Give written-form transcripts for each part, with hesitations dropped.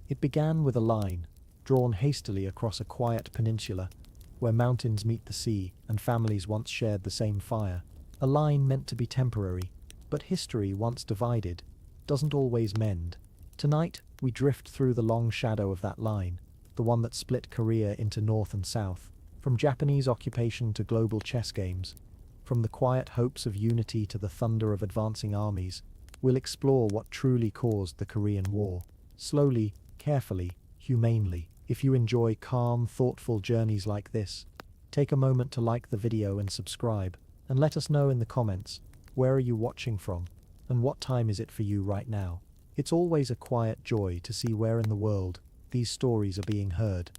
It began with a line, drawn hastily across a quiet peninsula, where mountains meet the sea and families once shared the same fire. A line meant to be temporary, but history, once divided, doesn't always mend. Tonight, we drift through the long shadow of that line, the one that split Korea into North and South, from Japanese occupation to global chess games, from the quiet hopes of unity to the thunder of advancing armies. We'll explore what truly caused the Korean War. Slowly, carefully, humanely. If you enjoy calm, thoughtful journeys like this, take a moment to like the video and subscribe, and let us know in the comments, where are you watching from, and what time is it for you right now? It's always a quiet joy to see where in the world these stories are being heard.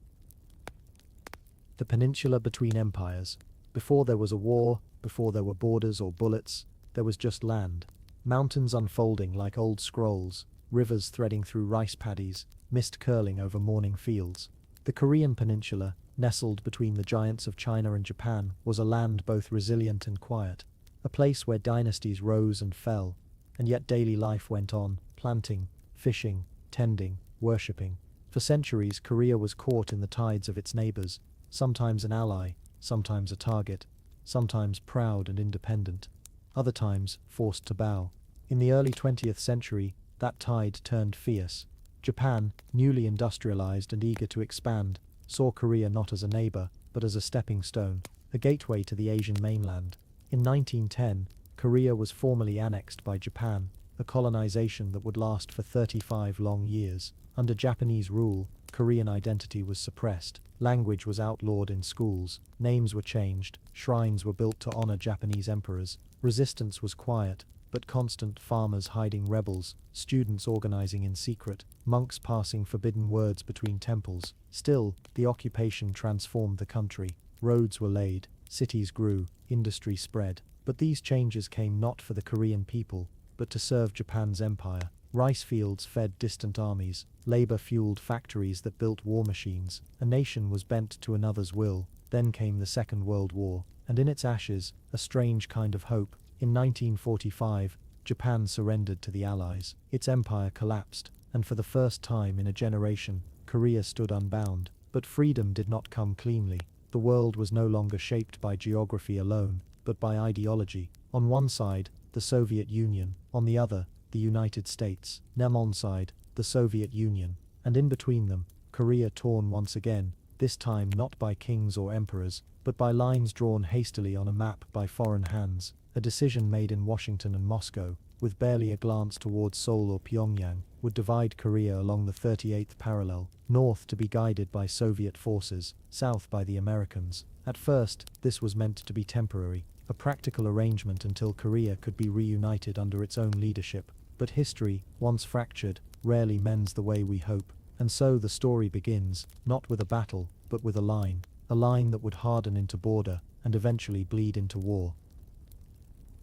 The peninsula between empires. Before there was a war, before there were borders or bullets, there was just land. Mountains unfolding like old scrolls, rivers threading through rice paddies, mist curling over morning fields. The Korean peninsula, nestled between the giants of China and Japan, was a land both resilient and quiet, a place where dynasties rose and fell, and yet daily life went on, planting, fishing, tending, worshipping. For centuries, Korea was caught in the tides of its neighbors, sometimes an ally, sometimes a target, sometimes proud and independent, other times forced to bow. In the early 20th century, that tide turned fierce. Japan, newly industrialized and eager to expand, saw Korea not as a neighbor, but as a stepping stone, a gateway to the Asian mainland. In 1910, Korea was formally annexed by Japan, a colonization that would last for 35 long years. Under Japanese rule, Korean identity was suppressed, language was outlawed in schools, names were changed, shrines were built to honor Japanese emperors. Resistance was quiet, but constant. Farmers hiding rebels, students organizing in secret, monks passing forbidden words between temples. Still, the occupation transformed the country. Roads were laid, cities grew, industry spread. But these changes came not for the Korean people, but to serve Japan's empire. Rice fields fed distant armies, labor fueled factories that built war machines. A nation was bent to another's will. Then came the Second World War, and in its ashes, a strange kind of hope. In 1945, Japan surrendered to the Allies. Its empire collapsed, and for the first time in a generation, Korea stood unbound. But freedom did not come cleanly. The world was no longer shaped by geography alone, but by ideology. On one side, the Soviet Union, on the other, the United States. On one side, the Soviet Union, and in between them, Korea torn once again, this time not by kings or emperors, but by lines drawn hastily on a map by foreign hands. A decision made in Washington and Moscow, with barely a glance towards Seoul or Pyongyang, would divide Korea along the 38th parallel, north to be guided by Soviet forces, south by the Americans. At first, this was meant to be temporary, a practical arrangement until Korea could be reunited under its own leadership. But history, once fractured, rarely mends the way we hope. And so the story begins, not with a battle, but with a line that would harden into border, and eventually bleed into war.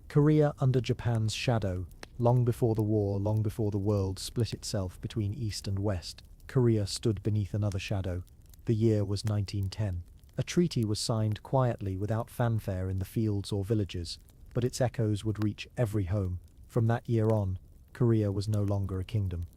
Korea under Japan's shadow. Long before the war, long before the world split itself between East and West, Korea stood beneath another shadow. The year was 1910. A treaty was signed quietly without fanfare in the fields or villages, but its echoes would reach every home. From that year on, Korea was no longer a kingdom.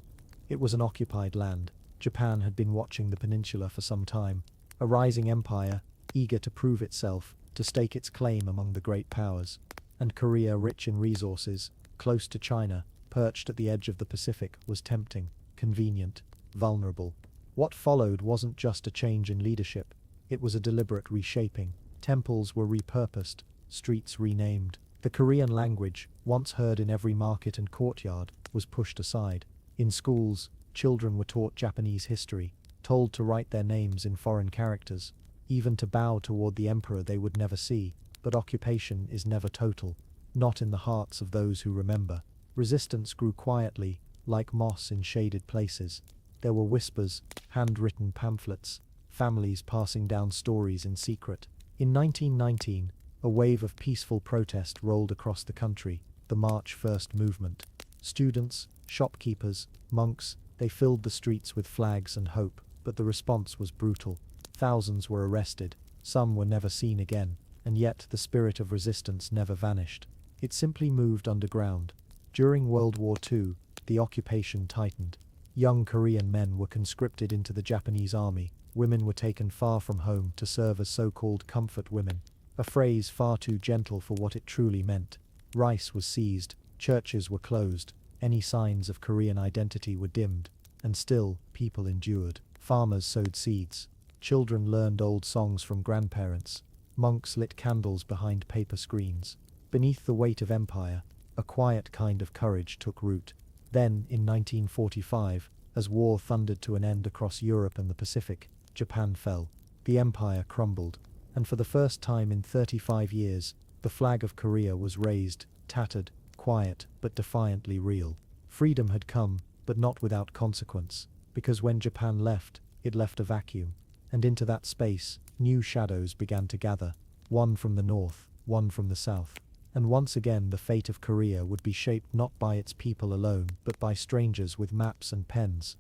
It was an occupied land. Japan had been watching the peninsula for some time, a rising empire, eager to prove itself, to stake its claim among the great powers. And Korea, rich in resources, close to China, perched at the edge of the Pacific, was tempting, convenient, vulnerable. What followed wasn't just a change in leadership, it was a deliberate reshaping. Temples were repurposed, streets renamed. The Korean language, once heard in every market and courtyard, was pushed aside. In schools, children were taught Japanese history, told to write their names in foreign characters, even to bow toward the emperor they would never see. But occupation is never total, not in the hearts of those who remember. Resistance grew quietly, like moss in shaded places. There were whispers, handwritten pamphlets, families passing down stories in secret. In 1919, a wave of peaceful protest rolled across the country, the March First movement. Students, shopkeepers, monks, they filled the streets with flags and hope, but the response was brutal. Thousands were arrested, some were never seen again. And yet the spirit of resistance never vanished. It simply moved underground. During World War II, the occupation tightened. Young Korean men were conscripted into the Japanese army. Women were taken far from home to serve as so-called comfort women, a phrase far too gentle for what it truly meant. Rice was seized, churches were closed, any signs of Korean identity were dimmed, and still, people endured. Farmers sowed seeds. Children learned old songs from grandparents. Monks lit candles behind paper screens. Beneath the weight of empire, a quiet kind of courage took root. Then, in 1945, as war thundered to an end across Europe and the Pacific, Japan fell. The empire crumbled, and for the first time in 35 years, the flag of Korea was raised, tattered, quiet, but defiantly real. Freedom had come, but not without consequence, because when Japan left, it left a vacuum, and into that space, new shadows began to gather, one from the north, one from the south. And once again the fate of Korea would be shaped not by its people alone, but by strangers with maps and pens.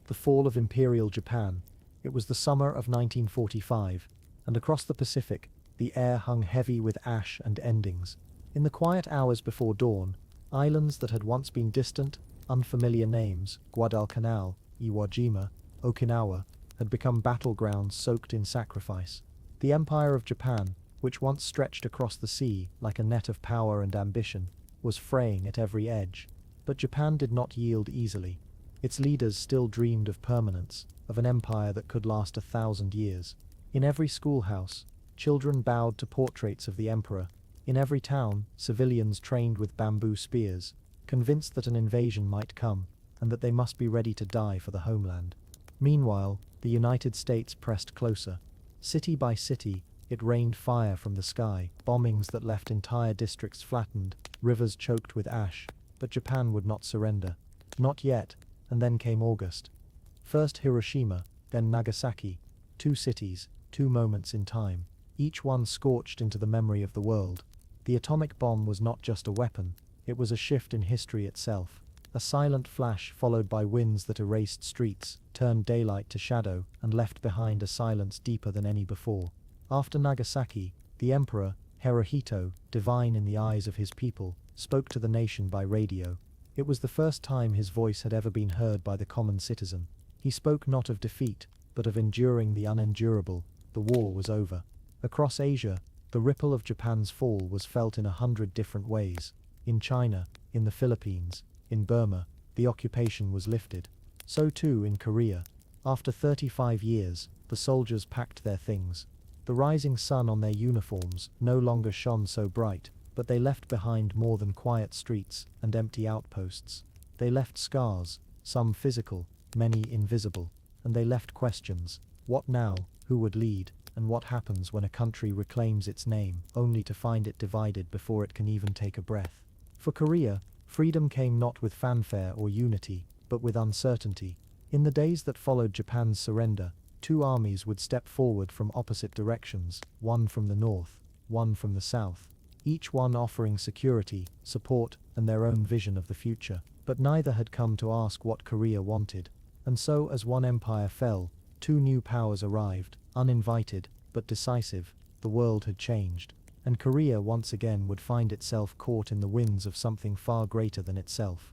The fall of Imperial Japan. It was the summer of 1945, and across the Pacific, the air hung heavy with ash and endings. In the quiet hours before dawn, islands that had once been distant, unfamiliar names, Guadalcanal, Iwo Jima, Okinawa, had become battlegrounds soaked in sacrifice. The Empire of Japan, which once stretched across the sea like a net of power and ambition, was fraying at every edge. But Japan did not yield easily. Its leaders still dreamed of permanence, of an empire that could last 1,000 years. In every schoolhouse, children bowed to portraits of the emperor. In every town, civilians trained with bamboo spears, convinced that an invasion might come, and that they must be ready to die for the homeland. Meanwhile, the United States pressed closer. City by city, it rained fire from the sky, bombings that left entire districts flattened, rivers choked with ash. But Japan would not surrender. Not yet, and then came August. First Hiroshima, then Nagasaki. 2 cities, 2 moments in time, each one scorched into the memory of the world. The atomic bomb was not just a weapon, it was a shift in history itself. A silent flash followed by winds that erased streets, turned daylight to shadow, and left behind a silence deeper than any before. After Nagasaki, the emperor, Hirohito, divine in the eyes of his people, spoke to the nation by radio. It was the first time his voice had ever been heard by the common citizen. He spoke not of defeat, but of enduring the unendurable. The war was over. Across Asia, the ripple of Japan's fall was felt in 100 different ways. In China, in the Philippines, in Burma, the occupation was lifted. So too in Korea. After 35 years, the soldiers packed their things. The rising sun on their uniforms no longer shone so bright, but they left behind more than quiet streets and empty outposts. They left scars, some physical, many invisible, and they left questions. What now? Who would lead? And what happens when a country reclaims its name, only to find it divided before it can even take a breath? For Korea, freedom came not with fanfare or unity, but with uncertainty. In the days that followed Japan's surrender, 2 armies would step forward from opposite directions, one from the north, one from the south, each one offering security, support, and their own vision of the future. But neither had come to ask what Korea wanted. And so, as one empire fell, 2 new powers arrived, uninvited, but decisive. The world had changed, and Korea once again would find itself caught in the winds of something far greater than itself.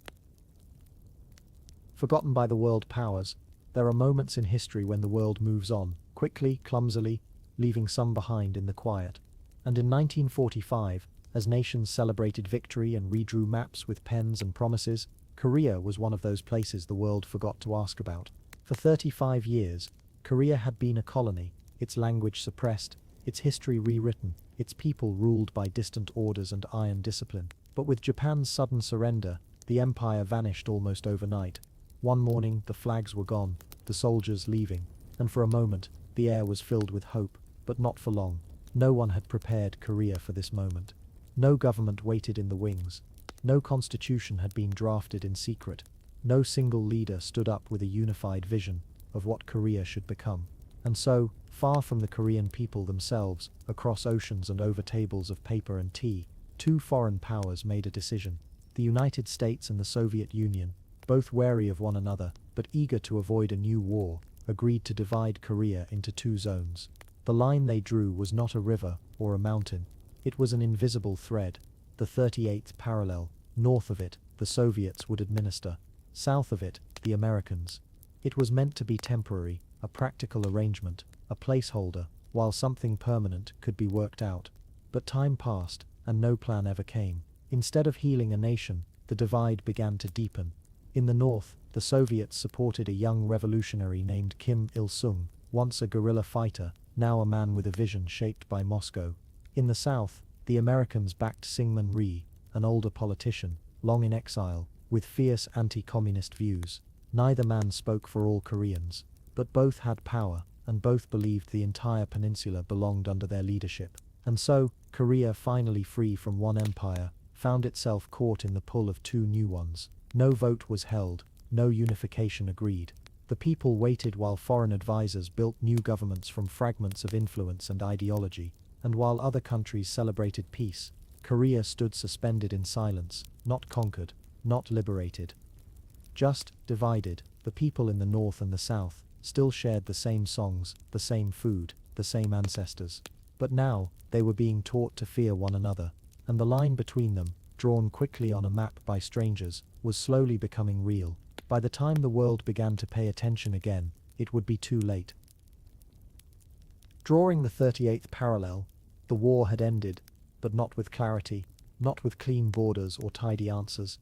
Forgotten by the world powers, there are moments in history when the world moves on, quickly, clumsily, leaving some behind in the quiet. And in 1945, as nations celebrated victory and redrew maps with pens and promises, Korea was one of those places the world forgot to ask about. For 35 years, Korea had been a colony, its language suppressed, its history rewritten, its people ruled by distant orders and iron discipline. But with Japan's sudden surrender, the empire vanished almost overnight. One morning, the flags were gone, the soldiers leaving, and for a moment, the air was filled with hope, but not for long. No one had prepared Korea for this moment. No government waited in the wings. No constitution had been drafted in secret. No single leader stood up with a unified vision of what Korea should become. And so, far from the Korean people themselves, across oceans and over tables of paper and tea, 2 foreign powers made a decision. The United States and the Soviet Union, both wary of one another, but eager to avoid a new war, agreed to divide Korea into 2 zones. The line they drew was not a river or a mountain. It was an invisible thread, the 38th parallel. North of it, the Soviets would administer. South of it, the Americans. It was meant to be temporary, a practical arrangement, a placeholder, while something permanent could be worked out. But time passed, and no plan ever came. Instead of healing a nation, the divide began to deepen. In the north, the Soviets supported a young revolutionary named Kim Il-sung, once a guerrilla fighter, now a man with a vision shaped by Moscow. In the south, the Americans backed Syngman Rhee, an older politician, long in exile, with fierce anti-communist views. Neither man spoke for all Koreans, but both had power, and both believed the entire peninsula belonged under their leadership. And so, Korea, finally free from one empire, found itself caught in the pull of two new ones. No vote was held, no unification agreed. The people waited while foreign advisors built new governments from fragments of influence and ideology, and while other countries celebrated peace, Korea stood suspended in silence, not conquered, not liberated. Just divided. The people in the north and the south still shared the same songs, the same food, the same ancestors. But now, they were being taught to fear one another, and the line between them, drawn quickly on a map by strangers, was slowly becoming real. By the time the world began to pay attention again, it would be too late. Drawing the 38th parallel, the war had ended, but not with clarity, not with clean borders or tidy answers,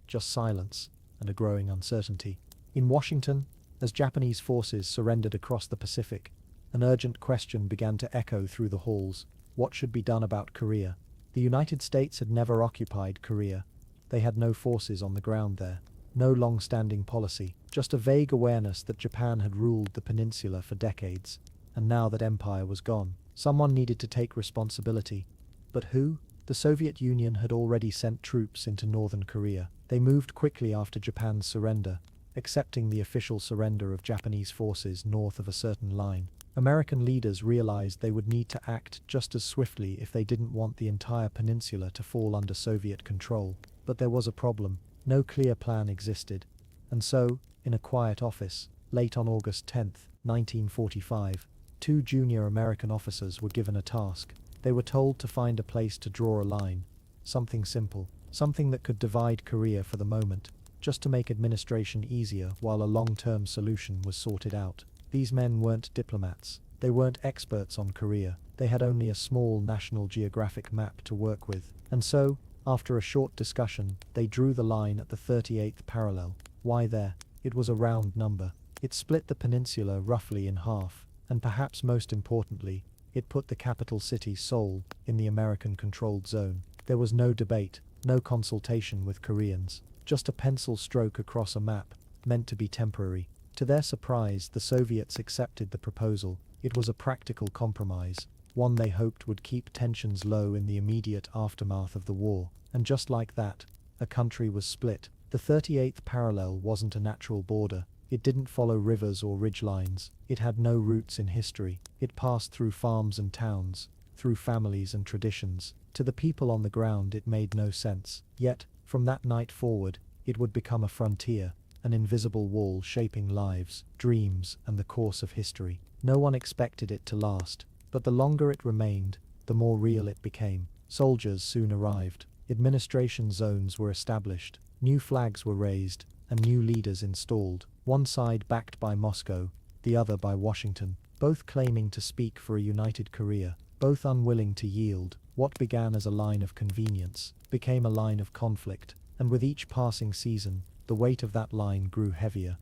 just silence and a growing uncertainty. In Washington, as Japanese forces surrendered across the Pacific, an urgent question began to echo through the halls: what should be done about Korea? The United States had never occupied Korea. They had no forces on the ground there, no long-standing policy, just a vague awareness that Japan had ruled the peninsula for decades, and now that empire was gone, someone needed to take responsibility. But who? The Soviet Union had already sent troops into northern Korea. They moved quickly after Japan's surrender, accepting the official surrender of Japanese forces north of a certain line. American leaders realized they would need to act just as swiftly if they didn't want the entire peninsula to fall under Soviet control. But there was a problem. No clear plan existed. And so, in a quiet office, late on August 10, 1945, two junior American officers were given a task. They were told to find a place to draw a line. Something simple, something that could divide Korea for the moment, just to make administration easier while a long-term solution was sorted out. These men weren't diplomats. They weren't experts on Korea. They had only a small National Geographic map to work with. And so, after a short discussion, they drew the line at the 38th parallel. Why there? It was a round number. It split the peninsula roughly in half, and perhaps most importantly, it put the capital city, Seoul, in the American-controlled zone. There was no debate, no consultation with Koreans, just a pencil stroke across a map, meant to be temporary. To their surprise, the Soviets accepted the proposal. It was a practical compromise, one they hoped would keep tensions low in the immediate aftermath of the war. And just like that, a country was split. The 38th parallel wasn't a natural border. It didn't follow rivers or ridgelines. It had no roots in history. It passed through farms and towns, through families and traditions. To the people on the ground it made no sense. Yet, from that night forward, it would become a frontier, an invisible wall shaping lives, dreams, and the course of history. No one expected it to last, but the longer it remained, the more real it became. Soldiers soon arrived. Administration zones were established. New flags were raised, and new leaders installed. One side backed by Moscow, the other by Washington, both claiming to speak for a united Korea, both unwilling to yield. What began as a line of convenience became a line of conflict, and with each passing season, the weight of that line grew heavier.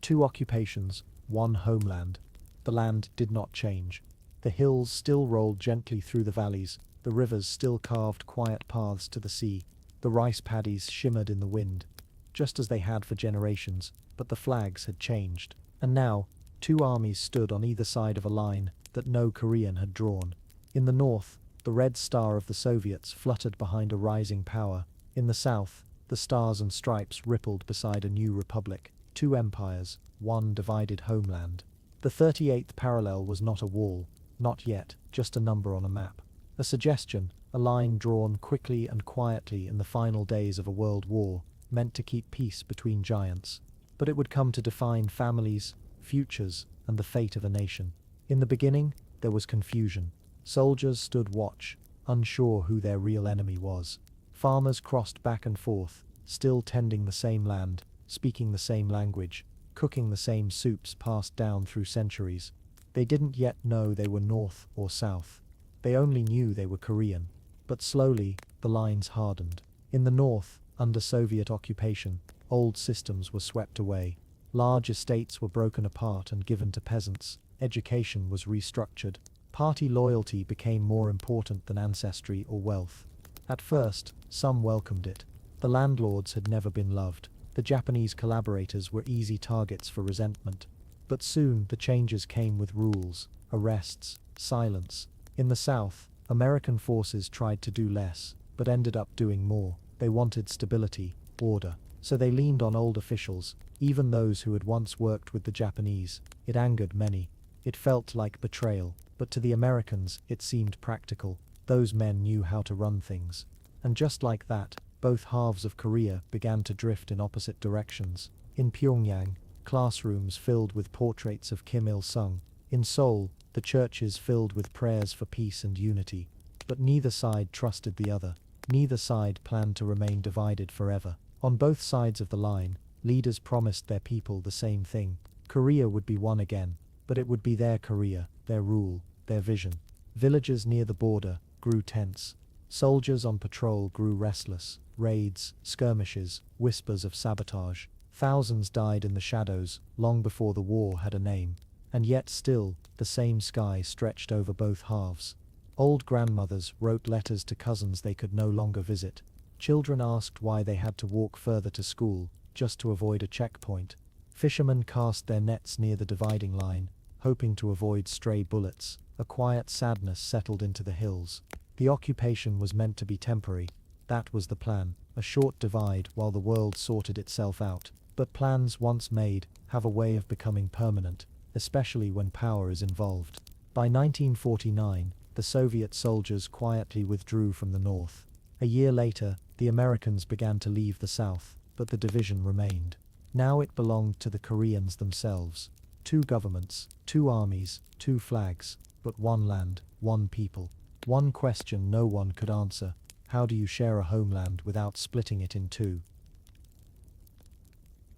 Two occupations, one homeland. The land did not change. The hills still rolled gently through the valleys, the rivers still carved quiet paths to the sea, the rice paddies shimmered in the wind, just as they had for generations, but the flags had changed. And now, two armies stood on either side of a line that no Korean had drawn. In the north, the red star of the Soviets fluttered behind a rising power. In the south, the stars and stripes rippled beside a new republic. Two empires, one divided homeland. The 38th parallel was not a wall, not yet, just a number on a map. A suggestion, a line drawn quickly and quietly in the final days of a world war, meant to keep peace between giants. But it would come to define families, futures, and the fate of a nation. In the beginning, there was confusion. Soldiers stood watch, unsure who their real enemy was. Farmers crossed back and forth, still tending the same land, speaking the same language, cooking the same soups passed down through centuries. They didn't yet know they were North or South. They only knew they were Korean. But slowly, the lines hardened. In the north, under Soviet occupation, old systems were swept away. Large estates were broken apart and given to peasants. Education was restructured. Party loyalty became more important than ancestry or wealth. At first, some welcomed it. The landlords had never been loved. The Japanese collaborators were easy targets for resentment. But soon, the changes came with rules, arrests, silence. In the south, American forces tried to do less, but ended up doing more. They wanted stability, order. So they leaned on old officials, even those who had once worked with the Japanese. It angered many. It felt like betrayal, but to the Americans, it seemed practical. Those men knew how to run things. And just like that, both halves of Korea began to drift in opposite directions. In Pyongyang, classrooms filled with portraits of Kim Il-sung. In Seoul, the churches filled with prayers for peace and unity. But neither side trusted the other. Neither side planned to remain divided forever. On both sides of the line, leaders promised their people the same thing. Korea would be one again, but it would be their Korea, their rule, their vision. Villages near the border grew tense. Soldiers on patrol grew restless. Raids, skirmishes, whispers of sabotage. Thousands died in the shadows, long before the war had a name. And yet still, the same sky stretched over both halves. Old grandmothers wrote letters to cousins they could no longer visit. Children asked why they had to walk further to school, just to avoid a checkpoint. Fishermen cast their nets near the dividing line, hoping to avoid stray bullets. A quiet sadness settled into the hills. The occupation was meant to be temporary. That was the plan, a short divide while the world sorted itself out. But plans once made have a way of becoming permanent, especially when power is involved. By 1949, the Soviet soldiers quietly withdrew from the north. A year later, the Americans began to leave the south, but the division remained. Now it belonged to the Koreans themselves. 2 governments, 2 armies, 2 flags, but one land, one people. One question no one could answer: how do you share a homeland without splitting it in 2?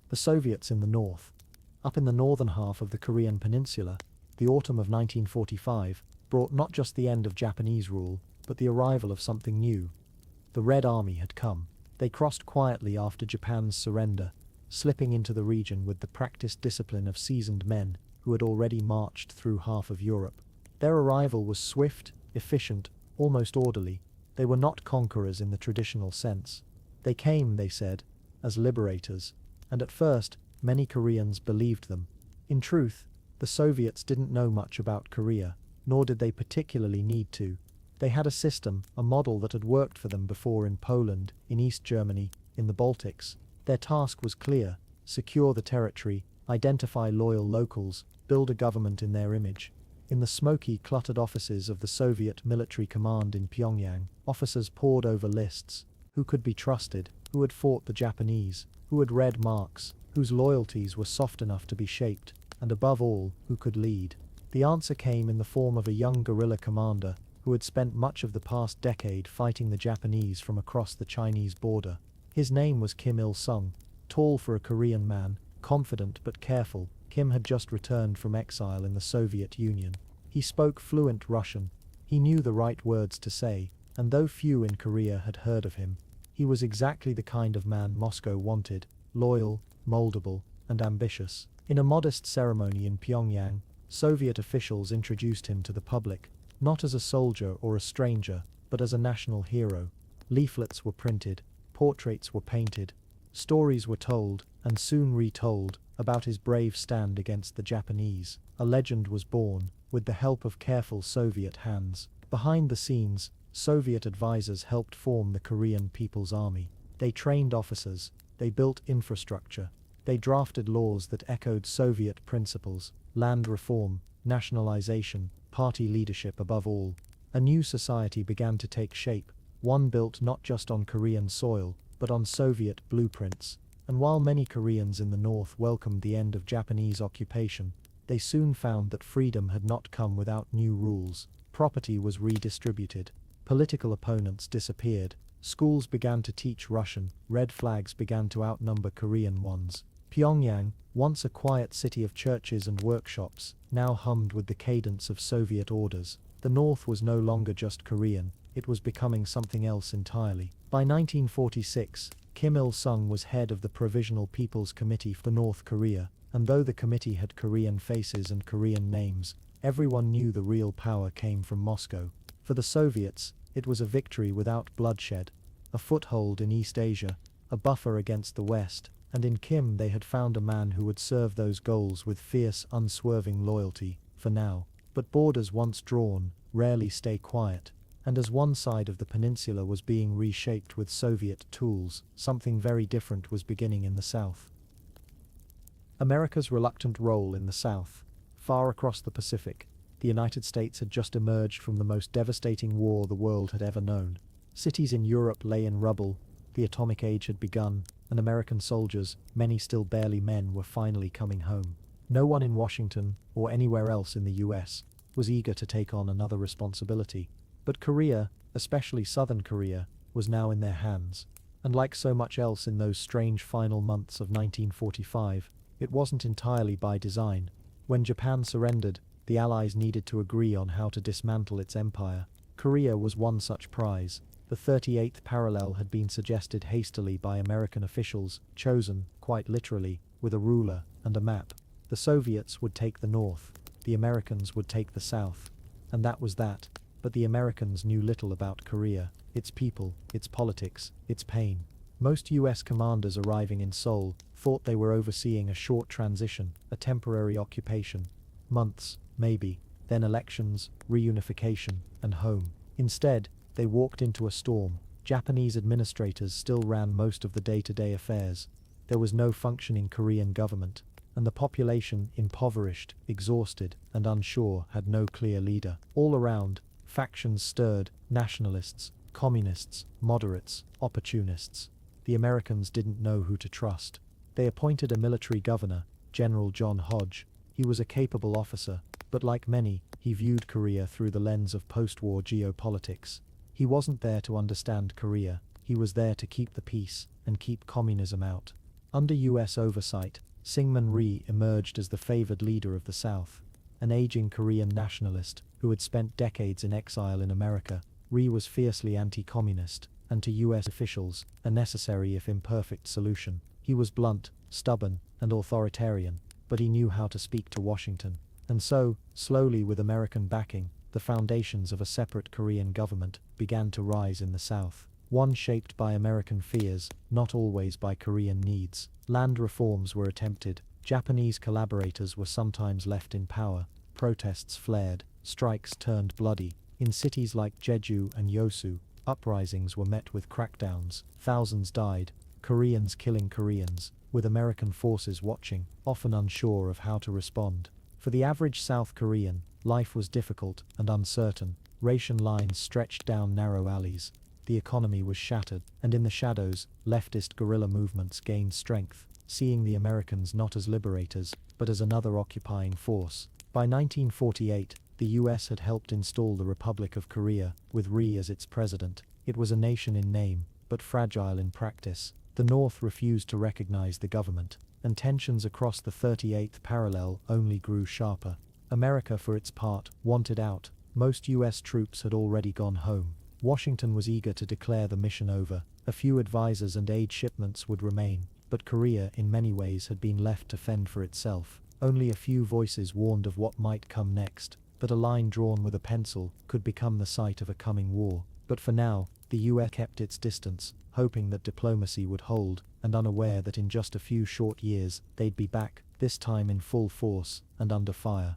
The Soviets in the north. Up in the northern half of the Korean peninsula, the autumn of 1945 brought not just the end of Japanese rule, but the arrival of something new. The Red Army had come. They crossed quietly after Japan's surrender, slipping into the region with the practiced discipline of seasoned men who had already marched through half of Europe. Their arrival was swift, efficient, almost orderly. They were not conquerors in the traditional sense. They came, they said, as liberators, and at first, many Koreans believed them. In truth, the Soviets didn't know much about Korea, nor did they particularly need to. They had a system, a model that had worked for them before in Poland, in East Germany, in the Baltics. Their task was clear: secure the territory, identify loyal locals, build a government in their image. In the smoky, cluttered offices of the Soviet military command in Pyongyang, officers pored over lists. Who could be trusted? Who had fought the Japanese? Who had read Marx? Whose loyalties were soft enough to be shaped? And above all, who could lead? The answer came in the form of a young guerrilla commander who had spent much of the past decade fighting the Japanese from across the Chinese border. His name was Kim Il-sung. Tall for a Korean man, confident but careful, Kim had just returned from exile in the Soviet Union. He spoke fluent Russian. He knew the right words to say, and though few in Korea had heard of him, he was exactly the kind of man Moscow wanted: loyal, moldable, and ambitious. In a modest ceremony in Pyongyang, Soviet officials introduced him to the public, not as a soldier or a stranger, but as a national hero. Leaflets were printed, portraits were painted, stories were told, and soon retold, about his brave stand against the Japanese. A legend was born, with the help of careful Soviet hands. Behind the scenes, Soviet advisors helped form the Korean People's Army. They trained officers, they built infrastructure, they drafted laws that echoed Soviet principles: land reform, nationalization, party leadership above all. A new society began to take shape, one built not just on Korean soil, but on Soviet blueprints. And while many Koreans in the north welcomed the end of Japanese occupation, they soon found that freedom had not come without new rules. Property was redistributed. Political opponents disappeared. Schools began to teach Russian, red flags began to outnumber Korean ones. Pyongyang, once a quiet city of churches and workshops, now hummed with the cadence of Soviet orders. The North was no longer just Korean, it was becoming something else entirely. By 1946, Kim Il-sung was head of the Provisional People's Committee for North Korea, and though the committee had Korean faces and Korean names, everyone knew the real power came from Moscow. For the Soviets, it was a victory without bloodshed, a foothold in East Asia, a buffer against the West, and in Kim they had found a man who would serve those goals with fierce, unswerving loyalty, for now. But borders once drawn, rarely stay quiet, and as one side of the peninsula was being reshaped with Soviet tools, something very different was beginning in the South. America's reluctant role in the South. Far across the Pacific, the United States had just emerged from the most devastating war the world had ever known. Cities in Europe lay in rubble, the atomic age had begun, and American soldiers, many still barely men, were finally coming home. No one in Washington, or anywhere else in the US, was eager to take on another responsibility. But Korea, especially Southern Korea, was now in their hands. And like so much else in those strange final months of 1945, it wasn't entirely by design. When Japan surrendered, the Allies needed to agree on how to dismantle its empire. Korea was one such prize. The 38th parallel had been suggested hastily by American officials, chosen, quite literally, with a ruler and a map. The Soviets would take the North, the Americans would take the South. And that was that. But the Americans knew little about Korea, its people, its politics, its pain. Most US commanders arriving in Seoul thought they were overseeing a short transition, a temporary occupation. Months, maybe, then elections, reunification, and home. Instead, they walked into a storm. Japanese administrators still ran most of the day-to-day affairs. There was no functioning Korean government, and the population, impoverished, exhausted, and unsure, had no clear leader. All around, factions stirred, nationalists, communists, moderates, opportunists. The Americans didn't know who to trust. They appointed a military governor, General John Hodge. He was a capable officer, but like many, he viewed Korea through the lens of post-war geopolitics. He wasn't there to understand Korea, he was there to keep the peace and keep communism out. Under US oversight, Syngman Rhee emerged as the favored leader of the South. An aging Korean nationalist who had spent decades in exile in America, Rhee was fiercely anti-communist, and to US officials, a necessary if imperfect solution. He was blunt, stubborn, and authoritarian, but he knew how to speak to Washington. And so, slowly with American backing, the foundations of a separate Korean government began to rise in the South. One shaped by American fears, not always by Korean needs. Land reforms were attempted, Japanese collaborators were sometimes left in power, protests flared, strikes turned bloody. In cities like Jeju and Yosu, uprisings were met with crackdowns, thousands died, Koreans killing Koreans, with American forces watching, often unsure of how to respond. For the average South Korean, life was difficult and uncertain. Ration lines stretched down narrow alleys. The economy was shattered, and in the shadows, leftist guerrilla movements gained strength, seeing the Americans not as liberators, but as another occupying force. By 1948, the US had helped install the Republic of Korea, with Rhee as its president. It was a nation in name, but fragile in practice. The North refused to recognize the government, and tensions across the 38th parallel only grew sharper. America, for its part, wanted out. Most US troops had already gone home. Washington was eager to declare the mission over. A few advisors and aid shipments would remain, but Korea in many ways had been left to fend for itself. Only a few voices warned of what might come next, but a line drawn with a pencil could become the site of a coming war. But for now, the US kept its distance, hoping that diplomacy would hold, and unaware that in just a few short years, they'd be back, this time in full force, and under fire.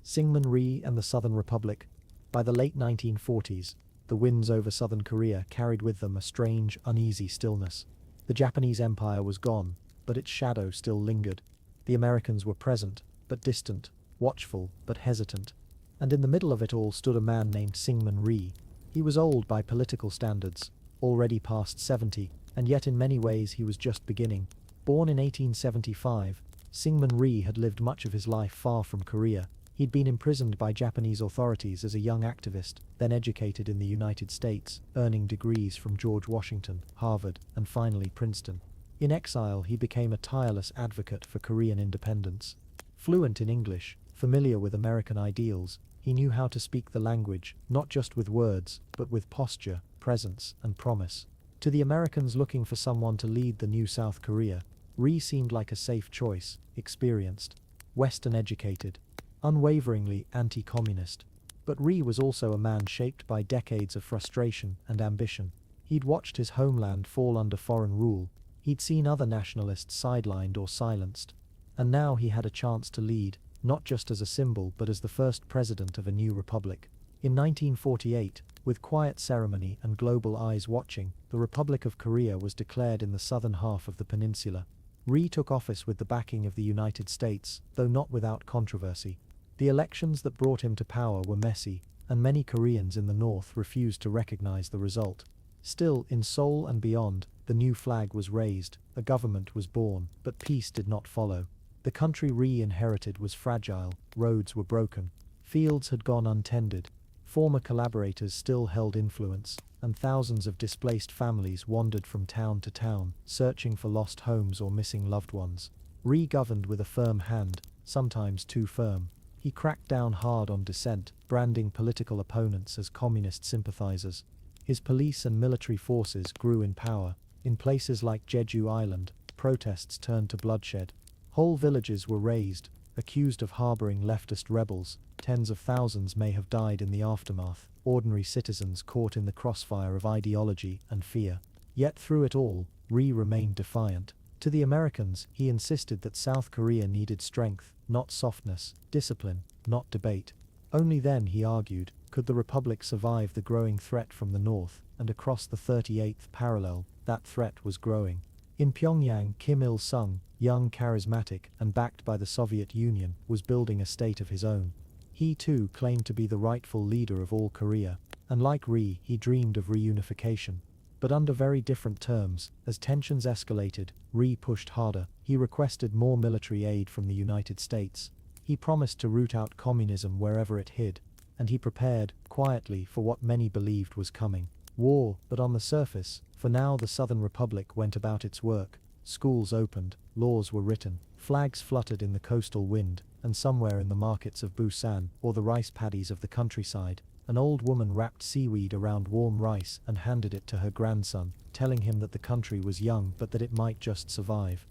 Syngman Rhee and the Southern Republic. By the late 1940s, the winds over southern Korea carried with them a strange, uneasy stillness. The Japanese Empire was gone, but its shadow still lingered. The Americans were present, but distant, watchful, but hesitant. And in the middle of it all stood a man named Syngman Rhee. He was old by political standards, already past 70, and yet in many ways he was just beginning. Born in 1875, Syngman Rhee had lived much of his life far from Korea. He'd been imprisoned by Japanese authorities as a young activist, then educated in the United States, earning degrees from George Washington, Harvard, and finally Princeton. In exile, he became a tireless advocate for Korean independence. Fluent in English, familiar with American ideals, he knew how to speak the language, not just with words, but with posture, presence, and promise. To the Americans looking for someone to lead the new South Korea, Ri seemed like a safe choice, experienced, Western-educated, unwaveringly anti-communist. But Ri was also a man shaped by decades of frustration and ambition. He'd watched his homeland fall under foreign rule, he'd seen other nationalists sidelined or silenced, and now he had a chance to lead, not just as a symbol but as the first president of a new republic. In 1948, with quiet ceremony and global eyes watching, the Republic of Korea was declared in the southern half of the peninsula. Ri took office with the backing of the United States, though not without controversy. The elections that brought him to power were messy, and many Koreans in the north refused to recognize the result. Still, in Seoul and beyond, the new flag was raised, a government was born, but peace did not follow. The country Ri inherited was fragile, roads were broken, fields had gone untended, former collaborators still held influence, and thousands of displaced families wandered from town to town, searching for lost homes or missing loved ones. Ri governed with a firm hand, sometimes too firm. He cracked down hard on dissent, branding political opponents as communist sympathizers. His police and military forces grew in power. In places like Jeju Island, protests turned to bloodshed. Whole villages were razed, accused of harboring leftist rebels. Tens of thousands may have died in the aftermath, ordinary citizens caught in the crossfire of ideology and fear. Yet through it all, Ri remained defiant. To the Americans, he insisted that South Korea needed strength, not softness, discipline, not debate. Only then, he argued, could the Republic survive the growing threat from the north, and across the 38th parallel, that threat was growing. In Pyongyang, Kim Il-sung, young, charismatic, and backed by the Soviet Union, was building a state of his own. He too claimed to be the rightful leader of all Korea, and like Ri, he dreamed of reunification. But under very different terms. As tensions escalated, Ri pushed harder. He requested more military aid from the United States. He promised to root out communism wherever it hid, and he prepared, quietly, for what many believed was coming. War. But on the surface, for now the Southern Republic went about its work. Schools opened, laws were written, flags fluttered in the coastal wind, and somewhere in the markets of Busan, or the rice paddies of the countryside, an old woman wrapped seaweed around warm rice and handed it to her grandson, telling him that the country was young but that it might just survive.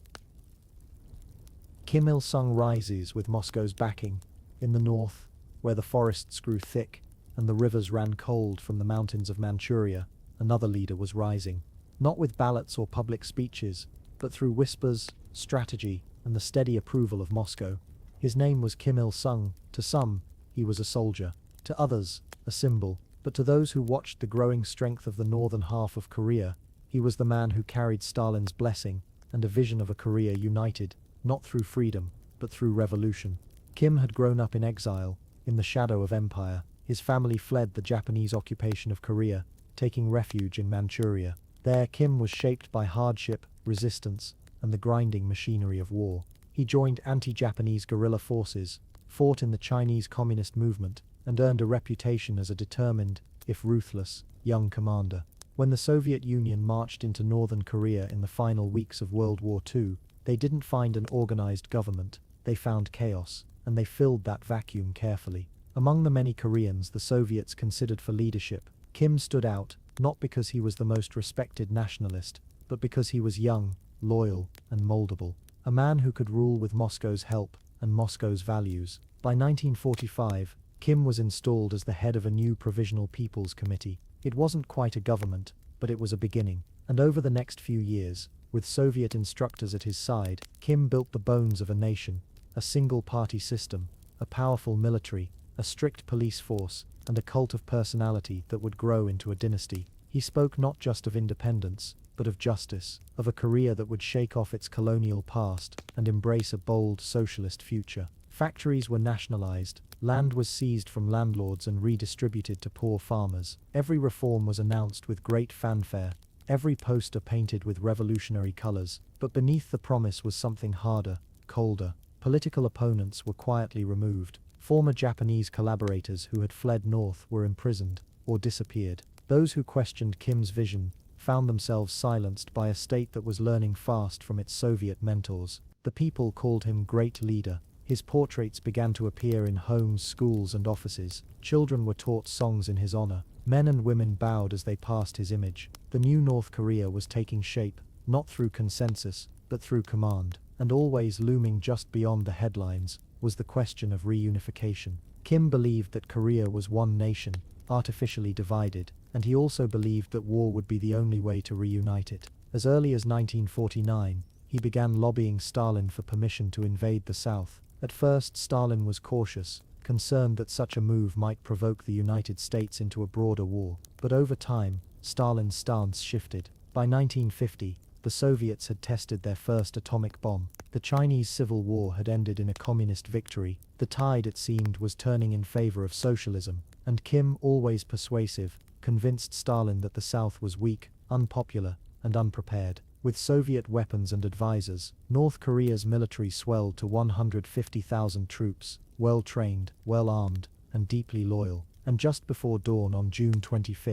Kim Il-sung rises with Moscow's backing. In the north, where the forests grew thick and the rivers ran cold from the mountains of Manchuria, another leader was rising. Not with ballots or public speeches, but through whispers, strategy, and the steady approval of Moscow. His name was Kim Il-sung. To some, he was a soldier. To others, a symbol. But to those who watched the growing strength of the northern half of Korea, he was the man who carried Stalin's blessing and a vision of a Korea united, not through freedom, but through revolution. Kim had grown up in exile, in the shadow of empire. His family fled the Japanese occupation of Korea, taking refuge in Manchuria. There, Kim was shaped by hardship, resistance, and the grinding machinery of war. He joined anti-Japanese guerrilla forces, fought in the Chinese Communist movement, and earned a reputation as a determined, if ruthless, young commander. When the Soviet Union marched into northern Korea in the final weeks of World War II, they didn't find an organized government, they found chaos, and they filled that vacuum carefully. Among the many Koreans the Soviets considered for leadership, Kim stood out, not because he was the most respected nationalist, but because he was young, loyal, and moldable. A man who could rule with Moscow's help and Moscow's values. By 1945, Kim was installed as the head of a new Provisional People's Committee. It wasn't quite a government, but it was a beginning. And over the next few years, with Soviet instructors at his side, Kim built the bones of a nation, a single-party system, a powerful military, a strict police force, and a cult of personality that would grow into a dynasty. He spoke not just of independence, but of justice, of a Korea that would shake off its colonial past and embrace a bold socialist future. Factories were nationalized, land was seized from landlords and redistributed to poor farmers. Every reform was announced with great fanfare, every poster painted with revolutionary colors, but beneath the promise was something harder, colder. Political opponents were quietly removed, Former Japanese collaborators who had fled north were imprisoned or disappeared. Those who questioned Kim's vision found themselves silenced by a state that was learning fast from its Soviet mentors. The people called him Great Leader. His portraits began to appear in homes, schools, and offices. Children were taught songs in his honor. Men and women bowed as they passed his image. The new North Korea was taking shape, not through consensus, but through command. And always looming just beyond the headlines was the question of reunification. Kim believed that Korea was one nation, artificially divided, and he also believed that war would be the only way to reunite it. As early as 1949, he began lobbying Stalin for permission to invade the South. At first, Stalin was cautious, concerned that such a move might provoke the United States into a broader war. But over time, Stalin's stance shifted. By 1950, the Soviets had tested their first atomic bomb. The Chinese Civil War had ended in a communist victory. The tide, it seemed, was turning in favor of socialism. And Kim, always persuasive, convinced Stalin that the South was weak, unpopular, and unprepared. With Soviet weapons and advisors, North Korea's military swelled to 150,000 troops, well-trained, well-armed, and deeply loyal. And just before dawn on June 25,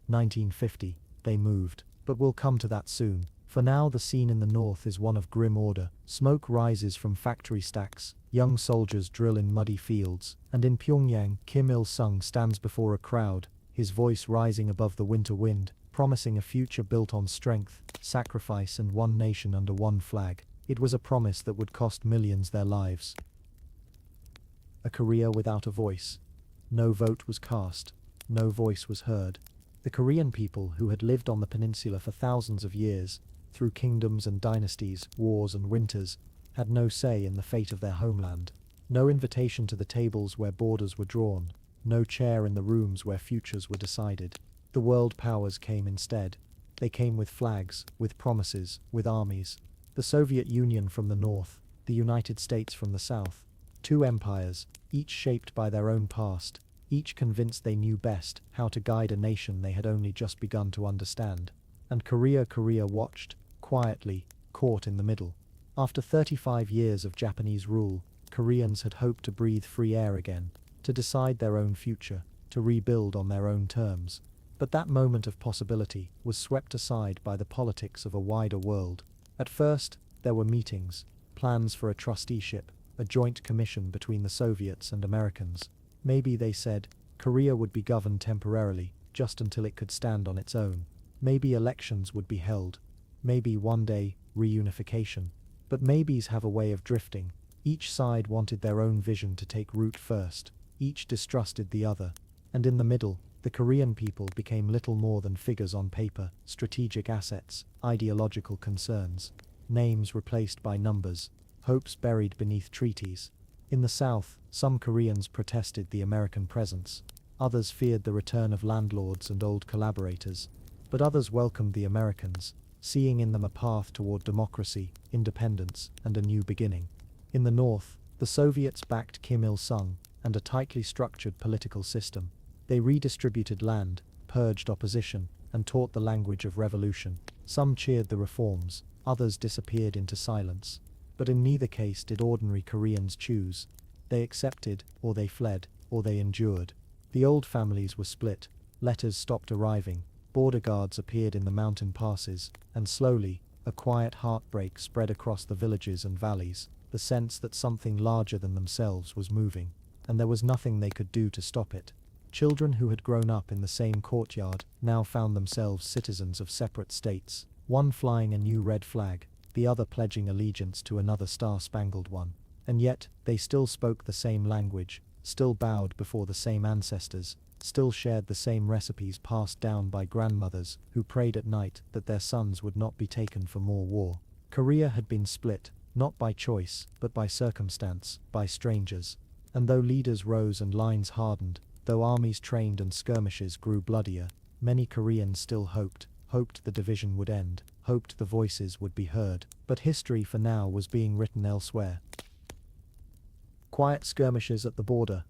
1950, they moved. But we'll come to that soon. For now, the scene in the north is one of grim order. Smoke rises from factory stacks, young soldiers drill in muddy fields, and in Pyongyang, Kim Il-sung stands before a crowd, his voice rising above the winter wind, promising a future built on strength, sacrifice, and one nation under one flag. It was a promise that would cost millions their lives. A Korea without a voice. No vote was cast. No voice was heard. The Korean people, who had lived on the peninsula for thousands of years, through kingdoms and dynasties, wars and winters, had no say in the fate of their homeland. No invitation to the tables where borders were drawn. No chair in the rooms where futures were decided. The world powers came instead. They came with flags, with promises, with armies. The Soviet Union from the north, the United States from the south. Two empires, each shaped by their own past, each convinced they knew best how to guide a nation they had only just begun to understand. And Korea watched, quietly, caught in the middle. After 35 years of Japanese rule, Koreans had hoped to breathe free air again, to decide their own future, to rebuild on their own terms. But that moment of possibility was swept aside by the politics of a wider world. At first, there were meetings, plans for a trusteeship, a joint commission between the Soviets and Americans. Maybe, they said, Korea would be governed temporarily, just until it could stand on its own. Maybe elections would be held. Maybe one day, reunification. But maybes have a way of drifting. Each side wanted their own vision to take root first. Each distrusted the other. And in the middle, the Korean people became little more than figures on paper, strategic assets, ideological concerns. Names replaced by numbers, hopes buried beneath treaties. In the south, some Koreans protested the American presence. Others feared the return of landlords and old collaborators. But others welcomed the Americans, seeing in them a path toward democracy, independence, and a new beginning. In the north, the Soviets backed Kim Il-sung and a tightly structured political system. They redistributed land, purged opposition, and taught the language of revolution. Some cheered the reforms, others disappeared into silence. But in neither case did ordinary Koreans choose. They accepted, or they fled, or they endured. The old families were split, letters stopped arriving, border guards appeared in the mountain passes, and slowly, a quiet heartbreak spread across the villages and valleys, the sense that something larger than themselves was moving, and there was nothing they could do to stop it. Children who had grown up in the same courtyard now found themselves citizens of separate states, one flying a new red flag, the other pledging allegiance to another star-spangled one. And yet, they still spoke the same language, still bowed before the same ancestors, still shared the same recipes passed down by grandmothers who prayed at night that their sons would not be taken for more war. Korea had been split, not by choice, but by circumstance, by strangers. And though leaders rose and lines hardened, though armies trained and skirmishes grew bloodier, many Koreans still hoped the division would end, hoped the voices would be heard. But history for now was being written elsewhere. Quiet skirmishes at the border.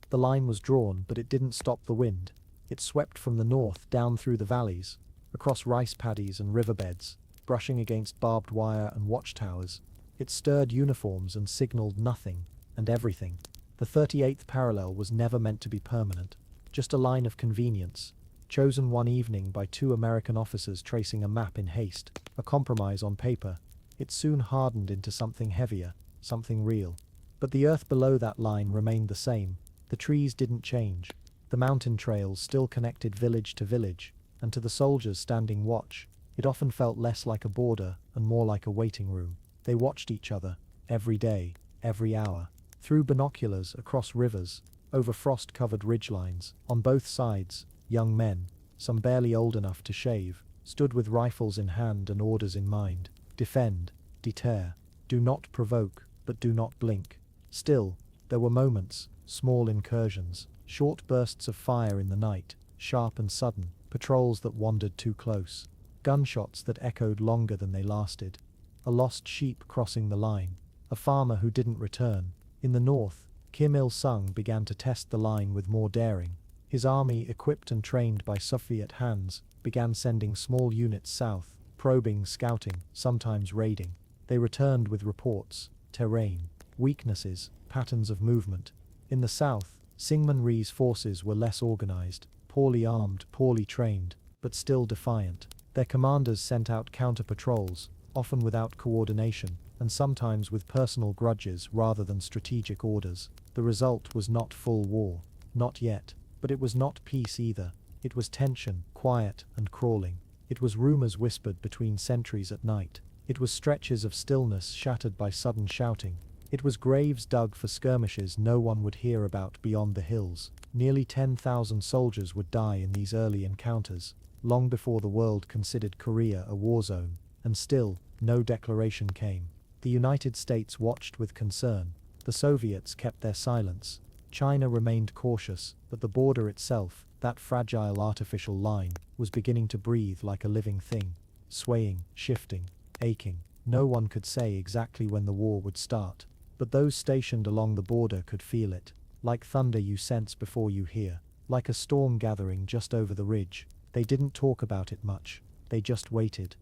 The line was drawn, but it didn't stop the wind. It swept from the north down through the valleys, across rice paddies and riverbeds, brushing against barbed wire and watchtowers. It stirred uniforms and signaled nothing and everything. The 38th parallel was never meant to be permanent, just a line of convenience, chosen one evening by two American officers tracing a map in haste, a compromise on paper. It soon hardened into something heavier, something real. But the earth below that line remained the same. The trees didn't change. The mountain trails still connected village to village, and to the soldiers standing watch, it often felt less like a border and more like a waiting room. They watched each other, every day, every hour, through binoculars, across rivers, over frost-covered ridgelines. On both sides, young men, some barely old enough to shave, stood with rifles in hand and orders in mind. Defend, deter, do not provoke, but do not blink. Still, there were moments, small incursions, short bursts of fire in the night, sharp and sudden, patrols that wandered too close, gunshots that echoed longer than they lasted, a lost sheep crossing the line, a farmer who didn't return. In the north, Kim Il-sung began to test the line with more daring. His army, equipped and trained by Soviet hands, began sending small units south, probing, scouting, sometimes raiding. They returned with reports, terrain, weaknesses, patterns of movement. In the south, Syngman Rhee's forces were less organized, poorly armed, poorly trained, but still defiant. Their commanders sent out counter-patrols, often without coordination, and sometimes with personal grudges rather than strategic orders. The result was not full war. Not yet. But it was not peace either. It was tension, quiet and crawling. It was rumors whispered between sentries at night. It was stretches of stillness shattered by sudden shouting. It was graves dug for skirmishes no one would hear about beyond the hills. Nearly 10,000 soldiers would die in these early encounters, long before the world considered Korea a war zone. And still, no declaration came. The United States watched with concern. The Soviets kept their silence. China remained cautious, but the border itself, that fragile artificial line, was beginning to breathe like a living thing, swaying, shifting, aching. No one could say exactly when the war would start, but those stationed along the border could feel it, like thunder you sense before you hear, like a storm gathering just over the ridge. They didn't talk about it much, they just waited.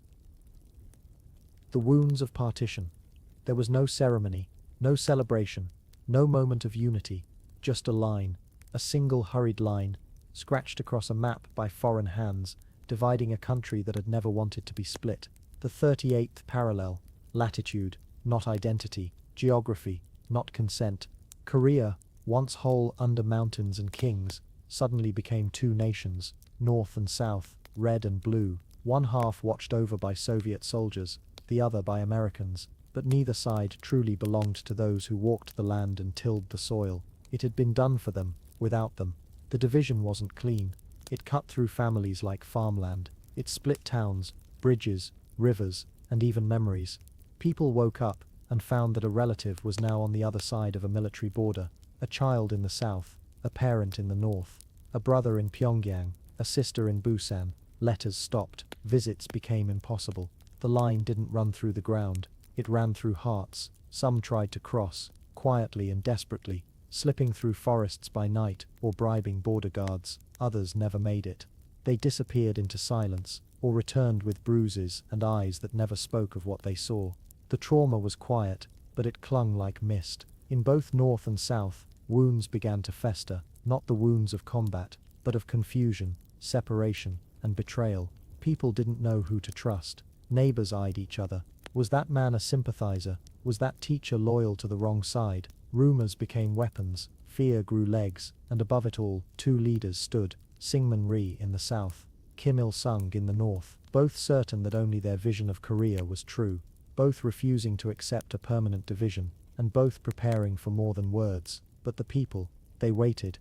The wounds of partition. There was no ceremony, no celebration, no moment of unity. Just a line, a single hurried line, scratched across a map by foreign hands, dividing a country that had never wanted to be split. The 38th parallel, latitude, not identity, geography, not consent. Korea, once whole under mountains and kings, suddenly became two nations, north and south, red and blue, one half watched over by Soviet soldiers, the other by Americans, but neither side truly belonged to those who walked the land and tilled the soil. It had been done for them, without them. The division wasn't clean. It cut through families like farmland. It split towns, bridges, rivers, and even memories. People woke up and found that a relative was now on the other side of a military border, a child in the south, a parent in the north, a brother in Pyongyang, a sister in Busan. Letters stopped, visits became impossible. The line didn't run through the ground, it ran through hearts. Some tried to cross, quietly and desperately, slipping through forests by night or bribing border guards. Others never made it. They disappeared into silence, or returned with bruises and eyes that never spoke of what they saw. The trauma was quiet, but it clung like mist. In both north and south, wounds began to fester, not the wounds of combat, but of confusion, separation, and betrayal. People didn't know who to trust. Neighbors eyed each other. Was that man a sympathizer? Was that teacher loyal to the wrong side? Rumors became weapons, fear grew legs, and above it all, two leaders stood, Syngman Rhee in the south, Kim Il-sung in the north, both certain that only their vision of Korea was true, both refusing to accept a permanent division, and both preparing for more than words. But the people, they waited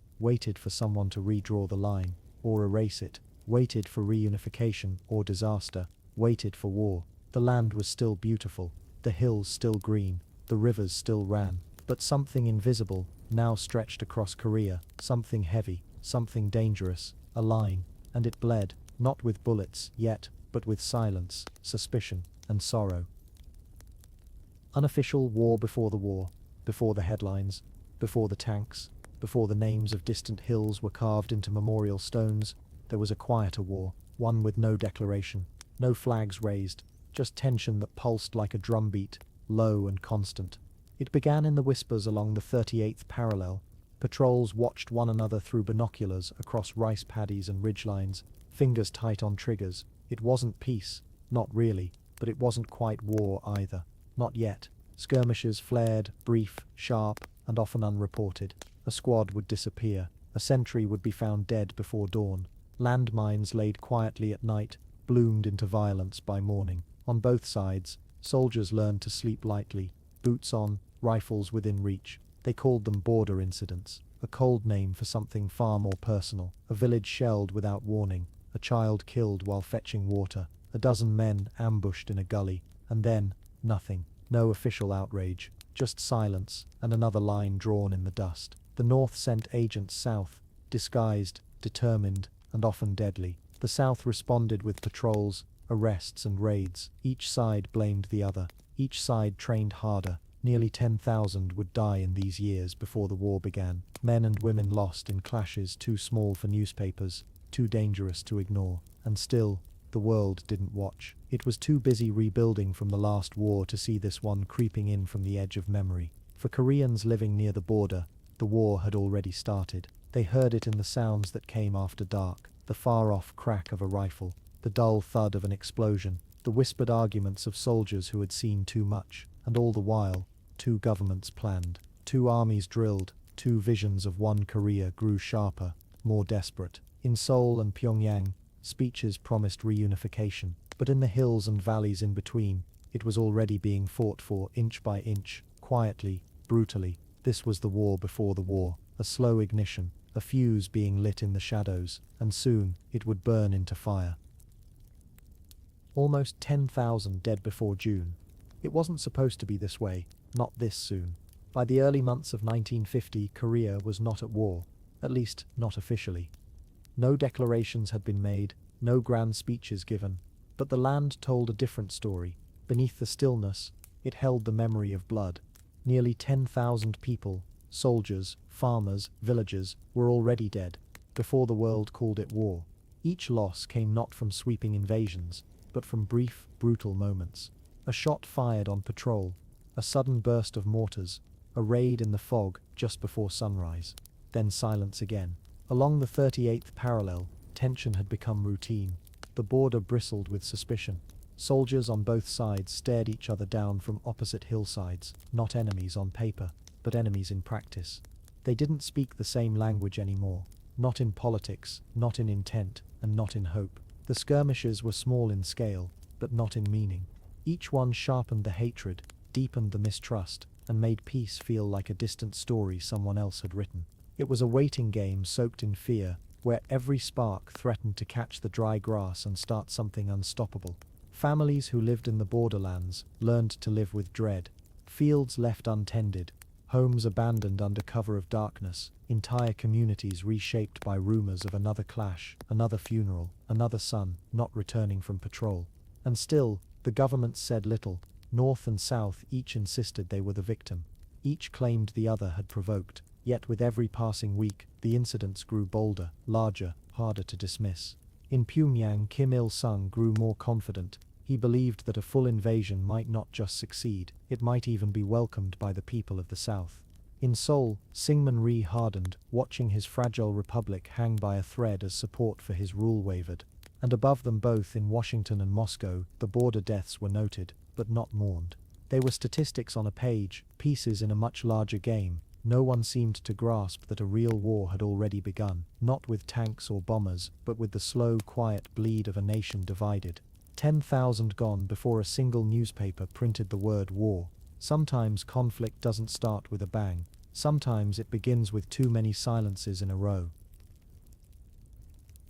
for someone to redraw the line, or erase it, waited for reunification or disaster, waited for war. The land was still beautiful, the hills still green, the rivers still ran. But something invisible now stretched across Korea, something heavy, something dangerous, a line, and it bled, not with bullets yet, but with silence, suspicion, and sorrow. Unofficial war before the headlines, before the tanks, before the names of distant hills were carved into memorial stones, there was a quieter war, one with no declaration, no flags raised, just tension that pulsed like a drumbeat, low and constant. It began in the whispers along the 38th parallel. Patrols watched one another through binoculars across rice paddies and ridgelines, fingers tight on triggers. It wasn't peace, not really, but it wasn't quite war either. Not yet. Skirmishes flared, brief, sharp, and often unreported. A squad would disappear. A sentry would be found dead before dawn. Landmines laid quietly at night bloomed into violence by morning. On both sides, soldiers learned to sleep lightly, boots on, rifles within reach. They called them border incidents, a cold name for something far more personal. A village shelled without warning, a child killed while fetching water, a dozen men ambushed in a gully, and then, nothing. No official outrage, just silence and another line drawn in the dust. The North sent agents south, disguised, determined, and often deadly. The South responded with patrols, arrests and raids. Each side blamed the other. Each side trained harder. Nearly 10,000 would die in these years before the war began. Men and women lost in clashes too small for newspapers, too dangerous to ignore. And still, the world didn't watch. It was too busy rebuilding from the last war to see this one creeping in from the edge of memory. For Koreans living near the border, the war had already started. They heard it in the sounds that came after dark. The far-off crack of a rifle, the dull thud of an explosion, the whispered arguments of soldiers who had seen too much, and all the while, two governments planned, two armies drilled, two visions of one Korea grew sharper, more desperate. In Seoul and Pyongyang, speeches promised reunification, but in the hills and valleys in between, it was already being fought for inch by inch, quietly, brutally. This was the war before the war, a slow ignition, a fuse being lit in the shadows, and soon it would burn into fire. Almost 10,000 dead before June. It wasn't supposed to be this way, not this soon. By the early months of 1950, Korea was not at war, at least not officially. No declarations had been made, no grand speeches given, but the land told a different story. Beneath the stillness, it held the memory of blood. Nearly 10,000 people, soldiers, farmers, villagers, were already dead, before the world called it war. Each loss came not from sweeping invasions, but from brief, brutal moments. A shot fired on patrol, a sudden burst of mortars, a raid in the fog just before sunrise. Then silence again. Along the 38th parallel, tension had become routine. The border bristled with suspicion. Soldiers on both sides stared each other down from opposite hillsides, not enemies on paper, but enemies in practice. They didn't speak the same language anymore, not in politics, not in intent, and not in hope. The skirmishes were small in scale, but not in meaning. Each one sharpened the hatred, deepened the mistrust, and made peace feel like a distant story someone else had written. It was a waiting game soaked in fear, where every spark threatened to catch the dry grass and start something unstoppable. Families who lived in the borderlands learned to live with dread. Fields left untended, homes abandoned under cover of darkness, entire communities reshaped by rumors of another clash, another funeral, another son not returning from patrol. And still, the government said little. North and South each insisted they were the victim. Each claimed the other had provoked. Yet with every passing week, the incidents grew bolder, larger, harder to dismiss. In Pyongyang, Kim Il-sung grew more confident. He believed that a full invasion might not just succeed, it might even be welcomed by the people of the South. In Seoul, Syngman Rhee hardened, watching his fragile republic hang by a thread as support for his rule wavered. And above them both in Washington and Moscow, the border deaths were noted, but not mourned. They were statistics on a page, pieces in a much larger game. No one seemed to grasp that a real war had already begun, not with tanks or bombers, but with the slow, quiet bleed of a nation divided. 10,000 gone before a single newspaper printed the word war. Sometimes conflict doesn't start with a bang. Sometimes it begins with too many silences in a row.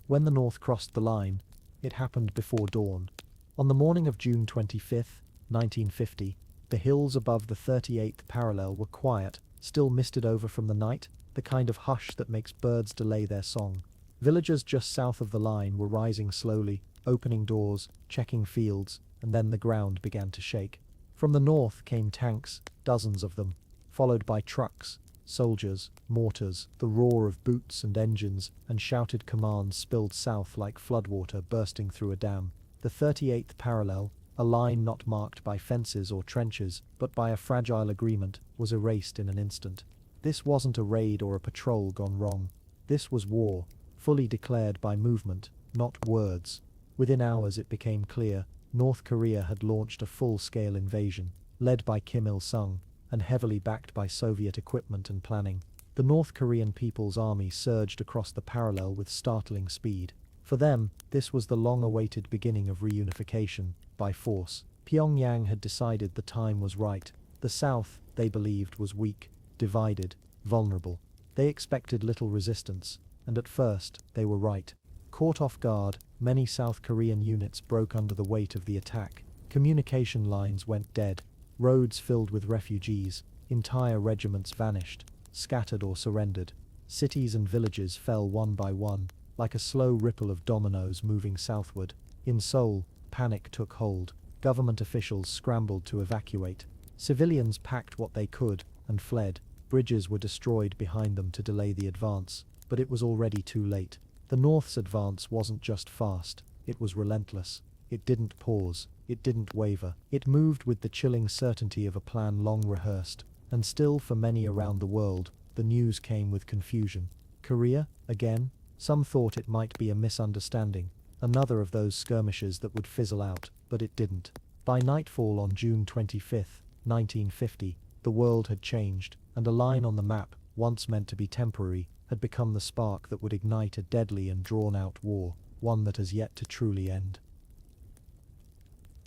When the North crossed the line, it happened before dawn. On the morning of June 25, 1950, the hills above the 38th parallel were quiet, still misted over from the night, the kind of hush that makes birds delay their song. Villagers just south of the line were rising slowly, opening doors, checking fields, and then the ground began to shake. From the north came tanks, dozens of them, followed by trucks, soldiers, mortars. The roar of boots and engines and shouted commands spilled south like floodwater bursting through a dam. The 38th parallel, A line not marked by fences or trenches, but by a fragile agreement, was erased in an instant. This wasn't a raid or a patrol gone wrong. This was war, fully declared by movement, not words. Within hours it became clear, North Korea had launched a full-scale invasion, led by Kim Il-sung, and heavily backed by Soviet equipment and planning. The North Korean People's Army surged across the parallel with startling speed. For them, this was the long-awaited beginning of reunification, by force. Pyongyang had decided the time was right. The South, they believed, was weak, divided, vulnerable. They expected little resistance, and at first, they were right. Caught off guard, many South Korean units broke under the weight of the attack. Communication lines went dead, roads filled with refugees, entire regiments vanished, scattered or surrendered. Cities and villages fell one by one, like a slow ripple of dominoes moving southward. In Seoul, panic took hold. Government officials scrambled to evacuate. Civilians packed what they could and fled. Bridges were destroyed behind them to delay the advance, but it was already too late. The North's advance wasn't just fast, it was relentless. It didn't pause, it didn't waver. It moved with the chilling certainty of a plan long rehearsed. And still, for many around the world, the news came with confusion. Korea, again? Some thought it might be a misunderstanding, another of those skirmishes that would fizzle out, but it didn't. By nightfall on June 25, 1950, the world had changed, and a line on the map, once meant to be temporary, had become the spark that would ignite a deadly and drawn-out war, one that has yet to truly end.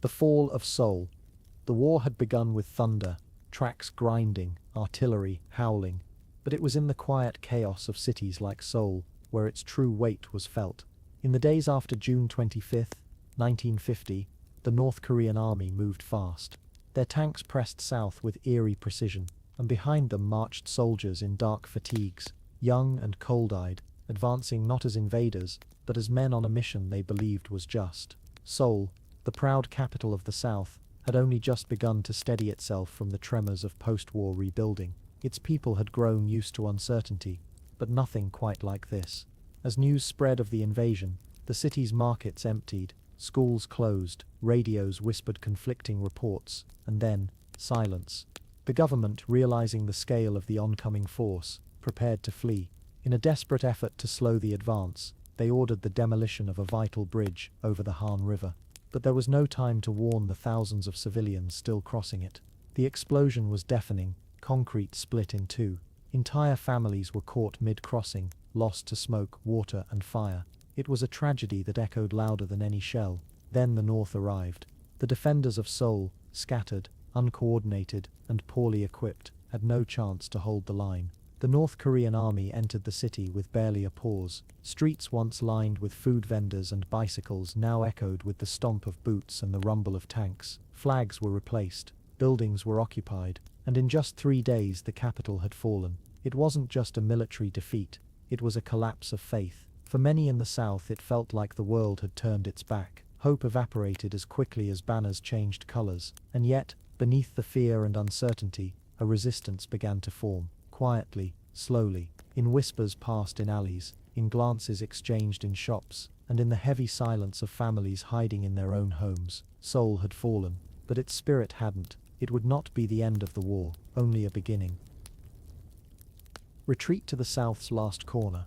The fall of Seoul. The war had begun with thunder, tracks grinding, artillery howling, but it was in the quiet chaos of cities like Seoul where its true weight was felt. In the days after June 25, 1950, the North Korean army moved fast. Their tanks pressed south with eerie precision, and behind them marched soldiers in dark fatigues, young and cold-eyed, advancing not as invaders, but as men on a mission they believed was just. Seoul, the proud capital of the South, had only just begun to steady itself from the tremors of post-war rebuilding. Its people had grown used to uncertainty, but nothing quite like this. As news spread of the invasion, the city's markets emptied, schools closed, radios whispered conflicting reports, and then, silence. The government, realizing the scale of the oncoming force, prepared to flee. In a desperate effort to slow the advance, they ordered the demolition of a vital bridge over the Han River. But there was no time to warn the thousands of civilians still crossing it. The explosion was deafening, concrete split in two. Entire families were caught mid-crossing, lost to smoke, water, and fire. It was a tragedy that echoed louder than any shell. Then the North arrived. The defenders of Seoul, scattered, uncoordinated, and poorly equipped, had no chance to hold the line. The North Korean army entered the city with barely a pause. Streets once lined with food vendors and bicycles now echoed with the stomp of boots and the rumble of tanks. Flags were replaced, buildings were occupied, and in just 3 days the capital had fallen. It wasn't just a military defeat, it was a collapse of faith. For many in the South it felt like the world had turned its back. Hope evaporated as quickly as banners changed colors, and yet, beneath the fear and uncertainty, a resistance began to form. Quietly, slowly, in whispers passed in alleys, in glances exchanged in shops, and in the heavy silence of families hiding in their own homes. Seoul had fallen, but its spirit hadn't. It would not be the end of the war, only a beginning. Retreat to the South's last corner.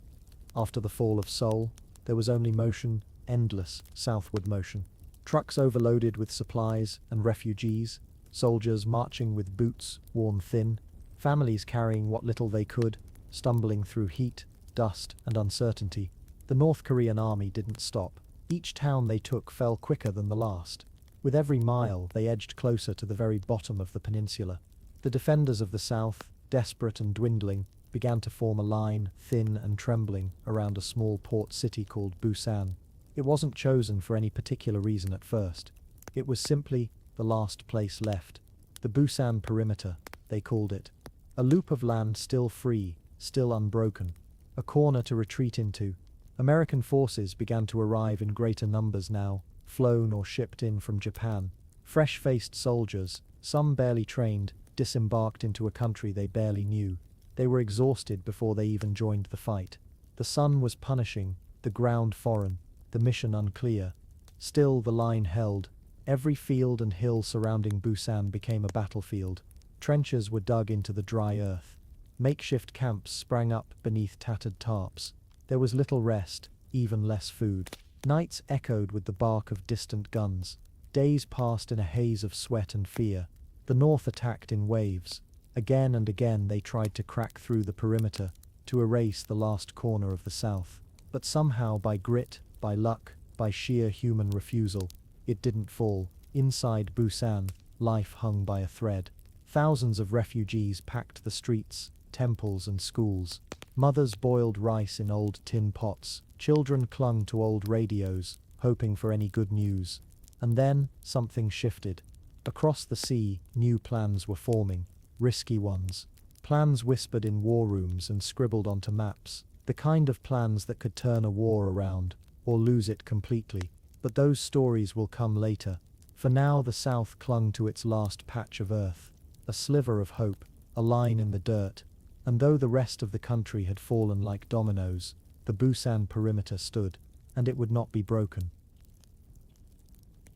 After the fall of Seoul, there was only motion, endless, southward motion. Trucks overloaded with supplies and refugees, soldiers marching with boots worn thin, families carrying what little they could, stumbling through heat, dust, and uncertainty. The North Korean army didn't stop. Each town they took fell quicker than the last. With every mile, they edged closer to the very bottom of the peninsula. The defenders of the South, desperate and dwindling, began to form a line, thin and trembling, around a small port city called Busan. It wasn't chosen for any particular reason at first. It was simply the last place left. The Busan perimeter, they called it. A loop of land still free, still unbroken. A corner to retreat into. American forces began to arrive in greater numbers now, flown or shipped in from Japan. Fresh-faced soldiers, some barely trained, disembarked into a country they barely knew. They were exhausted before they even joined the fight. The sun was punishing, the ground foreign, the mission unclear. Still the line held, Every field and hill surrounding Busan became a battlefield. Trenches were dug into the dry earth. Makeshift camps sprang up beneath tattered tarps. There was little rest, even less food. Nights echoed with the bark of distant guns. Days passed in a haze of sweat and fear. The North attacked in waves. Again and again they tried to crack through the perimeter, to erase the last corner of the South. But somehow, by grit, by luck, by sheer human refusal, it didn't fall. Inside Busan, life hung by a thread. Thousands of refugees packed the streets, temples and schools. Mothers boiled rice in old tin pots. Children clung to old radios, hoping for any good news. And then, something shifted. Across the sea, new plans were forming. Risky ones. Plans whispered in war rooms and scribbled onto maps. The kind of plans that could turn a war around, or lose it completely. But those stories will come later. For now the South clung to its last patch of earth. A sliver of hope, a line in the dirt. And though the rest of the country had fallen like dominoes, the Busan perimeter stood, and it would not be broken.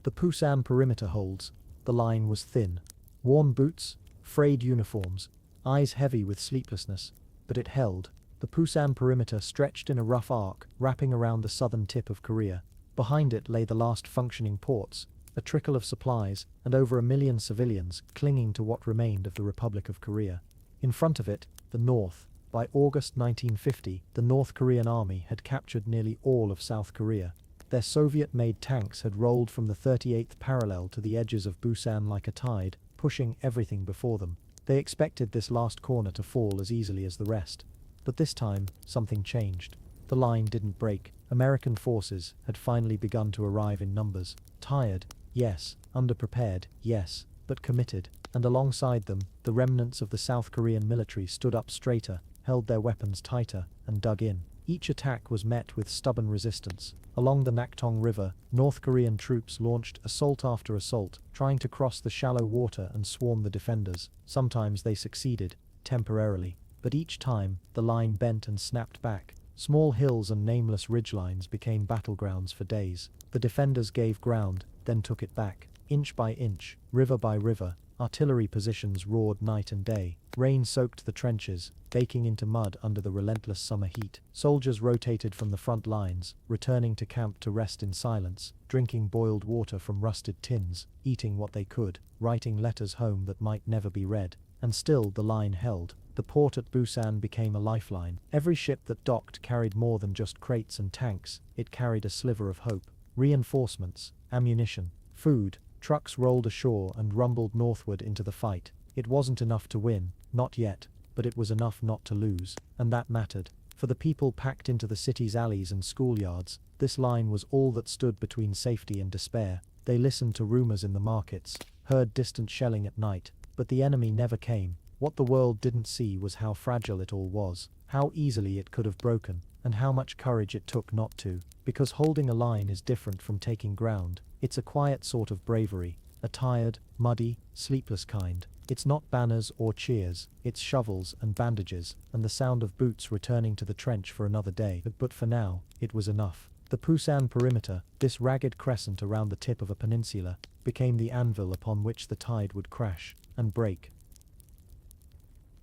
The Busan perimeter holds. The line was thin. Worn boots, frayed uniforms, eyes heavy with sleeplessness, but it held. The Busan perimeter stretched in a rough arc, wrapping around the southern tip of Korea. Behind it lay the last functioning ports, a trickle of supplies, and over 1 million civilians clinging to what remained of the Republic of Korea. In front of it, the North. By August 1950, the North Korean army had captured nearly all of South Korea. Their Soviet-made tanks had rolled from the 38th parallel to the edges of Busan like a tide, pushing everything before them. They expected this last corner to fall as easily as the rest. But this time, something changed. The line didn't break. American forces had finally begun to arrive in numbers. Tired, yes. Underprepared, yes. But committed. And alongside them, the remnants of the South Korean military stood up straighter, held their weapons tighter, and dug in. Each attack was met with stubborn resistance. Along the Naktung River, North Korean troops launched assault after assault, trying to cross the shallow water and swarm the defenders. Sometimes they succeeded, temporarily. But each time, the line bent and snapped back. Small hills and nameless ridgelines became battlegrounds for days. The defenders gave ground, then took it back. Inch by inch, river by river, artillery positions roared night and day. Rain soaked the trenches, baking into mud under the relentless summer heat. Soldiers rotated from the front lines, returning to camp to rest in silence, drinking boiled water from rusted tins, eating what they could, writing letters home that might never be read. And still the line held. The port at Busan became a lifeline. Every ship that docked carried more than just crates and tanks. It carried a sliver of hope. Reinforcements, ammunition, food. Trucks rolled ashore and rumbled northward into the fight. It wasn't enough to win, not yet, but it was enough not to lose, and that mattered. For the people packed into the city's alleys and schoolyards, this line was all that stood between safety and despair. They listened to rumors in the markets, heard distant shelling at night, but the enemy never came. What the world didn't see was how fragile it all was, how easily it could have broken, and how much courage it took not to. Because holding a line is different from taking ground. It's a quiet sort of bravery, a tired, muddy, sleepless kind. It's not banners or cheers, it's shovels and bandages, and the sound of boots returning to the trench for another day. But for now, it was enough. The Busan perimeter, this ragged crescent around the tip of a peninsula, became the anvil upon which the tide would crash and break.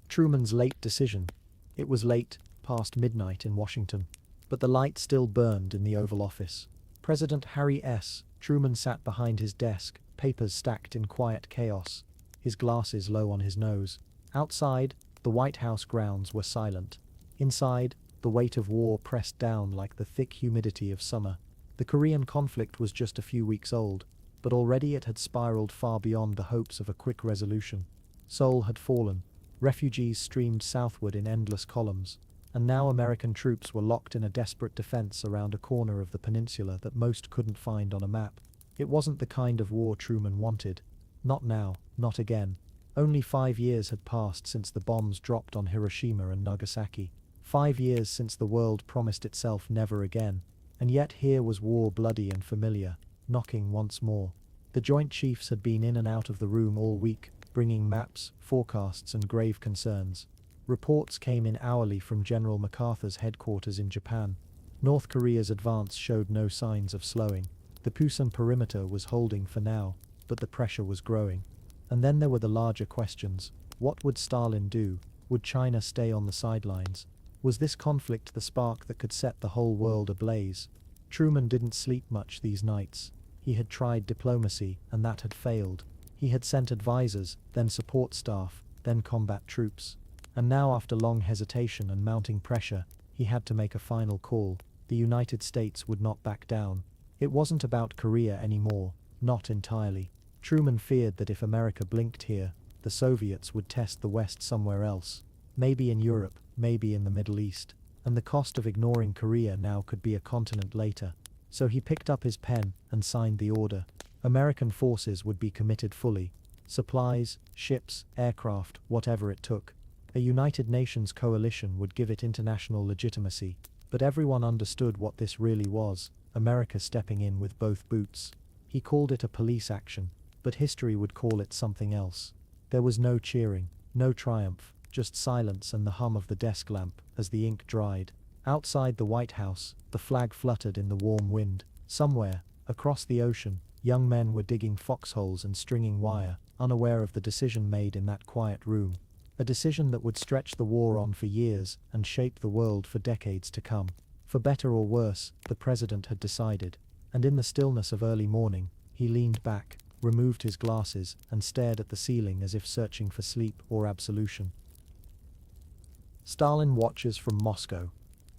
Truman's late decision. It was late, past midnight in Washington, but the light still burned in the Oval Office. President Harry S. Truman sat behind his desk, papers stacked in quiet chaos, his glasses low on his nose. Outside, the White House grounds were silent. Inside, the weight of war pressed down like the thick humidity of summer. The Korean conflict was just a few weeks old, but already it had spiraled far beyond the hopes of a quick resolution. Seoul had fallen. Refugees streamed southward in endless columns, and now American troops were locked in a desperate defense around a corner of the peninsula that most couldn't find on a map. It wasn't the kind of war Truman wanted. Not now, not again. Only 5 years had passed since the bombs dropped on Hiroshima and Nagasaki. 5 years since the world promised itself never again. And yet here was war bloody and familiar, knocking once more. The Joint Chiefs had been in and out of the room all week, bringing maps, forecasts and grave concerns. Reports came in hourly from General MacArthur's headquarters in Japan. North Korea's advance showed no signs of slowing. The Pusan perimeter was holding for now, but the pressure was growing. And then there were the larger questions. What would Stalin do? Would China stay on the sidelines? Was this conflict the spark that could set the whole world ablaze? Truman didn't sleep much these nights. He had tried diplomacy, and that had failed. He had sent advisors, then support staff, then combat troops. And now, after long hesitation and mounting pressure, he had to make a final call. The United States would not back down. It wasn't about Korea anymore, not entirely. Truman feared that if America blinked here, the Soviets would test the West somewhere else. Maybe in Europe, maybe in the Middle East. And the cost of ignoring Korea now could be a continent later. So he picked up his pen and signed the order. American forces would be committed fully. Supplies, ships, aircraft, whatever it took. A United Nations coalition would give it international legitimacy. But everyone understood what this really was, America stepping in with both boots. He called it a police action, but history would call it something else. There was no cheering, no triumph, just silence and the hum of the desk lamp as the ink dried. Outside the White House, the flag fluttered in the warm wind. Somewhere, across the ocean, young men were digging foxholes and stringing wire, unaware of the decision made in that quiet room. A decision that would stretch the war on for years and shape the world for decades to come. For better or worse, the president had decided. And in the stillness of early morning, he leaned back, removed his glasses, and stared at the ceiling as if searching for sleep or absolution. Stalin watches from Moscow.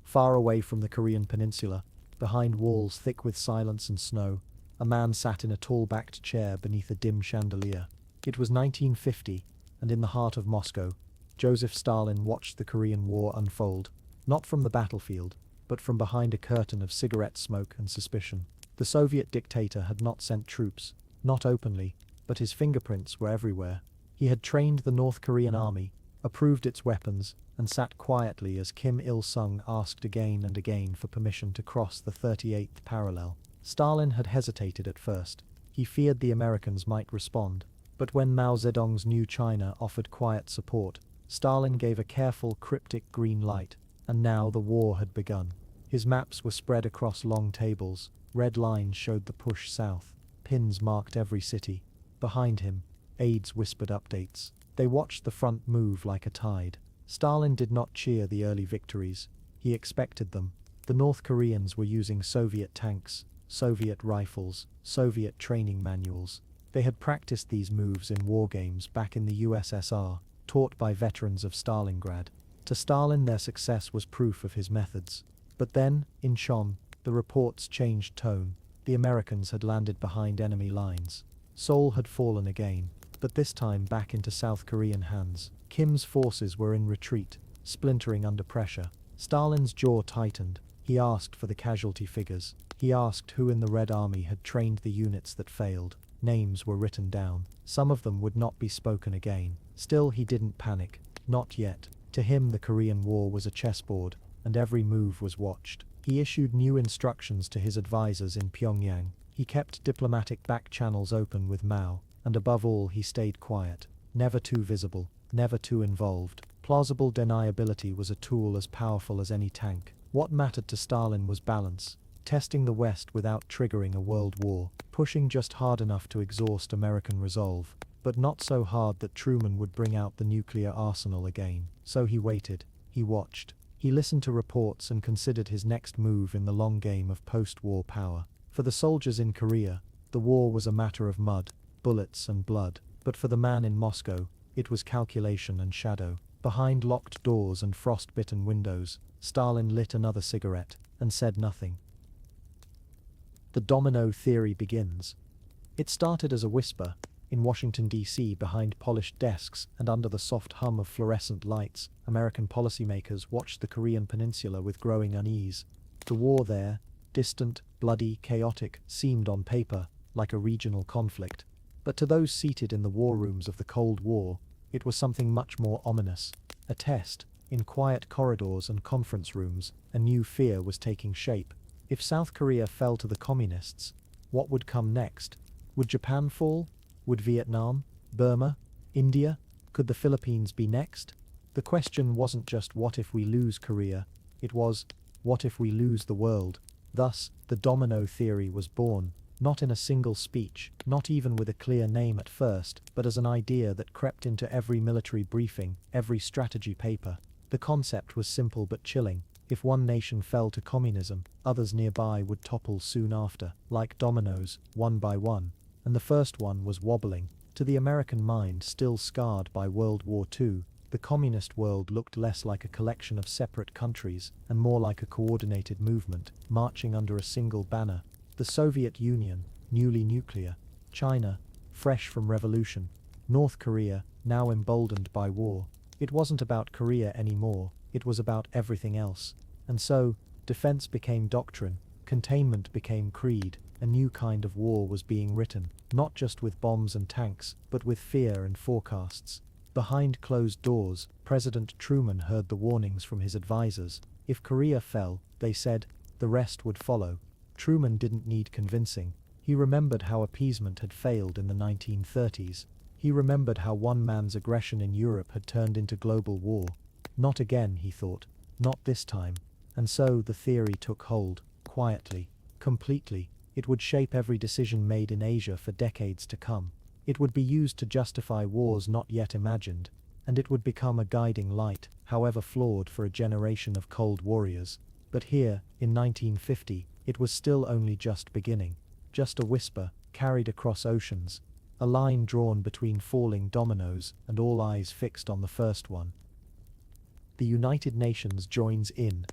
Far away from the Korean peninsula, behind walls thick with silence and snow, a man sat in a tall-backed chair beneath a dim chandelier. It was 1950, and in the heart of Moscow, Joseph Stalin watched the Korean War unfold, not from the battlefield, but from behind a curtain of cigarette smoke and suspicion. The Soviet dictator had not sent troops, not openly, but his fingerprints were everywhere. He had trained the North Korean army, approved its weapons, and sat quietly as Kim Il-sung asked again and again for permission to cross the 38th parallel. Stalin had hesitated at first. He feared the Americans might respond. But when Mao Zedong's new China offered quiet support, Stalin gave a careful, cryptic green light, and now the war had begun. His maps were spread across long tables, red lines showed the push south, pins marked every city. Behind him, aides whispered updates. They watched the front move like a tide. Stalin did not cheer the early victories. He expected them. The North Koreans were using Soviet tanks, Soviet rifles, Soviet training manuals. They had practiced these moves in war games back in the USSR, taught by veterans of Stalingrad. To Stalin, their success was proof of his methods. But then, in Chon, the reports changed tone. The Americans had landed behind enemy lines. Seoul had fallen again, but this time back into South Korean hands. Kim's forces were in retreat, splintering under pressure. Stalin's jaw tightened. He asked for the casualty figures. He asked who in the Red Army had trained the units that failed. Names were written down. Some of them would not be spoken again. Still, he didn't panic. Not yet. To him, the Korean War was a chessboard, and every move was watched. He issued new instructions to his advisors in Pyongyang. He kept diplomatic back channels open with Mao, and above all, he stayed quiet. Never too visible, never too involved. Plausible deniability was a tool as powerful as any tank. What mattered to Stalin was balance. Testing the West without triggering a world war, pushing just hard enough to exhaust American resolve, but not so hard that Truman would bring out the nuclear arsenal again. So he waited, he watched, he listened to reports and considered his next move in the long game of post-war power. For the soldiers in Korea, the war was a matter of mud, bullets and blood, but for the man in Moscow, it was calculation and shadow. Behind locked doors and frost-bitten windows, Stalin lit another cigarette and said nothing. The domino theory begins. It started as a whisper, in Washington, D.C., behind polished desks and under the soft hum of fluorescent lights. American policymakers watched the Korean peninsula with growing unease. The war there, distant, bloody, chaotic, seemed on paper like a regional conflict. But to those seated in the war rooms of the Cold War, it was something much more ominous. A test. In quiet corridors and conference rooms, a new fear was taking shape. If South Korea fell to the communists, what would come next? Would Japan fall? Would Vietnam? Burma? India? Could the Philippines be next? The question wasn't just what if we lose Korea, it was, what if we lose the world? Thus, the domino theory was born. not in a single speech, not even with a clear name at first, but as an idea that crept into every military briefing, every strategy paper. The concept was simple but chilling. If one nation fell to communism, others nearby would topple soon after, like dominoes, one by one. And the first one was wobbling. To the American mind still scarred by World War II, the communist world looked less like a collection of separate countries and more like a coordinated movement, marching under a single banner. The Soviet Union, newly nuclear. China, fresh from revolution. North Korea, now emboldened by war. It wasn't about Korea anymore, it was about everything else. And so, defense became doctrine, containment became creed, a new kind of war was being written, not just with bombs and tanks, but with fear and forecasts. Behind closed doors, President Truman heard the warnings from his advisors. If Korea fell, they said, the rest would follow. Truman didn't need convincing. He remembered how appeasement had failed in the 1930s. He remembered how one man's aggression in Europe had turned into global war. Not again, he thought. Not this time. And so the theory took hold, quietly, completely. It would shape every decision made in Asia for decades to come. It would be used to justify wars not yet imagined, and it would become a guiding light, however flawed, for a generation of cold warriors. But here, in 1950, it was still only just beginning. Just a whisper, carried across oceans. A line drawn between falling dominoes, and all eyes fixed on the first one. The United Nations joins in.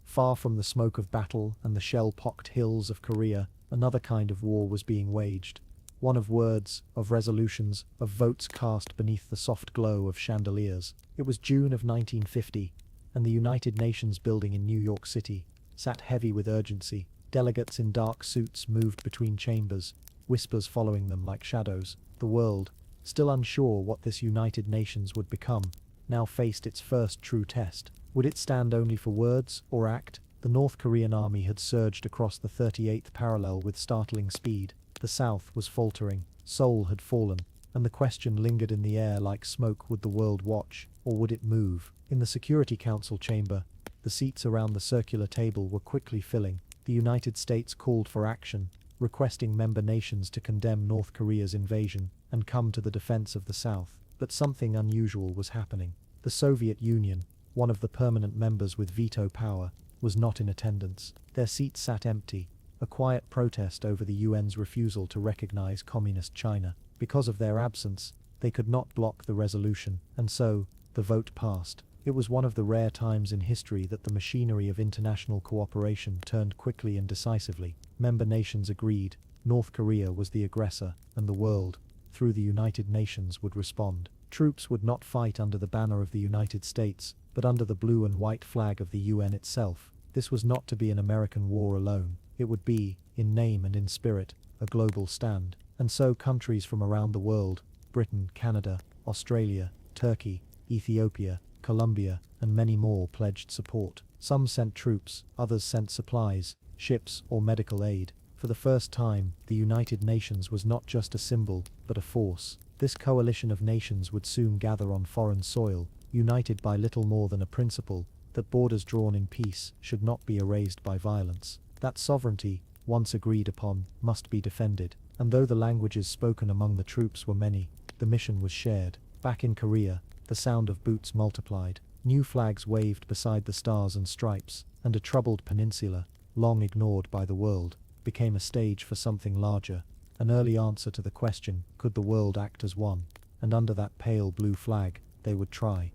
Far from the smoke of battle and the shell-pocked hills of Korea, another kind of war was being waged. One of words, of resolutions, of votes cast beneath the soft glow of chandeliers. It was June of 1950, and the United Nations building in New York City sat heavy with urgency. Delegates in dark suits moved between chambers, whispers following them like shadows. The world, still unsure what this United Nations would become, now faced its first true test. Would it stand only for words, or act? The North Korean army had surged across the 38th parallel with startling speed. The South was faltering, Seoul had fallen, and the question lingered in the air like smoke: would the world watch, or would it move? In the Security Council chamber, the seats around the circular table were quickly filling. The United States called for action, requesting member nations to condemn North Korea's invasion and come to the defense of the South. But something unusual was happening. The Soviet Union, one of the permanent members with veto power, was not in attendance. Their seats sat empty, a quiet protest over the UN's refusal to recognize Communist China. Because of their absence, they could not block the resolution, and so, the vote passed. It was one of the rare times in history that the machinery of international cooperation turned quickly and decisively. Member nations agreed, North Korea was the aggressor, and the world, through the United Nations, would respond. Troops would not fight under the banner of the United States, but under the blue and white flag of the UN itself. This was not to be an American war alone. It would be, in name and in spirit, a global stand. And so countries from around the world, Britain, Canada, Australia, Turkey, Ethiopia, Colombia, and many more, pledged support. Some sent troops, others sent supplies, ships, or medical aid. For the first time, the United Nations was not just a symbol, but a force. This coalition of nations would soon gather on foreign soil, united by little more than a principle that borders drawn in peace should not be erased by violence. That sovereignty, once agreed upon, must be defended. And though the languages spoken among the troops were many, the mission was shared. Back in Korea, the sound of boots multiplied. New flags waved beside the stars and stripes, and a troubled peninsula, long ignored by the world, became a stage for something larger. An early answer to the question, could the world act as one? And under that pale blue flag, they would try.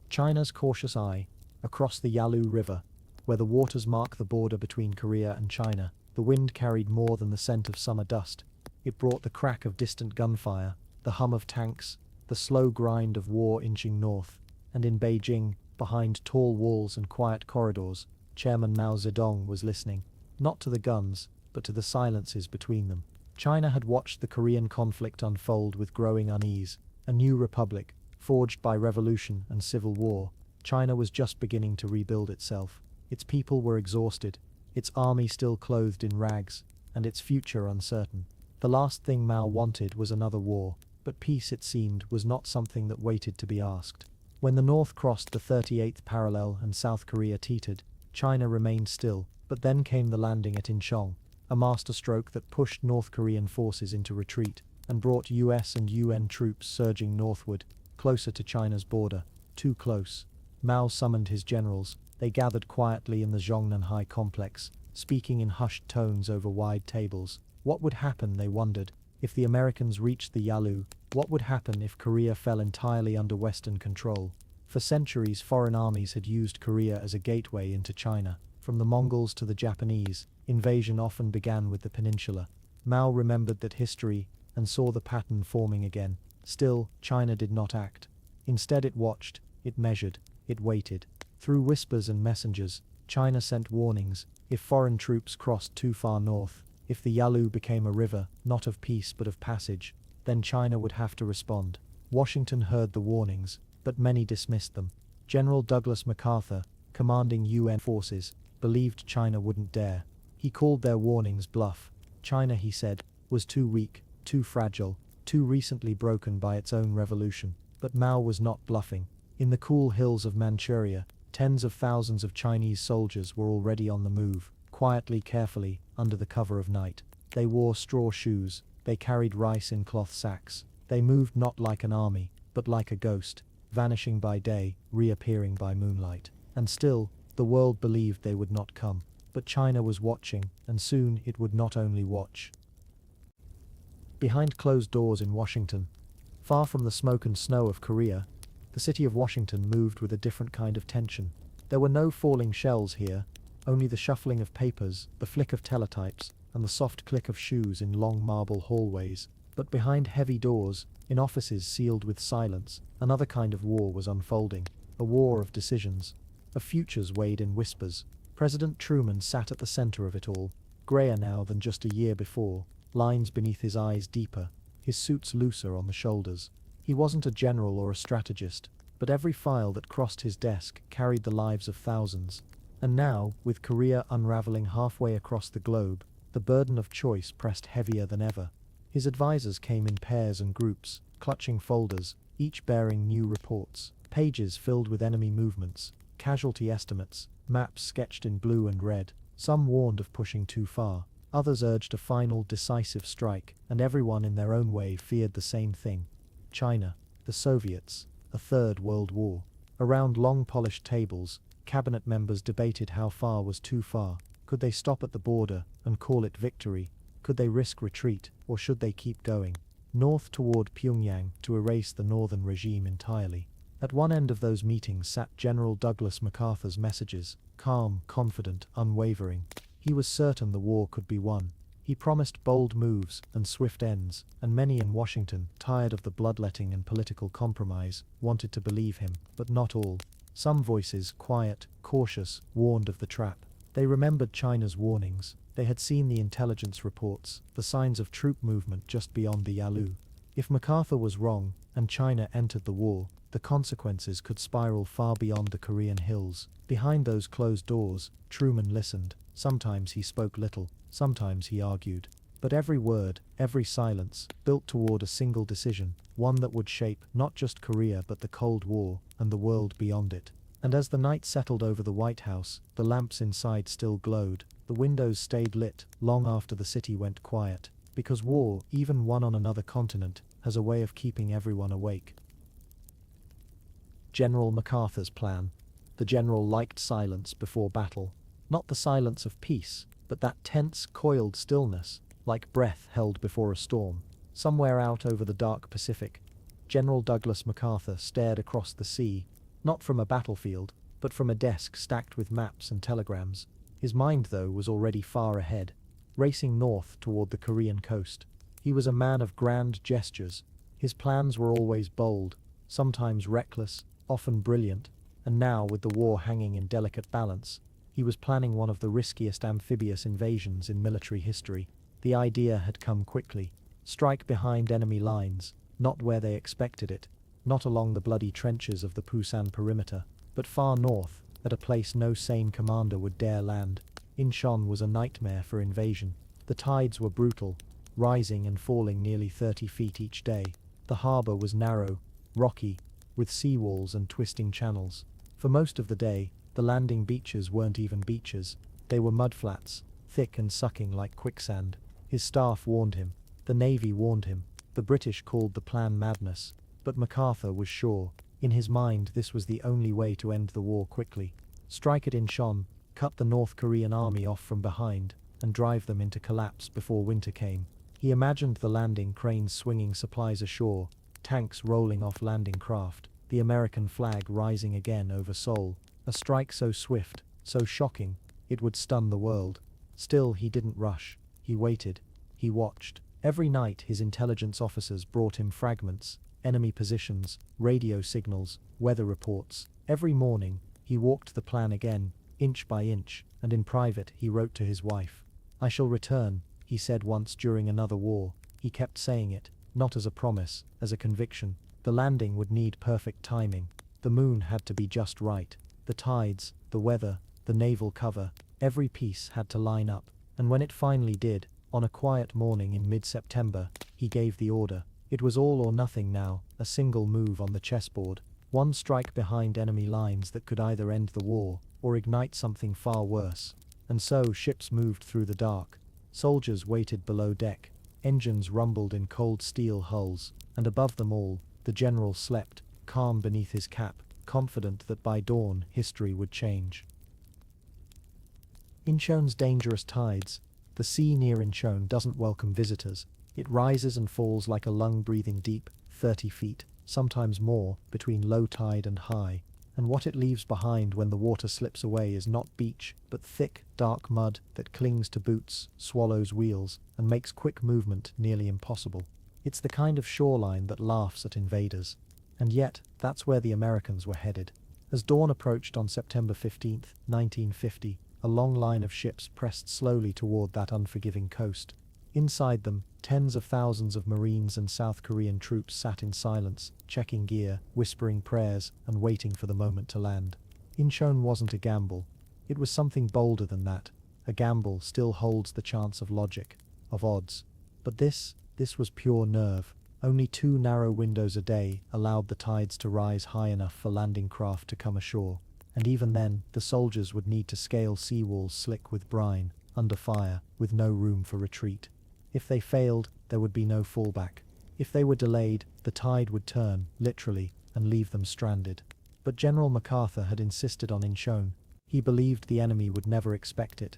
China's cautious eye, across the Yalu River, where the waters mark the border between Korea and China, the wind carried more than the scent of summer dust. It brought the crack of distant gunfire, the hum of tanks, the slow grind of war inching north. And in Beijing, behind tall walls and quiet corridors, Chairman Mao Zedong was listening, not to the guns, but to the silences between them. China had watched the Korean conflict unfold with growing unease. A new republic, forged by revolution and civil war, China was just beginning to rebuild itself. Its people were exhausted, its army still clothed in rags, and its future uncertain. The last thing Mao wanted was another war, but peace, it seemed, was not something that waited to be asked. When the North crossed the 38th parallel and South Korea teetered, China remained still, but then came the landing at Incheon, a masterstroke that pushed North Korean forces into retreat and brought US and UN troops surging northward, closer to China's border. Too close. Mao summoned his generals. They gathered quietly in the Zhongnanhai complex, speaking in hushed tones over wide tables. What would happen, they wondered, if the Americans reached the Yalu? What would happen if Korea fell entirely under Western control? For centuries, foreign armies had used Korea as a gateway into China. From the Mongols to the Japanese, invasion often began with the peninsula. Mao remembered that history and saw the pattern forming again. Still, China did not act. Instead, it watched, it measured, it waited. Through whispers and messengers, China sent warnings. If foreign troops crossed too far north, if the Yalu became a river, not of peace but of passage, then China would have to respond. Washington heard the warnings, but many dismissed them. General Douglas MacArthur, commanding UN forces, believed China wouldn't dare. He called their warnings bluff. China, he said, was too weak, too fragile, too recently broken by its own revolution. But Mao was not bluffing. In the cool hills of Manchuria, tens of thousands of Chinese soldiers were already on the move, quietly, carefully, under the cover of night. They wore straw shoes, they carried rice in cloth sacks. They moved not like an army, but like a ghost, vanishing by day, reappearing by moonlight. And still, the world believed they would not come. But China was watching, and soon it would not only watch. Behind closed doors in Washington, far from the smoke and snow of Korea, the city of Washington moved with a different kind of tension. There were no falling shells here, only the shuffling of papers, the flick of teletypes, and the soft click of shoes in long marble hallways. But behind heavy doors, in offices sealed with silence, another kind of war was unfolding. A war of decisions, of futures weighed in whispers. President Truman sat at the center of it all, grayer now than just a year before, lines beneath his eyes deeper, his suits looser on the shoulders. He wasn't a general or a strategist, but every file that crossed his desk carried the lives of thousands. And now, with Korea unraveling halfway across the globe, the burden of choice pressed heavier than ever. His advisors came in pairs and groups, clutching folders, each bearing new reports, pages filled with enemy movements, casualty estimates, maps sketched in blue and red. Some warned of pushing too far, others urged a final, decisive strike, and everyone in their own way feared the same thing. China, the Soviets, a third world war. Around long polished tables, cabinet members debated how far was too far. Could they stop at the border and call it victory? Could they risk retreat, or should they keep going north toward Pyongyang to erase the northern regime entirely? At one end of those meetings sat General Douglas MacArthur's messages, calm, confident, unwavering. He was certain the war could be won. He promised bold moves and swift ends, and many in Washington, tired of the bloodletting and political compromise, wanted to believe him, but not all. Some voices, quiet, cautious, warned of the trap. They remembered China's warnings. They had seen the intelligence reports, the signs of troop movement just beyond the Yalu. If MacArthur was wrong, and China entered the war, the consequences could spiral far beyond the Korean hills. Behind those closed doors, Truman listened. Sometimes he spoke little, sometimes he argued. But every word, every silence, built toward a single decision, one that would shape not just Korea but the Cold War, and the world beyond it. And as the night settled over the White House, the lamps inside still glowed, the windows stayed lit, long after the city went quiet. Because war, even one on another continent, has a way of keeping everyone awake. General MacArthur's plan. The general liked silence before battle. Not the silence of peace, but that tense, coiled stillness, like breath held before a storm. Somewhere out over the dark Pacific, General Douglas MacArthur stared across the sea, not from a battlefield, but from a desk stacked with maps and telegrams. His mind, though, was already far ahead, racing north toward the Korean coast. He was a man of grand gestures. His plans were always bold, sometimes reckless, often brilliant, and now, with the war hanging in delicate balance, he was planning one of the riskiest amphibious invasions in military history. The idea had come quickly. Strike behind enemy lines, not where they expected it, not along the bloody trenches of the Pusan perimeter, but far north, at a place no sane commander would dare land. Incheon was a nightmare for invasion. The tides were brutal, rising and falling nearly 30 feet each day. The harbor was narrow, rocky, with seawalls and twisting channels. For most of the day, the landing beaches weren't even beaches. They were mudflats, thick and sucking like quicksand. His staff warned him. The Navy warned him. The British called the plan madness. But MacArthur was sure. In his mind, this was the only way to end the war quickly. Strike at Incheon, cut the North Korean army off from behind, and drive them into collapse before winter came. He imagined the landing cranes swinging supplies ashore, tanks rolling off landing craft, the American flag rising again over Seoul. A strike so swift, so shocking, it would stun the world. Still, he didn't rush. He waited. He watched. Every night his intelligence officers brought him fragments, enemy positions, radio signals, weather reports. Every morning, he walked the plan again, inch by inch, and in private he wrote to his wife. "I shall return," he said once during another war. He kept saying it, not as a promise, as a conviction. The landing would need perfect timing. The moon had to be just right. The tides, the weather, the naval cover, every piece had to line up. And when it finally did, on a quiet morning in mid-September, he gave the order. It was all or nothing now, a single move on the chessboard. One strike behind enemy lines that could either end the war, or ignite something far worse. And so ships moved through the dark. Soldiers waited below deck. Engines rumbled in cold steel hulls, and above them all, the general slept, calm beneath his cap, confident that by dawn history would change. Incheon's dangerous tides. The sea near Incheon doesn't welcome visitors. It rises and falls like a lung breathing deep, 30 feet, sometimes more, between low tide and high. And what it leaves behind when the water slips away is not beach, but thick, dark mud that clings to boots, swallows wheels, and makes quick movement nearly impossible. It's the kind of shoreline that laughs at invaders. And yet, that's where the Americans were headed. As dawn approached on September 15, 1950, a long line of ships pressed slowly toward that unforgiving coast. Inside them, tens of thousands of Marines and South Korean troops sat in silence, checking gear, whispering prayers, and waiting for the moment to land. Incheon wasn't a gamble. It was something bolder than that. A gamble still holds the chance of logic, of odds. But this was pure nerve. Only 2 narrow windows a day allowed the tides to rise high enough for landing craft to come ashore. And even then, the soldiers would need to scale seawalls slick with brine, under fire, with no room for retreat. If they failed, there would be no fallback. If they were delayed, the tide would turn, literally, and leave them stranded. But General MacArthur had insisted on Incheon. He believed the enemy would never expect it.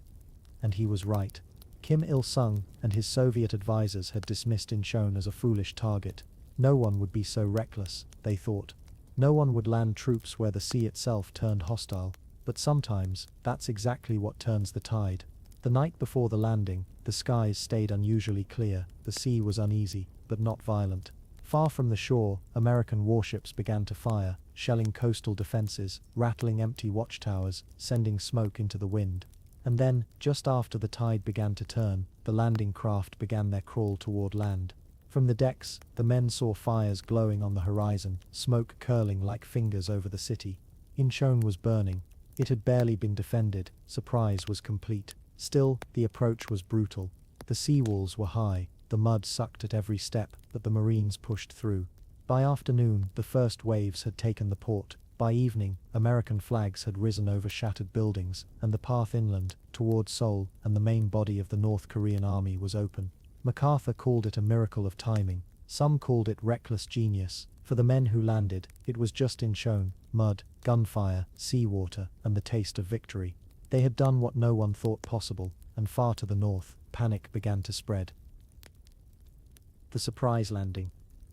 And he was right. Kim Il-sung and his Soviet advisors had dismissed Incheon as a foolish target. No one would be so reckless, they thought. No one would land troops where the sea itself turned hostile. But sometimes, that's exactly what turns the tide. The night before the landing, the skies stayed unusually clear. The sea was uneasy, but not violent. Far from the shore, American warships began to fire, shelling coastal defenses, rattling empty watchtowers, sending smoke into the wind. And then, just after the tide began to turn, the landing craft began their crawl toward land. From the decks, the men saw fires glowing on the horizon, smoke curling like fingers over the city. Incheon was burning. It had barely been defended. Surprise was complete. Still, the approach was brutal. The sea walls were high. The mud sucked at every step, but the Marines pushed through. By afternoon, the first waves had taken the port. By evening, American flags had risen over shattered buildings, and the path inland, towards Seoul, and the main body of the North Korean army was open. MacArthur called it a miracle of timing. Some called it reckless genius. For the men who landed, it was just Incheon, mud, gunfire, seawater, and the taste of victory. They had done what no one thought possible, and far to the north, panic began to spread. The surprise landing.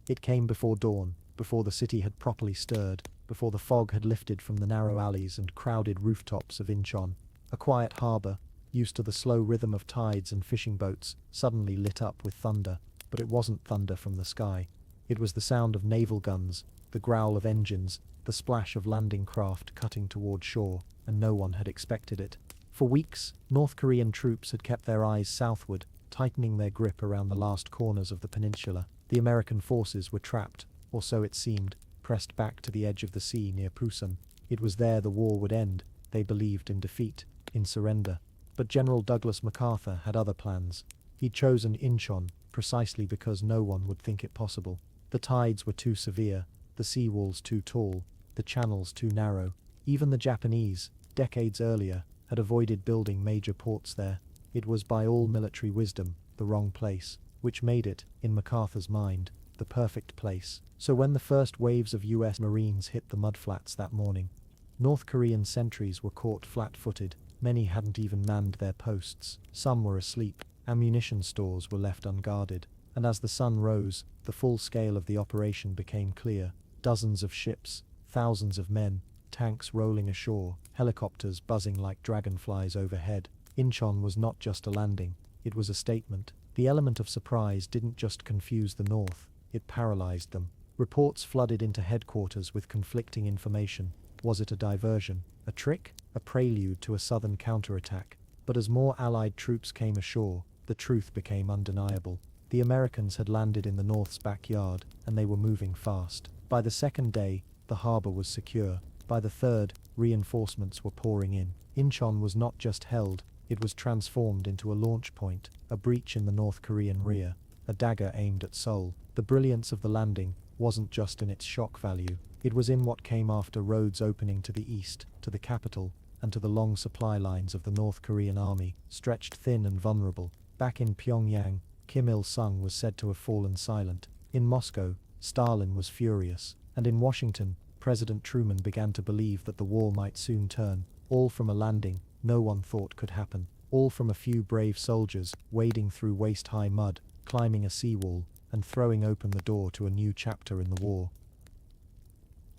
It came before dawn, before the city had properly stirred, before the fog had lifted from the narrow alleys and crowded rooftops of Incheon. A quiet harbour, used to the slow rhythm of tides and fishing boats, suddenly lit up with thunder. But it wasn't thunder from the sky. It was the sound of naval guns, the growl of engines, the splash of landing craft cutting toward shore, and no one had expected it. For weeks, North Korean troops had kept their eyes southward, tightening their grip around the last corners of the peninsula. The American forces were trapped, or so it seemed, pressed back to the edge of the sea near Pusan. It was there the war would end. They believed in defeat, in surrender. But General Douglas MacArthur had other plans. He'd chosen Incheon precisely because no one would think it possible. The tides were too severe, the sea walls too tall, the channels too narrow. Even the Japanese, decades earlier, had avoided building major ports there. It was by all military wisdom, the wrong place, which made it, in MacArthur's mind, the perfect place. So when the first waves of US Marines hit the mudflats that morning, North Korean sentries were caught flat-footed. Many hadn't even manned their posts. Some were asleep. Ammunition stores were left unguarded. And as the sun rose, the full scale of the operation became clear. Dozens of ships, thousands of men, tanks rolling ashore, helicopters buzzing like dragonflies overhead. Incheon was not just a landing, it was a statement. The element of surprise didn't just confuse the North, it paralyzed them. Reports flooded into headquarters with conflicting information. Was it a diversion, a trick, a prelude to a southern counterattack? But as more Allied troops came ashore, the truth became undeniable. The Americans had landed in the North's backyard, and they were moving fast. By the second day, the harbor was secure. By the third, reinforcements were pouring in. Incheon was not just held, it was transformed into a launch point, a breach in the North Korean rear, a dagger aimed at Seoul. The brilliance of the landing wasn't just in its shock value, it was in what came after: roads opening to the east, to the capital, and to the long supply lines of the North Korean army, stretched thin and vulnerable. Back in Pyongyang, Kim Il-sung was said to have fallen silent. In Moscow, Stalin was furious. And in Washington, President Truman began to believe that the war might soon turn. All from a landing no one thought could happen. All from a few brave soldiers wading through waist-high mud, climbing a seawall, and throwing open the door to a new chapter in the war.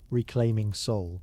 Reclaiming Seoul.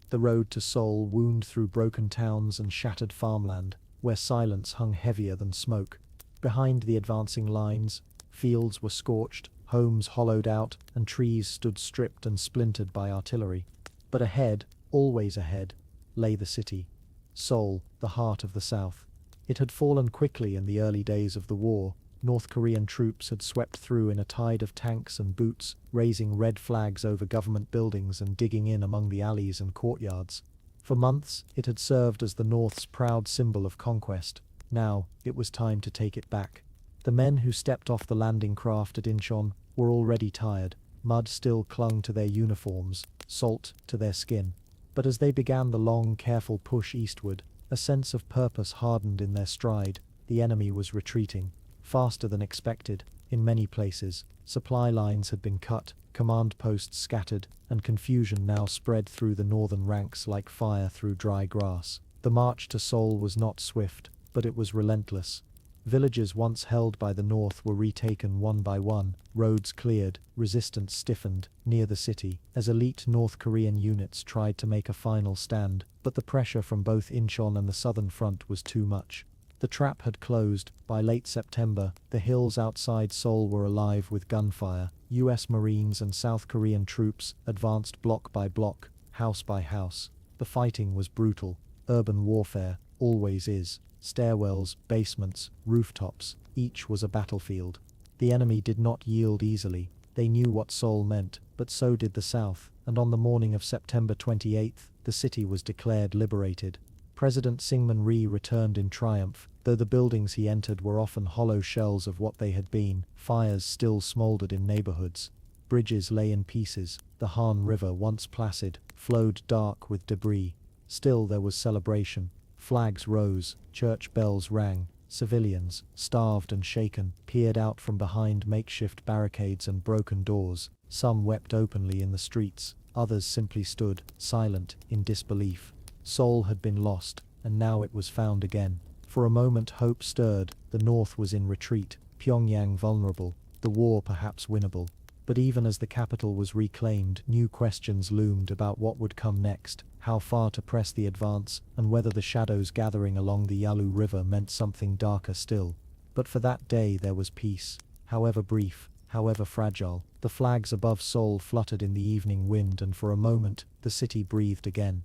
The road to Seoul wound through broken towns and shattered farmland, where silence hung heavier than smoke. Behind the advancing lines, fields were scorched, homes hollowed out, and trees stood stripped and splintered by artillery. But ahead, always ahead, lay the city. Seoul, the heart of the South. It had fallen quickly in the early days of the war. North Korean troops had swept through in a tide of tanks and boots, raising red flags over government buildings and digging in among the alleys and courtyards. For months, it had served as the North's proud symbol of conquest. Now, it was time to take it back. The men who stepped off the landing craft at Incheon were already tired. Mud still clung to their uniforms, salt to their skin. But as they began the long, careful push eastward, a sense of purpose hardened in their stride. The enemy was retreating, faster than expected. In many places, supply lines had been cut, command posts scattered, and confusion now spread through the northern ranks like fire through dry grass. The march to Seoul was not swift, but it was relentless. Villages once held by the North were retaken one by one, roads cleared, resistance stiffened. Near the city, as elite North Korean units tried to make a final stand, but the pressure from both Incheon and the southern front was too much. The trap had closed. By late September, the hills outside Seoul were alive with gunfire. US Marines and South Korean troops advanced block by block, house by house. The fighting was brutal. Urban warfare always is. Stairwells, basements, rooftops, each was a battlefield. The enemy did not yield easily. They knew what Seoul meant, but so did the South, and on the morning of September 28th, the city was declared liberated. President Syngman Rhee returned in triumph, though the buildings he entered were often hollow shells of what they had been. Fires still smoldered in neighborhoods. Bridges lay in pieces. The Han River, once placid, flowed dark with debris. Still there was celebration. Flags rose, church bells rang. Civilians, starved and shaken, peered out from behind makeshift barricades and broken doors. Some wept openly in the streets, others simply stood, silent, in disbelief. Seoul had been lost, and now it was found again. For a moment hope stirred. The North was in retreat, Pyongyang vulnerable, the war perhaps winnable. But even as the capital was reclaimed, new questions loomed about what would come next, how far to press the advance, and whether the shadows gathering along the Yalu River meant something darker still. But for that day there was peace, however brief, however fragile. The flags above Seoul fluttered in the evening wind, and for a moment, the city breathed again.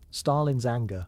Stalin's anger.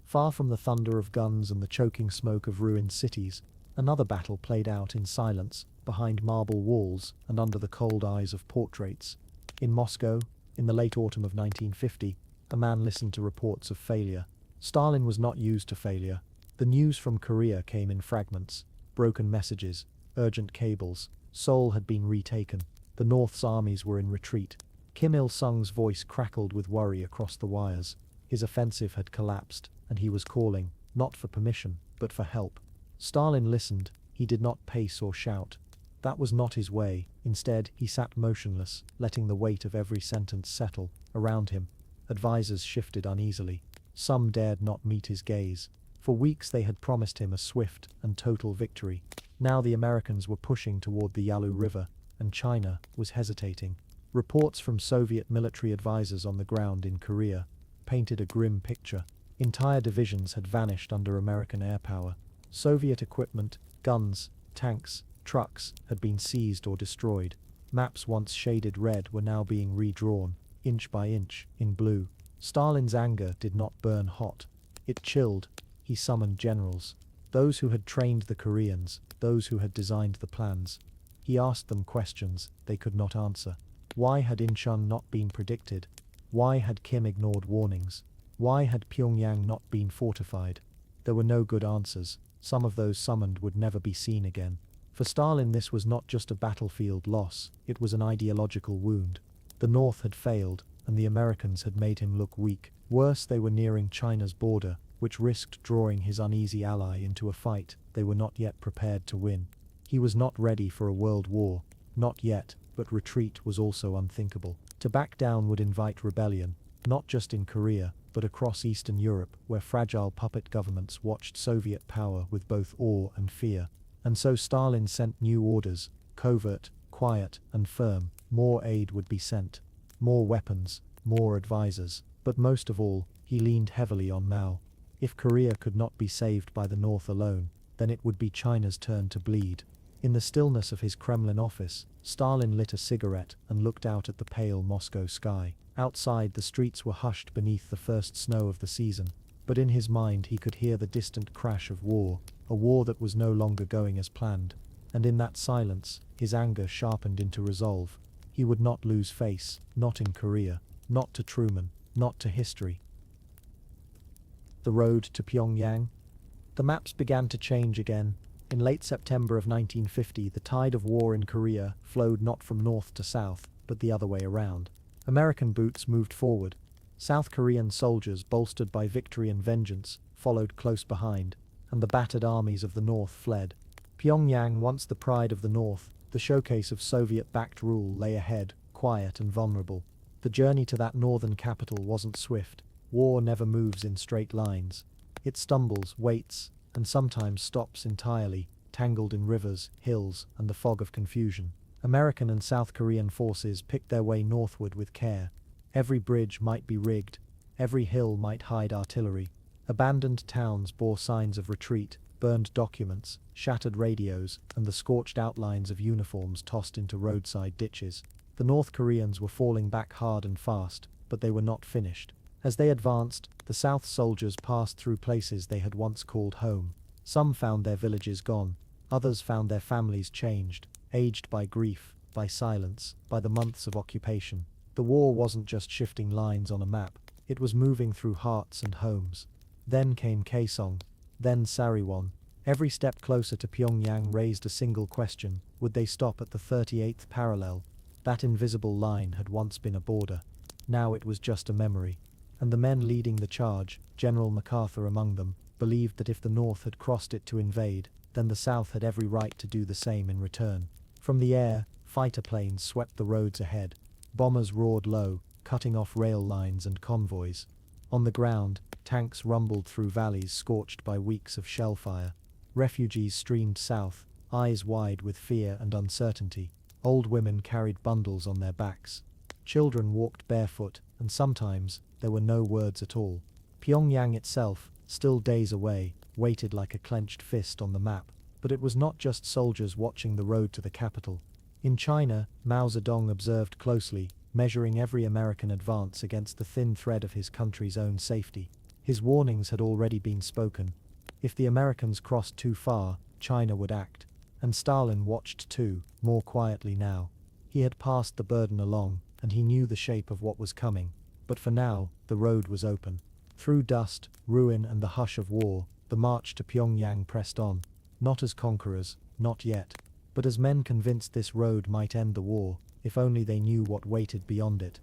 Far from the thunder of guns and the choking smoke of ruined cities, another battle played out in silence, behind marble walls and under the cold eyes of portraits. In Moscow, in the late autumn of 1950, a man listened to reports of failure. Stalin was not used to failure. The news from Korea came in fragments, broken messages, urgent cables. Seoul had been retaken. The North's armies were in retreat. Kim Il-sung's voice crackled with worry across the wires. His offensive had collapsed, and he was calling, not for permission, but for help. Stalin listened. He did not pace or shout. That was not his way. Instead, he sat motionless, letting the weight of every sentence settle. Around him, advisors shifted uneasily. Some dared not meet his gaze. For weeks they had promised him a swift and total victory. Now the Americans were pushing toward the Yalu River, and China was hesitating. Reports from Soviet military advisors on the ground in Korea painted a grim picture. Entire divisions had vanished under American air power. Soviet equipment, guns, tanks, trucks had been seized or destroyed. Maps once shaded red were now being redrawn, inch by inch, in blue. Stalin's anger did not burn hot. It chilled. He summoned generals. Those who had trained the Koreans, those who had designed the plans. He asked them questions they could not answer. Why had Incheon not been predicted? Why had Kim ignored warnings? Why had Pyongyang not been fortified? There were no good answers. Some of those summoned would never be seen again. For Stalin, this was not just a battlefield loss, it was an ideological wound. The North had failed, and the Americans had made him look weak. Worse, they were nearing China's border, which risked drawing his uneasy ally into a fight they were not yet prepared to win. He was not ready for a world war. Not yet, but retreat was also unthinkable. To back down would invite rebellion, not just in Korea, but across Eastern Europe, where fragile puppet governments watched Soviet power with both awe and fear. And so Stalin sent new orders, covert, quiet, and firm. More aid would be sent. More weapons, more advisors. But most of all, he leaned heavily on Mao. If Korea could not be saved by the North alone, then it would be China's turn to bleed. In the stillness of his Kremlin office, Stalin lit a cigarette and looked out at the pale Moscow sky. Outside, the streets were hushed beneath the first snow of the season, but in his mind he could hear the distant crash of war, a war that was no longer going as planned. And in that silence, his anger sharpened into resolve. He would not lose face, not in Korea, not to Truman, not to history. The road to Pyongyang? The maps began to change again. In late September of 1950, the tide of war in Korea flowed not from north to south, but the other way around. American boots moved forward. South Korean soldiers, bolstered by victory and vengeance, followed close behind, and the battered armies of the north fled. Pyongyang, once the pride of the north, the showcase of Soviet-backed rule, lay ahead, quiet and vulnerable. The journey to that northern capital wasn't swift. War never moves in straight lines. It stumbles, waits, and sometimes stops entirely, tangled in rivers, hills, and the fog of confusion. American and South Korean forces picked their way northward with care. Every bridge might be rigged, every hill might hide artillery. Abandoned towns bore signs of retreat, burned documents, shattered radios, and the scorched outlines of uniforms tossed into roadside ditches. The North Koreans were falling back hard and fast, but they were not finished. As they advanced, the South soldiers passed through places they had once called home. Some found their villages gone, others found their families changed, aged by grief, by silence, by the months of occupation. The war wasn't just shifting lines on a map, it was moving through hearts and homes. Then came Kaesong, then Sariwon. Every step closer to Pyongyang raised a single question: would they stop at the 38th parallel? That invisible line had once been a border. Now it was just a memory. And the men leading the charge, General MacArthur among them, believed that if the North had crossed it to invade, then the South had every right to do the same in return. From the air, fighter planes swept the roads ahead. Bombers roared low, cutting off rail lines and convoys. On the ground, tanks rumbled through valleys scorched by weeks of shell fire. Refugees streamed south, eyes wide with fear and uncertainty. Old women carried bundles on their backs. Children walked barefoot, and sometimes there were no words at all. Pyongyang itself, still days away, waited like a clenched fist on the map. But it was not just soldiers watching the road to the capital. In China, Mao Zedong observed closely, measuring every American advance against the thin thread of his country's own safety. His warnings had already been spoken. If the Americans crossed too far, China would act. And Stalin watched too, more quietly now. He had passed the burden along, and he knew the shape of what was coming. But for now, the road was open. Through dust, ruin, and the hush of war, the march to Pyongyang pressed on. Not as conquerors, not yet, but as men convinced this road might end the war, if only they knew what waited beyond it.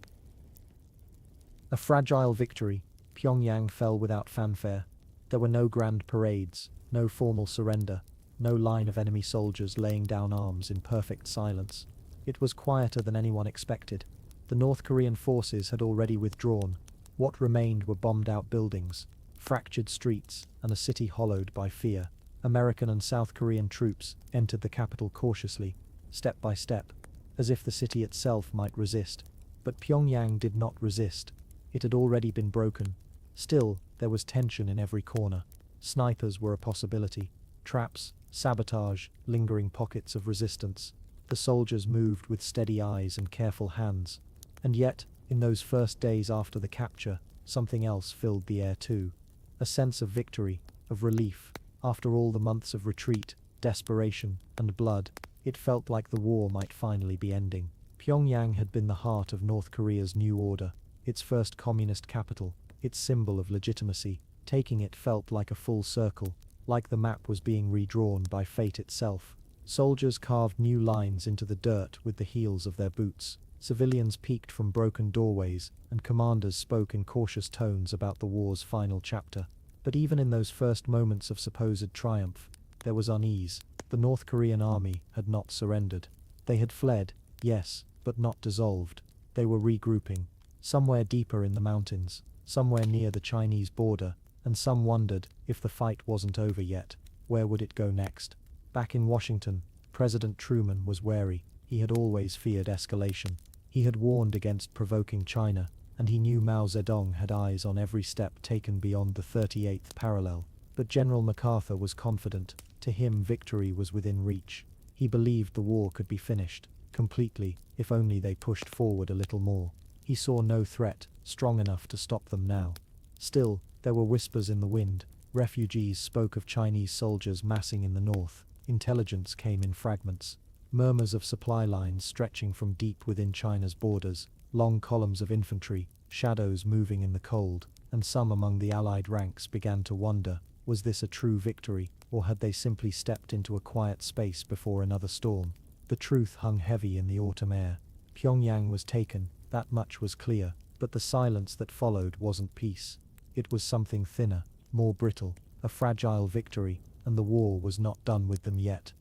A fragile victory, Pyongyang fell without fanfare. There were no grand parades, no formal surrender, no line of enemy soldiers laying down arms in perfect silence. It was quieter than anyone expected. The North Korean forces had already withdrawn. What remained were bombed-out buildings, fractured streets, and a city hollowed by fear. American and South Korean troops entered the capital cautiously, step by step, as if the city itself might resist. But Pyongyang did not resist. It had already been broken. Still, there was tension in every corner. Snipers were a possibility. Traps, sabotage, lingering pockets of resistance. The soldiers moved with steady eyes and careful hands. And yet, in those first days after the capture, something else filled the air too. A sense of victory, of relief. After all the months of retreat, desperation, and blood, it felt like the war might finally be ending. Pyongyang had been the heart of North Korea's new order, its first communist capital, its symbol of legitimacy. Taking it felt like a full circle, like the map was being redrawn by fate itself. Soldiers carved new lines into the dirt with the heels of their boots. Civilians peeked from broken doorways, and commanders spoke in cautious tones about the war's final chapter. But even in those first moments of supposed triumph, there was unease. The North Korean army had not surrendered. They had fled, yes, but not dissolved. They were regrouping, somewhere deeper in the mountains, somewhere near the Chinese border, and some wondered, if the fight wasn't over yet, where would it go next? Back in Washington, President Truman was wary. He had always feared escalation. He had warned against provoking China, and he knew Mao Zedong had eyes on every step taken beyond the 38th parallel. But General MacArthur was confident. To him, victory was within reach. He believed the war could be finished, completely, if only they pushed forward a little more. He saw no threat strong enough to stop them now. Still, there were whispers in the wind. Refugees spoke of Chinese soldiers massing in the north. Intelligence came in fragments. Murmurs of supply lines stretching from deep within China's borders, long columns of infantry, shadows moving in the cold, and some among the Allied ranks began to wonder, was this a true victory, or had they simply stepped into a quiet space before another storm? The truth hung heavy in the autumn air. Pyongyang was taken, that much was clear, but the silence that followed wasn't peace. It was something thinner, more brittle, a fragile victory, and the war was not done with them yet.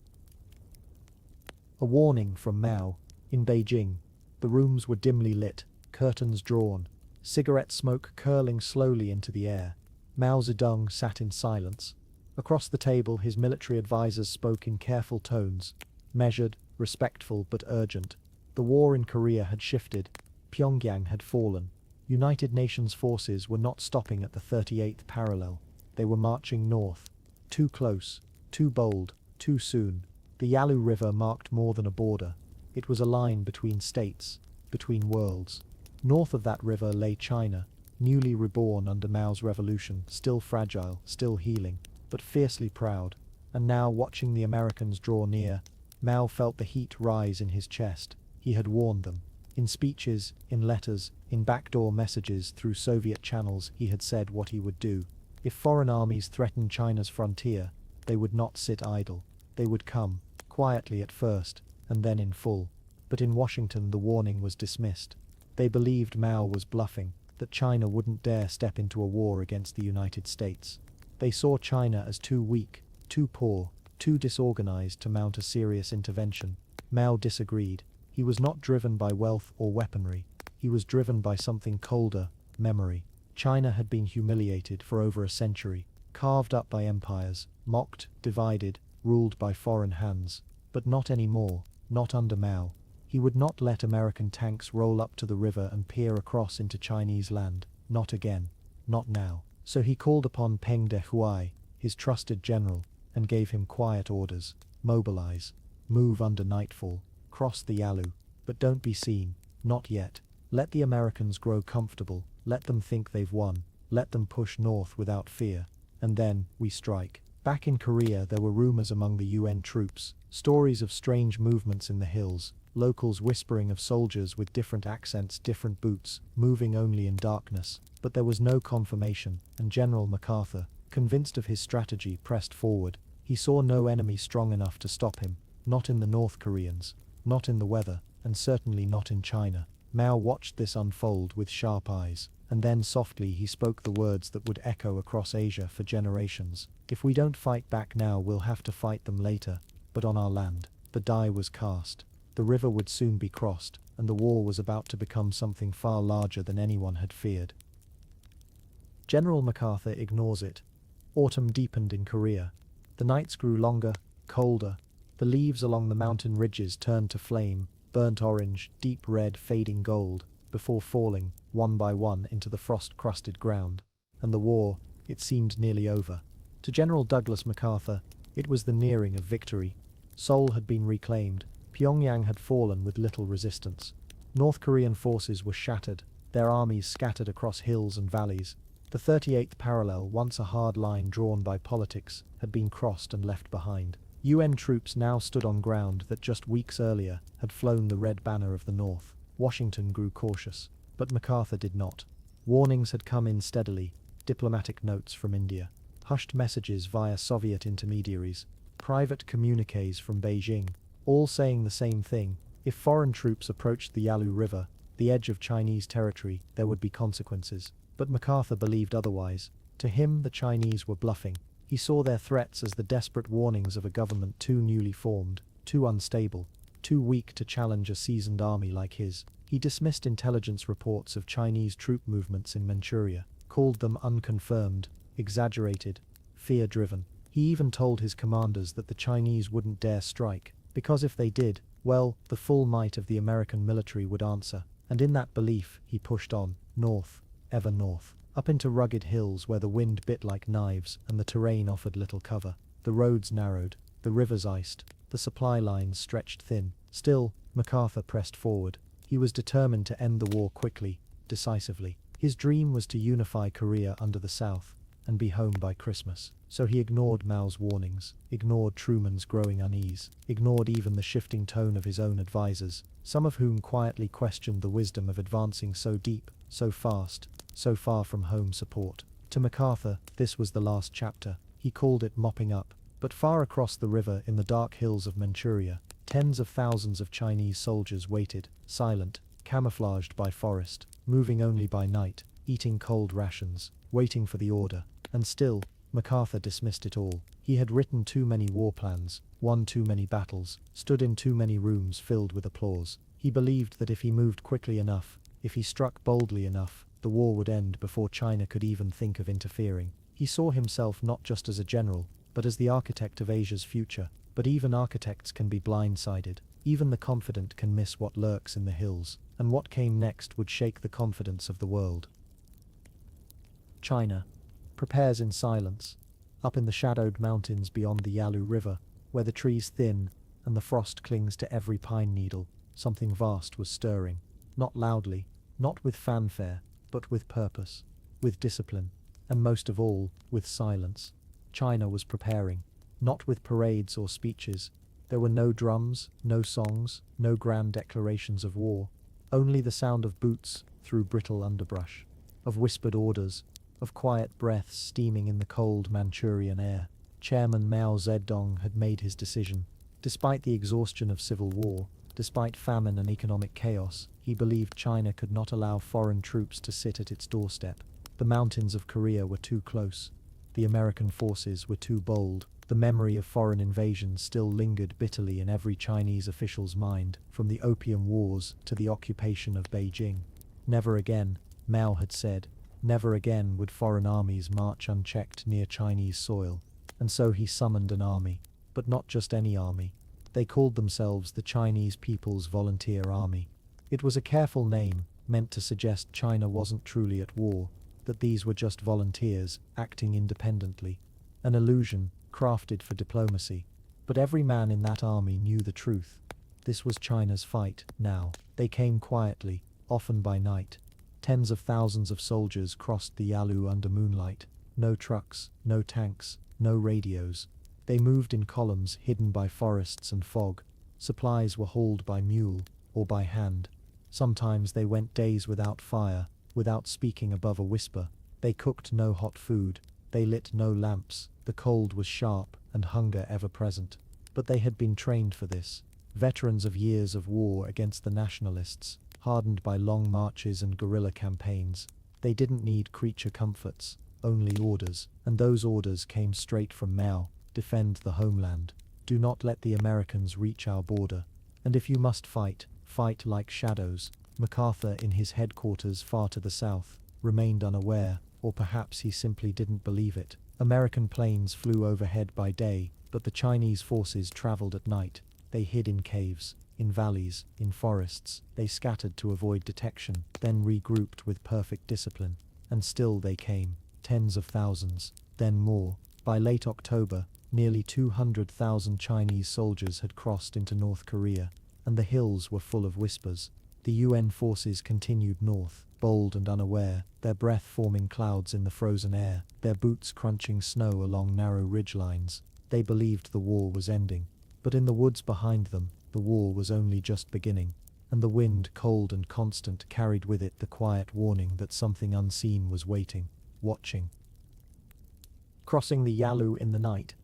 A warning from Mao. In Beijing, the rooms were dimly lit, curtains drawn, cigarette smoke curling slowly into the air. Mao Zedong sat in silence. Across the table, his military advisors spoke in careful tones, measured, respectful but urgent. The war in Korea had shifted. Pyongyang had fallen. United Nations forces were not stopping at the 38th parallel. They were marching north. Too close, too bold, too soon. The Yalu River marked more than a border. It was a line between states, between worlds. North of that river lay China, newly reborn under Mao's revolution, still fragile, still healing, but fiercely proud. And now, watching the Americans draw near, Mao felt the heat rise in his chest. He had warned them. In speeches, in letters, in backdoor messages through Soviet channels, he had said what he would do. If foreign armies threatened China's frontier, they would not sit idle. They would come, quietly at first, and then in full. But in Washington the warning was dismissed. They believed Mao was bluffing, that China wouldn't dare step into a war against the United States. They saw China as too weak, too poor, too disorganized to mount a serious intervention. Mao disagreed. He was not driven by wealth or weaponry. He was driven by something colder, memory. China had been humiliated for over a century, carved up by empires, mocked, divided, ruled by foreign hands. But not anymore, not under Mao. He would not let American tanks roll up to the river and peer across into Chinese land. Not again. Not now. So he called upon Peng Dehuai, his trusted general, and gave him quiet orders. Mobilize. Move under nightfall. Cross the Yalu. But don't be seen. Not yet. Let the Americans grow comfortable. Let them think they've won. Let them push north without fear. And then, we strike. Back in Korea there were rumors among the UN troops, stories of strange movements in the hills, locals whispering of soldiers with different accents, different boots, moving only in darkness. But there was no confirmation, and General MacArthur, convinced of his strategy, pressed forward. He saw no enemy strong enough to stop him, not in the North Koreans, not in the weather, and certainly not in China. Mao watched this unfold with sharp eyes, and then softly he spoke the words that would echo across Asia for generations. If we don't fight back now, we'll have to fight them later, but on our land. The die was cast. The river would soon be crossed, and the war was about to become something far larger than anyone had feared. General MacArthur ignores it. Autumn deepened in Korea. The nights grew longer, colder. The leaves along the mountain ridges turned to flame, burnt orange, deep red, fading gold, before falling, one by one, into the frost-crusted ground. And the war, it seemed nearly over. To General Douglas MacArthur, it was the nearing of victory. Seoul had been reclaimed. Pyongyang had fallen with little resistance. North Korean forces were shattered, their armies scattered across hills and valleys. The 38th parallel, once a hard line drawn by politics, had been crossed and left behind. UN troops now stood on ground that just weeks earlier had flown the red banner of the North. Washington grew cautious, but MacArthur did not. Warnings had come in steadily, diplomatic notes from India, hushed messages via Soviet intermediaries, private communiques from Beijing, all saying the same thing: if foreign troops approached the Yalu River, the edge of Chinese territory, there would be consequences. But MacArthur believed otherwise. To him, the Chinese were bluffing. He saw their threats as the desperate warnings of a government too newly formed, too unstable, too weak to challenge a seasoned army like his. He dismissed intelligence reports of Chinese troop movements in Manchuria, called them unconfirmed, exaggerated, fear-driven. He even told his commanders that the Chinese wouldn't dare strike, because if they did, well, the full might of the American military would answer. And in that belief, he pushed on, north, ever north, up into rugged hills where the wind bit like knives and the terrain offered little cover. The roads narrowed, the rivers iced, the supply lines stretched thin. Still, MacArthur pressed forward. He was determined to end the war quickly, decisively. His dream was to unify Korea under the South and be home by Christmas. So he ignored Mao's warnings, ignored Truman's growing unease, ignored even the shifting tone of his own advisors, some of whom quietly questioned the wisdom of advancing so deep, so fast, so far from home support. To MacArthur, this was the last chapter. He called it mopping up. But far across the river in the dark hills of Manchuria, tens of thousands of Chinese soldiers waited, silent, camouflaged by forest, moving only by night, eating cold rations, waiting for the order. And still, MacArthur dismissed it all. He had written too many war plans, won too many battles, stood in too many rooms filled with applause. He believed that if he moved quickly enough, if he struck boldly enough, the war would end before China could even think of interfering. He saw himself not just as a general, but as the architect of Asia's future. But even architects can be blindsided. Even the confident can miss what lurks in the hills, and what came next would shake the confidence of the world. China prepares in silence, up in the shadowed mountains beyond the Yalu River, where the trees thin and the frost clings to every pine needle. Something vast was stirring, not loudly, not with fanfare, but with purpose, with discipline, and most of all, with silence. China was preparing, not with parades or speeches. There were no drums, no songs, no grand declarations of war, only the sound of boots through brittle underbrush, of whispered orders, of quiet breaths steaming in the cold Manchurian air. Chairman Mao Zedong had made his decision. Despite the exhaustion of civil war, despite famine and economic chaos, he believed China could not allow foreign troops to sit at its doorstep. The mountains of Korea were too close. The American forces were too bold. The memory of foreign invasions still lingered bitterly in every Chinese official's mind, from the Opium Wars to the occupation of Beijing. Never again, Mao had said, never again would foreign armies march unchecked near Chinese soil. And so he summoned an army. But not just any army. They called themselves the Chinese People's Volunteer Army. It was a careful name, meant to suggest China wasn't truly at war, that these were just volunteers, acting independently. An illusion, crafted for diplomacy. But every man in that army knew the truth. This was China's fight, now. They came quietly, often by night. Tens of thousands of soldiers crossed the Yalu under moonlight. No trucks, no tanks, no radios. They moved in columns hidden by forests and fog. Supplies were hauled by mule, or by hand. Sometimes they went days without fire, without speaking above a whisper. They cooked no hot food. They lit no lamps. The cold was sharp, and hunger ever present. But they had been trained for this. Veterans of years of war against the nationalists. hardened by long marches and guerrilla campaigns. They didn't need creature comforts, only orders, and those orders came straight from Mao: defend the homeland. Do not let the Americans reach our border. And if you must fight, fight like shadows. MacArthur, in his headquarters far to the south, remained unaware, or perhaps he simply didn't believe it. American planes flew overhead by day, but the Chinese forces traveled at night. They hid in caves, in valleys, in forests. They scattered to avoid detection, then regrouped with perfect discipline. And still they came, tens of thousands, then more. By late October, nearly 200,000 Chinese soldiers had crossed into North Korea, and the hills were full of whispers. The UN forces continued north, bold and unaware, their breath forming clouds in the frozen air, their boots crunching snow along narrow ridgelines. They believed the war was ending. But in the woods behind them, the war was only just beginning, and the wind, cold and constant, carried with it the quiet warning that something unseen was waiting, watching. Crossing the Yalu in the night.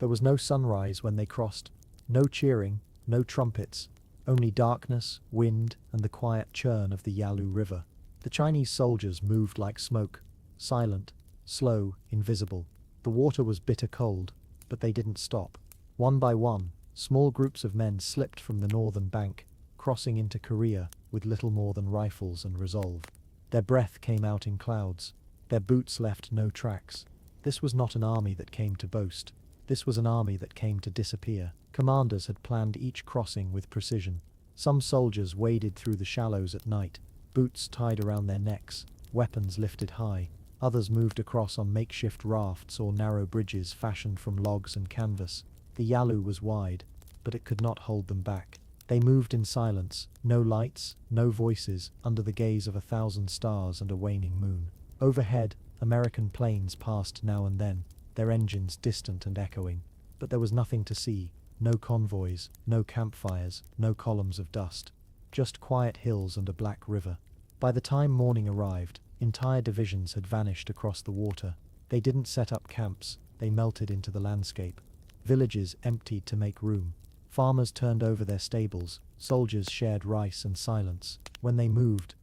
There was no sunrise when they crossed, no cheering, no trumpets, only darkness, wind, and the quiet churn of the Yalu River. The Chinese soldiers moved like smoke, silent, slow, invisible. The water was bitter cold, but they didn't stop. One by one, small groups of men slipped from the northern bank, crossing into Korea with little more than rifles and resolve. Their breath came out in clouds. Their boots left no tracks. This was not an army that came to boast. This was an army that came to disappear. Commanders had planned each crossing with precision. Some soldiers waded through the shallows at night, boots tied around their necks, weapons lifted high. Others moved across on makeshift rafts or narrow bridges fashioned from logs and canvas. The Yalu was wide, but it could not hold them back. They moved in silence, no lights, no voices, under the gaze of 1,000 stars and a waning moon. Overhead, American planes passed now and then, their engines distant and echoing. But there was nothing to see, no convoys, no campfires, no columns of dust. Just quiet hills and a black river. By the time morning arrived, entire divisions had vanished across the water. They didn't set up camps, they melted into the landscape. Villages emptied to make room. Farmers turned over their stables, soldiers shared rice and silence. When they moved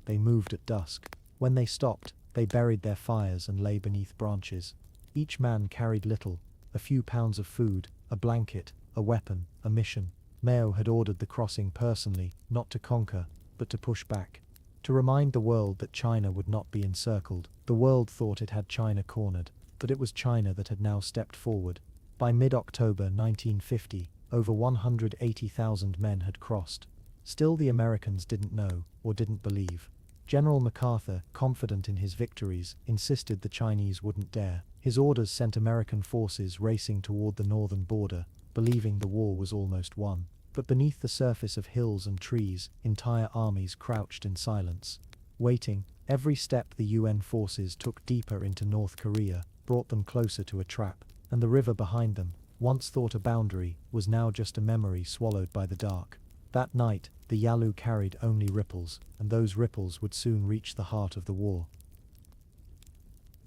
at dusk. When they stopped, they buried their fires and lay beneath branches. Each man carried little, a few pounds of food, a blanket, a weapon, a mission. Mao had ordered the crossing personally, not to conquer, but to push back. To remind the world that China would not be encircled. The world thought it had China cornered, but it was China that had now stepped forward. By mid-October 1950, over 180,000 men had crossed. Still the Americans didn't know, or didn't believe. General MacArthur, confident in his victories, insisted the Chinese wouldn't dare. His orders sent American forces racing toward the northern border, believing the war was almost won. But beneath the surface of hills and trees, entire armies crouched in silence. Waiting, every step the UN forces took deeper into North Korea brought them closer to a trap, and the river behind them, once thought a boundary, was now just a memory swallowed by the dark. That night, the Yalu carried only ripples, and those ripples would soon reach the heart of the war.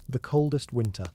The coldest winter.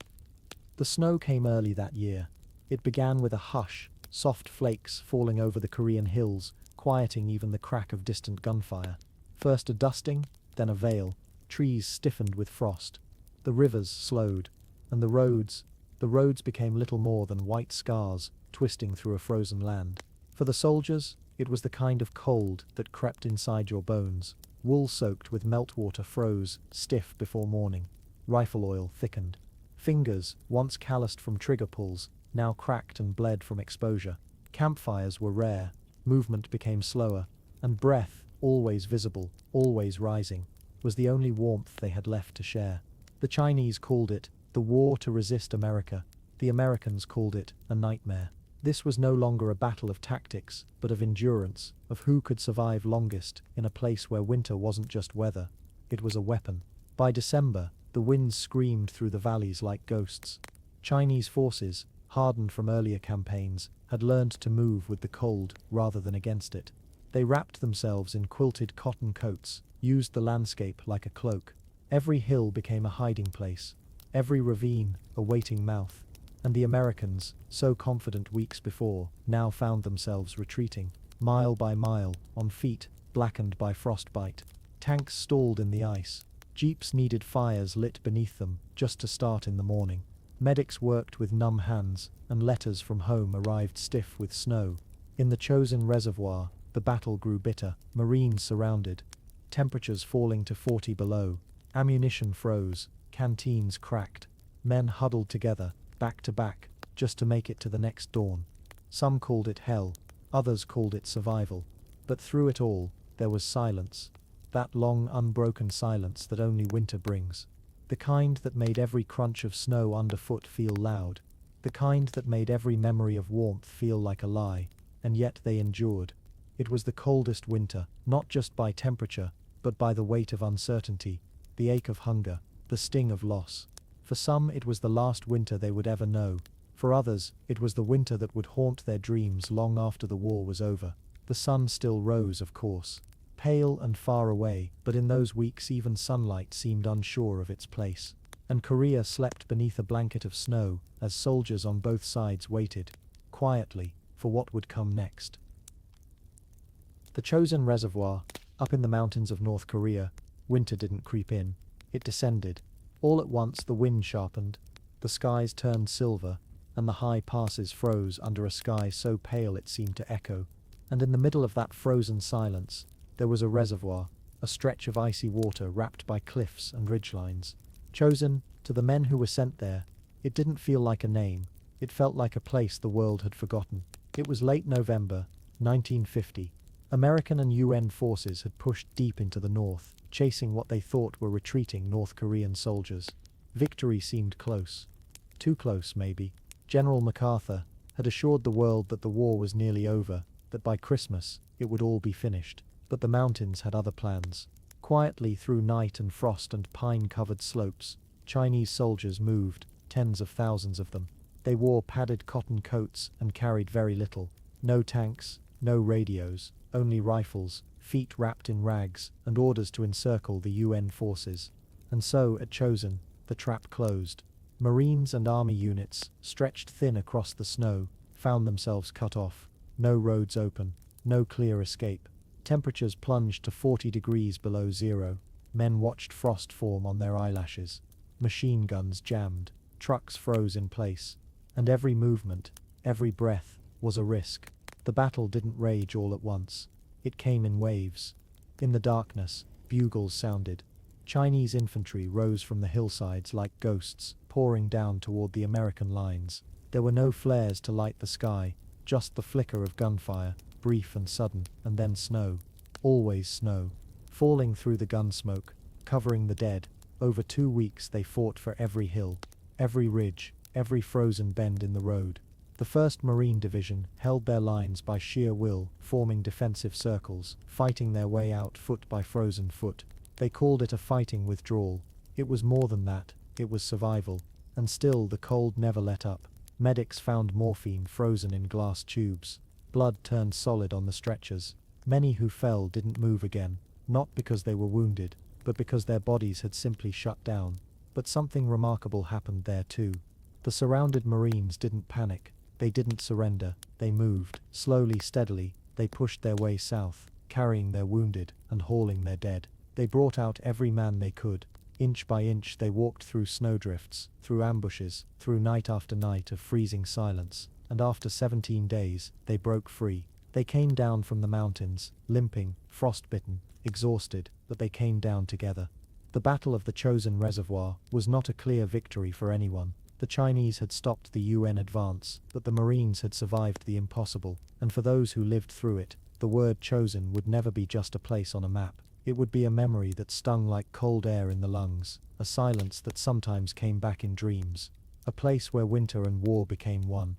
The snow came early that year. It began with a hush, soft flakes falling over the Korean hills, quieting even the crack of distant gunfire. First a dusting, then a veil. Trees stiffened with frost. The rivers slowed, and the roads became little more than white scars, twisting through a frozen land. For the soldiers, it was the kind of cold that crept inside your bones. Wool soaked with meltwater froze, stiff before morning. Rifle oil thickened. Fingers, once calloused from trigger pulls, now cracked and bled from exposure. Campfires were rare, movement became slower, and breath, always visible, always rising, was the only warmth they had left to share. The Chinese called it the war to resist America. The Americans called it a nightmare. This was no longer a battle of tactics, but of endurance, of who could survive longest in a place where winter wasn't just weather. It was a weapon. By December, the winds screamed through the valleys like ghosts. Chinese forces, hardened from earlier campaigns, had learned to move with the cold rather than against it. They wrapped themselves in quilted cotton coats, used the landscape like a cloak. Every hill became a hiding place, every ravine a waiting mouth, and the Americans, so confident weeks before, now found themselves retreating, mile by mile, on feet, blackened by frostbite. Tanks stalled in the ice. Jeeps needed fires lit beneath them just to start in the morning. Medics worked with numb hands, and letters from home arrived stiff with snow. In the chosen reservoir, the battle grew bitter. Marines surrounded. Temperatures falling to 40 below. Ammunition froze. Canteens cracked. Men huddled together, back to back, just to make it to the next dawn. Some called it hell, others called it survival. But through it all, there was silence. That long, unbroken silence that only winter brings. The kind that made every crunch of snow underfoot feel loud. The kind that made every memory of warmth feel like a lie. And yet they endured. It was the coldest winter, not just by temperature, but by the weight of uncertainty, the ache of hunger, the sting of loss. For some it was the last winter they would ever know. For others, it was the winter that would haunt their dreams long after the war was over. The sun still rose, of course. Pale and far away, but in those weeks even sunlight seemed unsure of its place. And Korea slept beneath a blanket of snow, as soldiers on both sides waited, quietly, for what would come next. The chosen reservoir, up in the mountains of North Korea, winter didn't creep in. It descended. All at once the wind sharpened, the skies turned silver, and the high passes froze under a sky so pale it seemed to echo. And in the middle of that frozen silence, there was a reservoir, a stretch of icy water wrapped by cliffs and ridgelines. Chosen, to the men who were sent there, it didn't feel like a name. It felt like a place the world had forgotten. It was late November, 1950. American and UN forces had pushed deep into the north, chasing what they thought were retreating North Korean soldiers. Victory seemed close. Too close, maybe. General MacArthur had assured the world that the war was nearly over, that by Christmas it would all be finished. But the mountains had other plans. Quietly through night and frost and pine-covered slopes, Chinese soldiers moved, tens of thousands of them. They wore padded cotton coats and carried very little. No tanks, no radios, only rifles, feet wrapped in rags, and orders to encircle the UN forces. And so, at Chosen, the trap closed. Marines and army units, stretched thin across the snow, found themselves cut off. No roads open, no clear escape. Temperatures plunged to 40 degrees below zero. Men watched frost form on their eyelashes. Machine guns jammed. Trucks froze in place. And every movement, every breath, was a risk. The battle didn't rage all at once. It came in waves. In the darkness, bugles sounded. Chinese infantry rose from the hillsides like ghosts, pouring down toward the American lines. There were no flares to light the sky, just the flicker of gunfire, brief and sudden, and then snow. Always snow. Falling through the gun smoke, covering the dead. Over 2 weeks they fought for every hill, every ridge, every frozen bend in the road. The 1st Marine Division held their lines by sheer will, forming defensive circles, fighting their way out foot by frozen foot. They called it a fighting withdrawal. It was more than that, it was survival. And still the cold never let up. Medics found morphine frozen in glass tubes. Blood turned solid on the stretchers. Many who fell didn't move again, not because they were wounded, but because their bodies had simply shut down. But something remarkable happened there too. The surrounded Marines didn't panic. They didn't surrender. They moved. Slowly, steadily, they pushed their way south, carrying their wounded and hauling their dead. They brought out every man they could. Inch by inch they walked through snowdrifts, through ambushes, through night after night of freezing silence. And after 17 days, they broke free. They came down from the mountains, limping, frostbitten, exhausted, but they came down together. The Battle of the Chosen Reservoir was not a clear victory for anyone. The Chinese had stopped the UN advance, but the Marines had survived the impossible, and for those who lived through it, the word chosen would never be just a place on a map. It would be a memory that stung like cold air in the lungs, a silence that sometimes came back in dreams, a place where winter and war became one.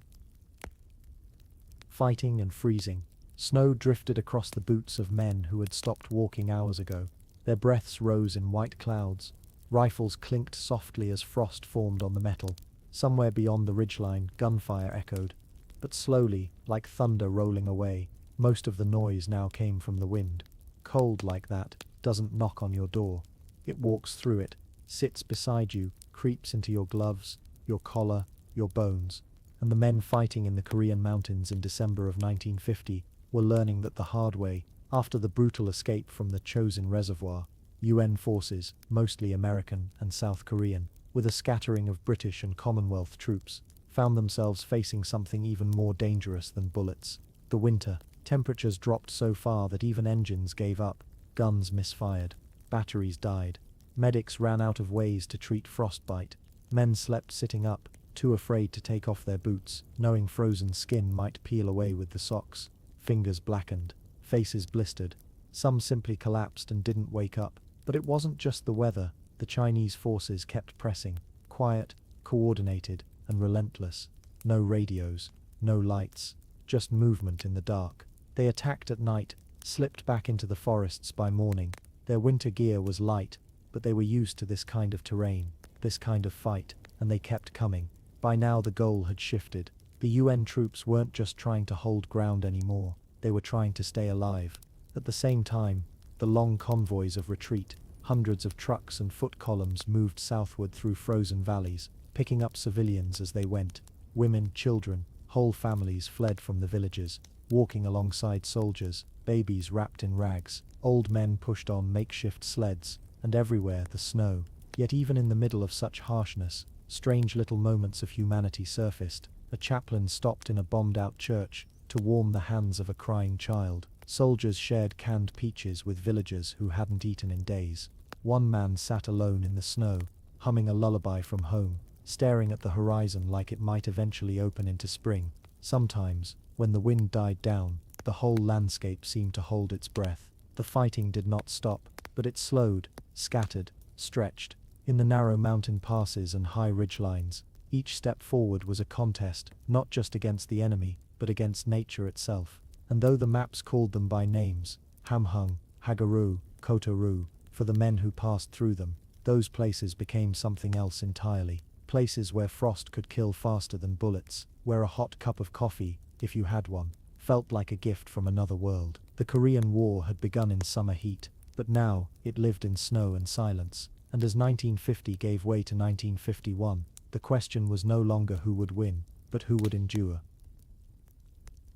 Fighting and freezing. Snow drifted across the boots of men who had stopped walking hours ago. Their breaths rose in white clouds. Rifles clinked softly as frost formed on the metal. Somewhere beyond the ridgeline, gunfire echoed. But slowly, like thunder rolling away, most of the noise now came from the wind. Cold like that doesn't knock on your door. It walks through it, sits beside you, creeps into your gloves, your collar, your bones. And the men fighting in the Korean mountains in December of 1950 were learning that the hard way, After the brutal escape from the Chosin Reservoir, UN forces, mostly American and South Korean, with a scattering of British and Commonwealth troops, found themselves facing something even more dangerous than bullets. The winter. Temperatures dropped so far that even engines gave up, guns misfired, batteries died. Medics ran out of ways to treat frostbite. Men slept sitting up, too afraid to take off their boots, knowing frozen skin might peel away with the socks. Fingers blackened, faces blistered. Some simply collapsed and didn't wake up. But it wasn't just the weather. The Chinese forces kept pressing, quiet, coordinated, and relentless. No radios, no lights, just movement in the dark. They attacked at night, slipped back into the forests by morning. Their winter gear was light, but they were used to this kind of terrain, this kind of fight, and they kept coming. By now the goal had shifted. The UN troops weren't just trying to hold ground anymore, they were trying to stay alive. At the same time, the long convoys of retreat, hundreds of trucks and foot columns moved southward through frozen valleys, picking up civilians as they went. Women, children, whole families fled from the villages, walking alongside soldiers, babies wrapped in rags, old men pushed on makeshift sleds, and everywhere the snow. Yet even in the middle of such harshness, strange little moments of humanity surfaced. A chaplain stopped in a bombed-out church to warm the hands of a crying child. Soldiers shared canned peaches with villagers who hadn't eaten in days. One man sat alone in the snow, humming a lullaby from home, staring at the horizon like it might eventually open into spring. Sometimes, when the wind died down, the whole landscape seemed to hold its breath. The fighting did not stop, but it slowed, scattered, stretched. In the narrow mountain passes and high ridgelines, each step forward was a contest, not just against the enemy, but against nature itself. And though the maps called them by names, Hamhung, Hagaru, Kotoru, for the men who passed through them, those places became something else entirely. Places where frost could kill faster than bullets, where a hot cup of coffee, if you had one, felt like a gift from another world. The Korean War had begun in summer heat, but now it lived in snow and silence. And as 1950 gave way to 1951, the question was no longer who would win, but who would endure.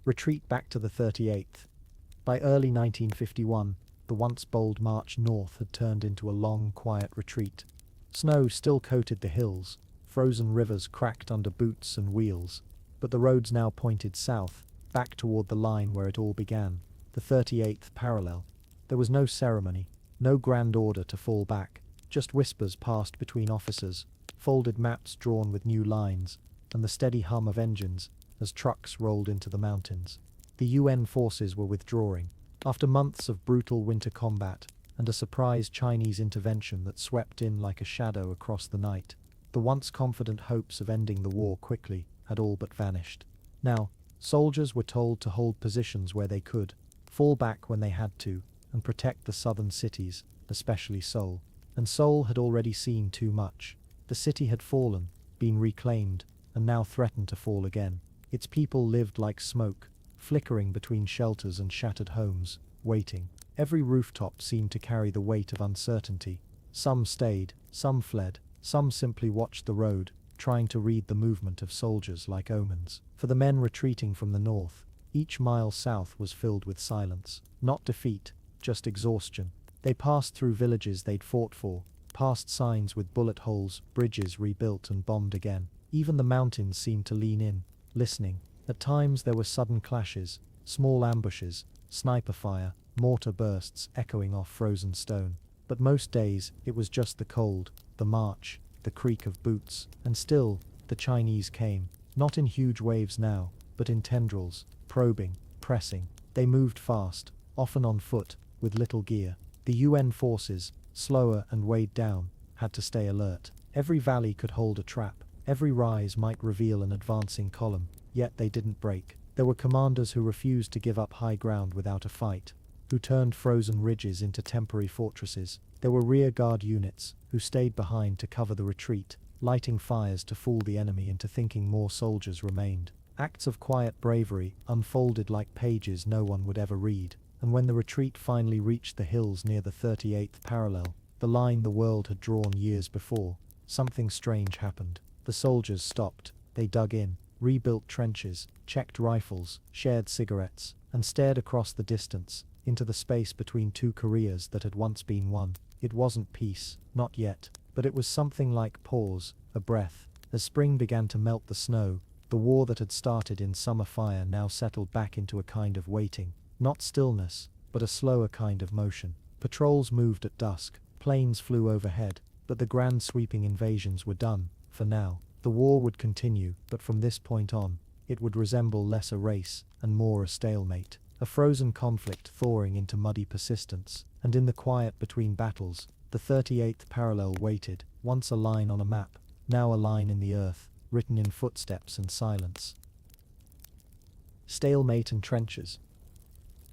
Retreat back to the 38th. By early 1951, the once bold march north had turned into a long, quiet retreat. Snow still coated the hills, frozen rivers cracked under boots and wheels, but the roads now pointed south, back toward the line where it all began, the 38th parallel. There was no ceremony, no grand order to fall back, just whispers passed between officers, folded maps drawn with new lines, and the steady hum of engines as trucks rolled into the mountains. The UN forces were withdrawing, after months of brutal winter combat and a surprise Chinese intervention that swept in like a shadow across the night. The once confident hopes of ending the war quickly had all but vanished. Now, soldiers were told to hold positions where they could, fall back when they had to, and protect the southern cities, especially Seoul. And Seoul had already seen too much. The city had fallen, been reclaimed, and now threatened to fall again. Its people lived like smoke, flickering between shelters and shattered homes, waiting. Every rooftop seemed to carry the weight of uncertainty. Some stayed, some fled, some simply watched the road, trying to read the movement of soldiers like omens. For the men retreating from the north, each mile south was filled with silence. Not defeat, just exhaustion. They passed through villages they'd fought for, past signs with bullet holes, bridges rebuilt and bombed again. Even the mountains seemed to lean in, listening. At times there were sudden clashes, small ambushes, sniper fire, mortar bursts echoing off frozen stone. But most days it was just the cold, the march, the creak of boots. And still, the Chinese came, not in huge waves now, but in tendrils, probing, pressing. They moved fast, often on foot, with little gear. The UN forces, slower and weighed down, had to stay alert. Every valley could hold a trap, every rise might reveal an advancing column, yet they didn't break. There were commanders who refused to give up high ground without a fight, who turned frozen ridges into temporary fortresses. There were rear guard units, who stayed behind to cover the retreat, lighting fires to fool the enemy into thinking more soldiers remained. Acts of quiet bravery unfolded like pages no one would ever read. And when the retreat finally reached the hills near the 38th parallel, the line the world had drawn years before, something strange happened. The soldiers stopped, they dug in, rebuilt trenches, checked rifles, shared cigarettes, and stared across the distance. into the space between two Koreas that had once been one. It wasn't peace, not yet, but it was something like pause, a breath. As spring began to melt the snow, the war that had started in summer fire now settled back into a kind of waiting, not stillness, but a slower kind of motion. Patrols moved at dusk, planes flew overhead, but the grand sweeping invasions were done, for now. The war would continue, but from this point on, it would resemble less a race, and more a stalemate. A frozen conflict thawing into muddy persistence, and in the quiet between battles, the 38th parallel waited, once a line on a map, now a line in the earth, written in footsteps and silence. Stalemate and trenches.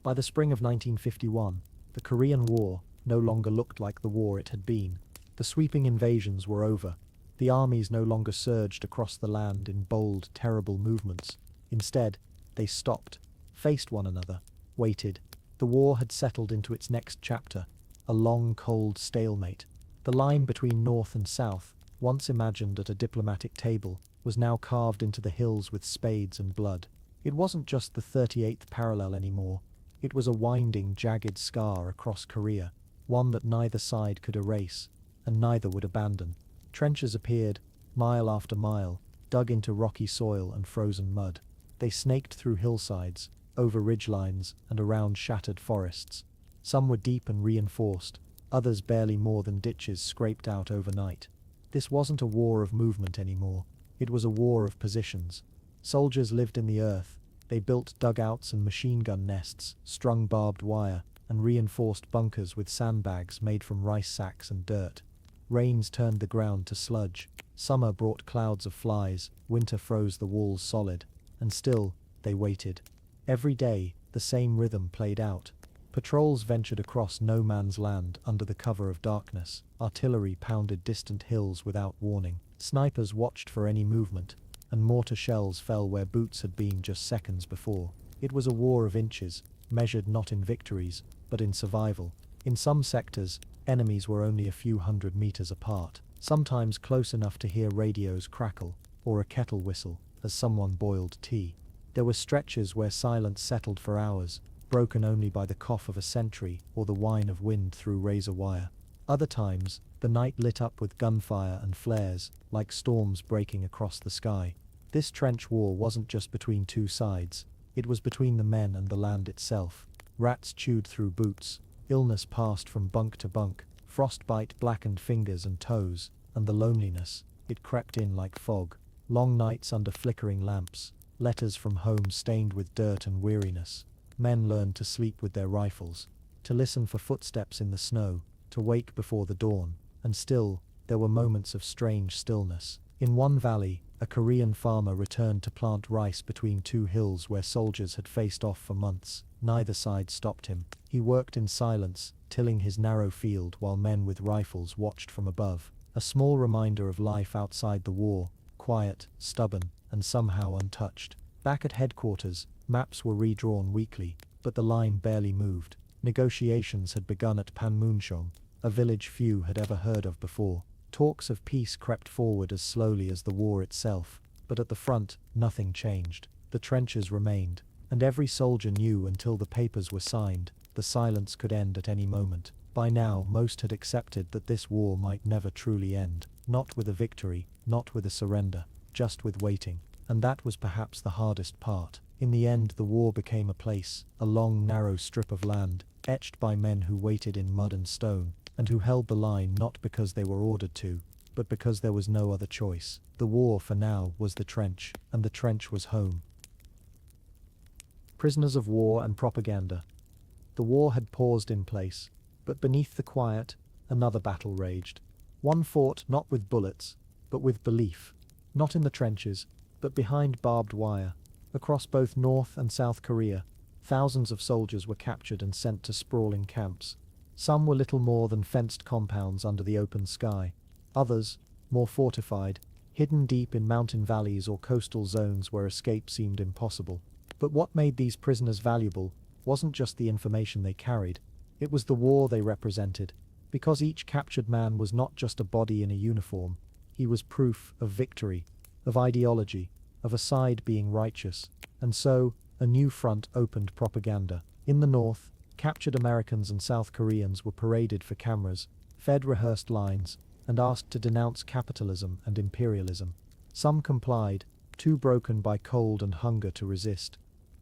By the spring of 1951, the Korean War no longer looked like the war it had been. The sweeping invasions were over. The armies no longer surged across the land in bold, terrible movements. Instead, they stopped, faced one another, waited. The war had settled into its next chapter, a long, cold stalemate. The line between North and South, once imagined at a diplomatic table, was now carved into the hills with spades and blood. It wasn't just the 38th parallel anymore. It was a winding, jagged scar across Korea, one that neither side could erase, and neither would abandon. Trenches appeared, mile after mile, dug into rocky soil and frozen mud. They snaked through hillsides, over ridgelines, and around shattered forests. Some were deep and reinforced, others barely more than ditches scraped out overnight. This wasn't a war of movement anymore. It was a war of positions. Soldiers lived in the earth. They built dugouts and machine gun nests, strung barbed wire, and reinforced bunkers with sandbags made from rice sacks and dirt. Rains turned the ground to sludge. Summer brought clouds of flies. Winter froze the walls solid. And still, they waited. Every day, the same rhythm played out. Patrols ventured across no man's land under the cover of darkness. Artillery pounded distant hills without warning. Snipers watched for any movement, and mortar shells fell where boots had been just seconds before. It was a war of inches, measured not in victories, but in survival. In some sectors, enemies were only a few hundred meters apart, sometimes close enough to hear radios crackle, or a kettle whistle, as someone boiled tea. There were stretches where silence settled for hours, broken only by the cough of a sentry or the whine of wind through razor wire. Other times, the night lit up with gunfire and flares, like storms breaking across the sky. This trench war wasn't just between two sides, it was between the men and the land itself. Rats chewed through boots, illness passed from bunk to bunk, frostbite blackened fingers and toes, and the loneliness, it crept in like fog. Long nights under flickering lamps, letters from home stained with dirt and weariness. Men learned to sleep with their rifles, to listen for footsteps in the snow, to wake before the dawn, and still, there were moments of strange stillness. In one valley, a Korean farmer returned to plant rice between two hills where soldiers had faced off for months. Neither side stopped him. He worked in silence, tilling his narrow field while men with rifles watched from above. A small reminder of life outside the war, quiet, stubborn, and somehow untouched. Back at headquarters, maps were redrawn weekly, but the line barely moved. Negotiations had begun at Panmunjom, a village few had ever heard of before. Talks of peace crept forward as slowly as the war itself, but at the front, nothing changed. The trenches remained, and every soldier knew until the papers were signed, the silence could end at any moment. By now, most had accepted that this war might never truly end, not with a victory, not with a surrender, just with waiting. And that was perhaps the hardest part. In the end, the war became a place, a long, narrow strip of land, etched by men who waited in mud and stone, and who held the line not because they were ordered to, but because there was no other choice. The war, for now, was the trench, and the trench was home. Prisoners of war and propaganda. The war had paused in place, but beneath the quiet, another battle raged. One fought not with bullets, but with belief. Not in the trenches, but behind barbed wire. Across both North and South Korea, thousands of soldiers were captured and sent to sprawling camps. Some were little more than fenced compounds under the open sky. Others, more fortified, hidden deep in mountain valleys or coastal zones where escape seemed impossible. But what made these prisoners valuable wasn't just the information they carried, it was the war they represented. Because each captured man was not just a body in a uniform, he was proof of victory, of ideology, of a side being righteous. And so, a new front opened propaganda. In the north, Captured Americans and South Koreans were paraded for cameras, fed rehearsed lines, and asked to denounce capitalism and imperialism. Some complied, too broken by cold and hunger to resist.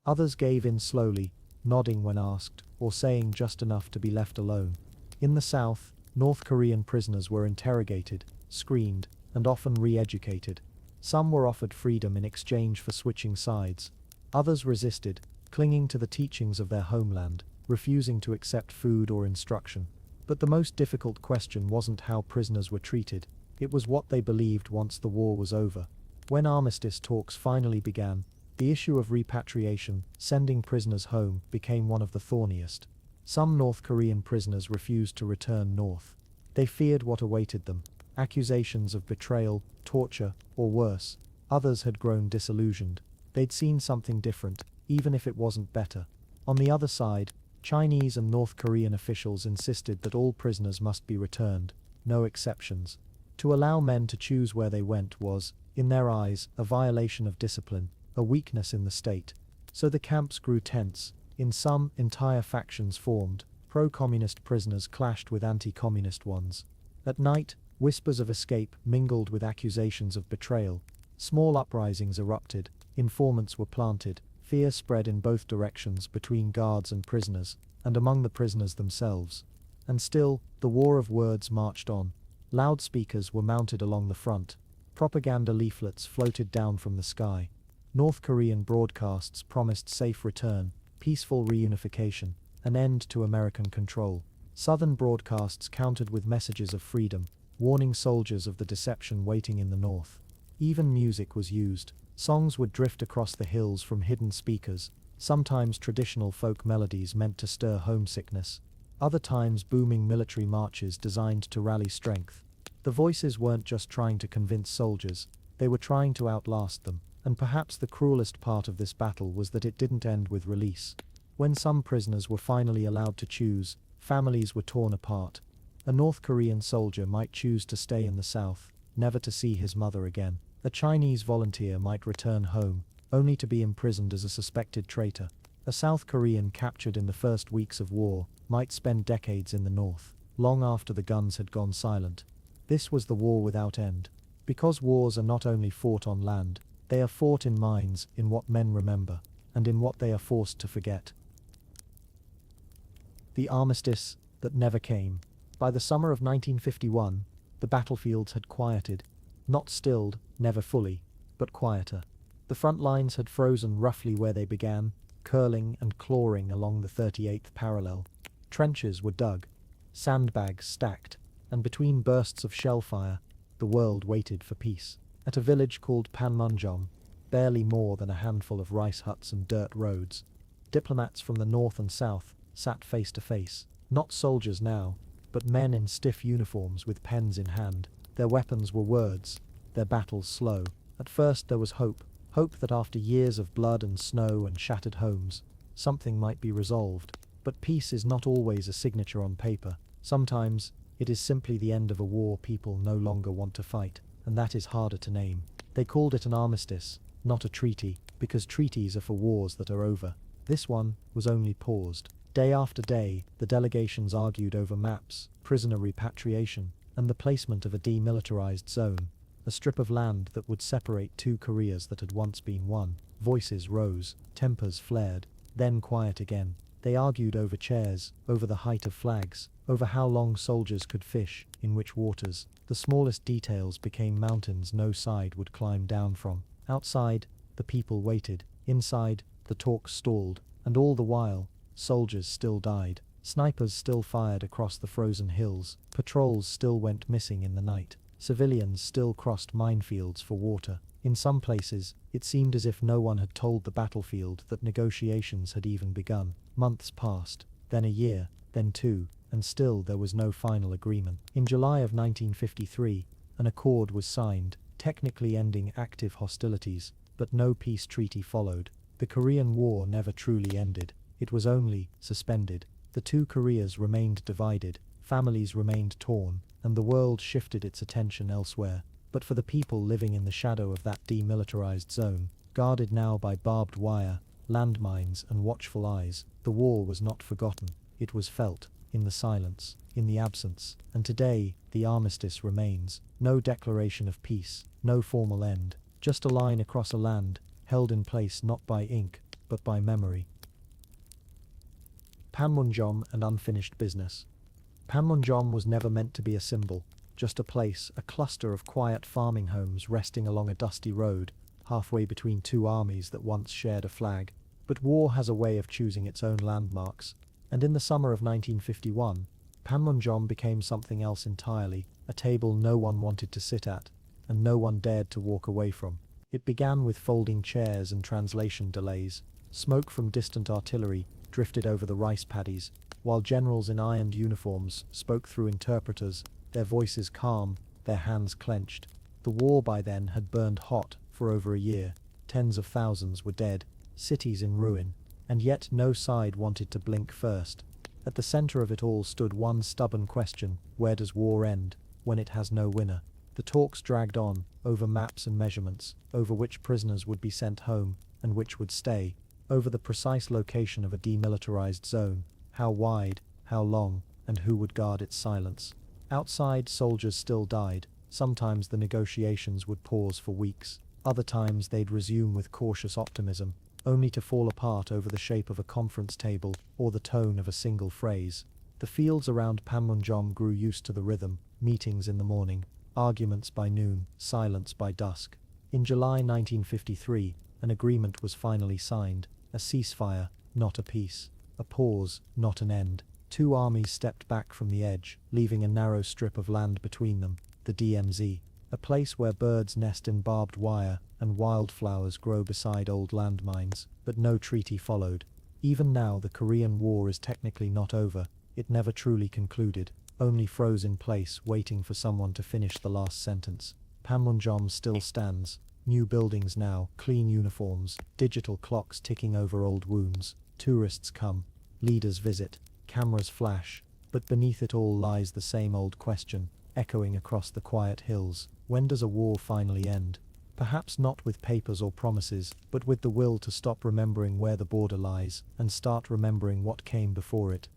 Others gave in slowly, nodding when asked, or saying just enough to be left alone. In the South, North Korean prisoners were interrogated, screened, and often re-educated. Some were offered freedom in exchange for switching sides. Others resisted, clinging to the teachings of their homeland, refusing to accept food or instruction. But the most difficult question wasn't how prisoners were treated, it was what they believed once the war was over. When armistice talks finally began, the issue of repatriation, sending prisoners home, became one of the thorniest. Some North Korean prisoners refused to return north. They feared what awaited them, accusations of betrayal, torture, or worse. Others had grown disillusioned. They'd seen something different, even if it wasn't better. On the other side, Chinese and North Korean officials insisted that all prisoners must be returned, no exceptions. To allow men to choose where they went was, in their eyes, a violation of discipline, a weakness in the state. So the camps grew tense. In some, entire factions formed. Pro-communist prisoners clashed with anti-communist ones. At night, whispers of escape mingled with accusations of betrayal. Small uprisings erupted, informants were planted, fear spread in both directions between guards and prisoners, and among the prisoners themselves. And still, the war of words marched on. Loudspeakers were mounted along the front. Propaganda leaflets floated down from the sky. North Korean broadcasts promised safe return, peaceful reunification, an end to American control. Southern broadcasts countered with messages of freedom, warning soldiers of the deception waiting in the north. Even music was used. Songs would drift across the hills from hidden speakers, sometimes traditional folk melodies meant to stir homesickness, other times booming military marches designed to rally strength. The voices weren't just trying to convince soldiers, they were trying to outlast them, and perhaps the cruelest part of this battle was that it didn't end with release. When some prisoners were finally allowed to choose, families were torn apart. A North Korean soldier might choose to stay in the South, never to see his mother again. A Chinese volunteer might return home, only to be imprisoned as a suspected traitor. A South Korean captured in the first weeks of war might spend decades in the North, long after the guns had gone silent. This was the war without end. Because wars are not only fought on land, they are fought in minds, in what men remember, and in what they are forced to forget. The armistice that never came. By the summer of 1951, the battlefields had quieted. Not stilled, never fully, but quieter. The front lines had frozen roughly where they began, curling and clawing along the 38th parallel. Trenches were dug, sandbags stacked, and between bursts of shell fire, the world waited for peace. At a village called Panmunjom, barely more than a handful of rice huts and dirt roads, diplomats from the north and south sat face to face, not soldiers now, but men in stiff uniforms with pens in hand. Their weapons were words, their battles slow. At first there was hope that after years of blood and snow and shattered homes, something might be resolved. But peace is not always a signature on paper. Sometimes, it is simply the end of a war people no longer want to fight, and that is harder to name. They called it an armistice, not a treaty, because treaties are for wars that are over. This one was only paused. Day after day, the delegations argued over maps, prisoner repatriation, and the placement of a demilitarized zone, a strip of land that would separate two Koreas that had once been one. Voices rose, tempers flared, then quiet again. They argued over chairs, over the height of flags, over how long soldiers could fish, in which waters. The smallest details became mountains no side would climb down from. Outside, the people waited. Inside, the talk stalled, and all the while, soldiers still died. Snipers still fired across the frozen hills. Patrols still went missing in the night. Civilians still crossed minefields for water. In some places, it seemed as if no one had told the battlefield that negotiations had even begun. Months passed, then a year, then two, and still there was no final agreement. In July of 1953, an accord was signed, technically ending active hostilities, but no peace treaty followed. The Korean War never truly ended. It was only suspended. The two Koreas remained divided, families remained torn, and the world shifted its attention elsewhere. But for the people living in the shadow of that demilitarized zone, guarded now by barbed wire, landmines and watchful eyes, the war was not forgotten. it was felt, in the silence, in the absence, and today, the armistice remains. No declaration of peace, no formal end, just a line across a land, held in place not by ink, but by memory. Panmunjom and unfinished business. Panmunjom was never meant to be a symbol, just a place, a cluster of quiet farming homes resting along a dusty road, halfway between two armies that once shared a flag. But war has a way of choosing its own landmarks, and in the summer of 1951, Panmunjom became something else entirely, a table no one wanted to sit at, and no one dared to walk away from. It began with folding chairs and translation delays. Smoke from distant artillery drifted over the rice paddies, while generals in ironed uniforms spoke through interpreters, their voices calm, their hands clenched. The war by then had burned hot for over a year. Tens of thousands were dead, cities in ruin, and yet no side wanted to blink first. At the center of it all stood one stubborn question: where does war end, when it has no winner? The talks dragged on, over maps and measurements, over which prisoners would be sent home, and which would stay, over the precise location of a demilitarized zone, how wide, how long, and who would guard its silence. Outside, soldiers still died. Sometimes the negotiations would pause for weeks, other times they'd resume with cautious optimism, only to fall apart over the shape of a conference table or the tone of a single phrase. The fields around Panmunjom grew used to the rhythm: meetings in the morning, arguments by noon, silence by dusk. In July 1953, an agreement was finally signed, a ceasefire, not a peace, a pause, not an end. Two armies stepped back from the edge, leaving a narrow strip of land between them, the DMZ, a place where birds nest in barbed wire and wildflowers grow beside old landmines, but no treaty followed. Even now the Korean War is technically not over, it never truly concluded, only froze in place waiting for someone to finish the last sentence. Panmunjom still stands, new buildings now, clean uniforms, digital clocks ticking over old wounds. Tourists come, leaders visit, cameras flash, but beneath it all lies the same old question, echoing across the quiet hills: when does a war finally end? Perhaps not with papers or promises, but with the will to stop remembering where the border lies and start remembering what came before it.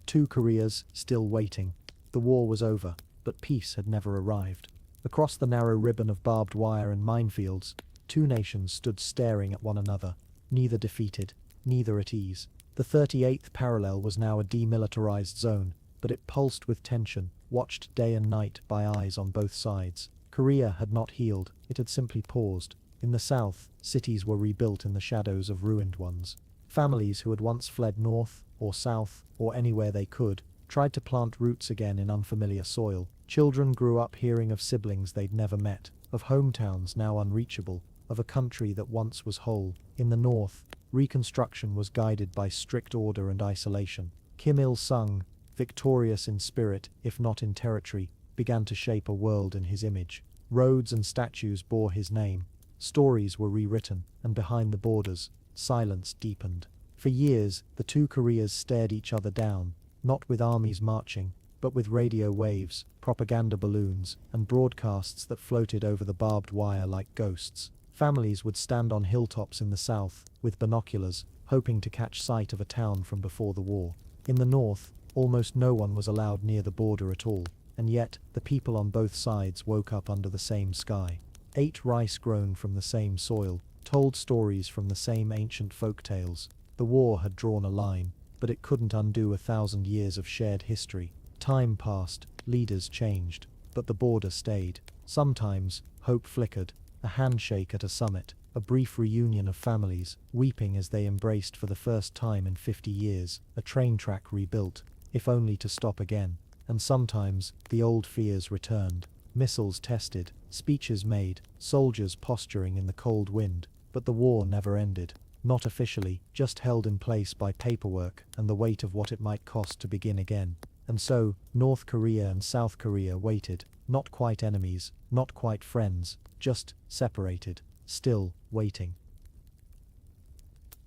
Two Koreas, still waiting. The war was over, but peace had never arrived. Across the narrow ribbon of barbed wire and minefields, two nations stood staring at one another, neither defeated, neither at ease. The 38th parallel was now a demilitarized zone, but it pulsed with tension, watched day and night by eyes on both sides. Korea had not healed, it had simply paused. In the south, cities were rebuilt in the shadows of ruined ones. Families who had once fled north, or south, or anywhere they could, tried to plant roots again in unfamiliar soil. Children grew up hearing of siblings they'd never met, of hometowns now unreachable, of a country that once was whole. In the north, reconstruction was guided by strict order and isolation. Kim Il-sung, victorious in spirit, if not in territory, began to shape a world in his image. Roads and statues bore his name. Stories were rewritten, and behind the borders, silence deepened. For years, the two Koreas stared each other down, not with armies marching, but with radio waves, propaganda balloons, and broadcasts that floated over the barbed wire like ghosts. Families would stand on hilltops in the south, with binoculars, hoping to catch sight of a town from before the war. In the north, almost no one was allowed near the border at all, and yet the people on both sides woke up under the same sky. Ate rice grown from the same soil, told stories from the same ancient folk tales. The war had drawn a line, but it couldn't undo 1,000 years of shared history. Time passed, leaders changed, but the border stayed. Sometimes, hope flickered, a handshake at a summit, a brief reunion of families, weeping as they embraced for the first time in 50 years, a train track rebuilt, if only to stop again. And sometimes, the old fears returned, missiles tested, speeches made, soldiers posturing in the cold wind, but the war never ended. Not officially, just held in place by paperwork and the weight of what it might cost to begin again. And so, North Korea and South Korea waited, not quite enemies, not quite friends, just separated, still waiting.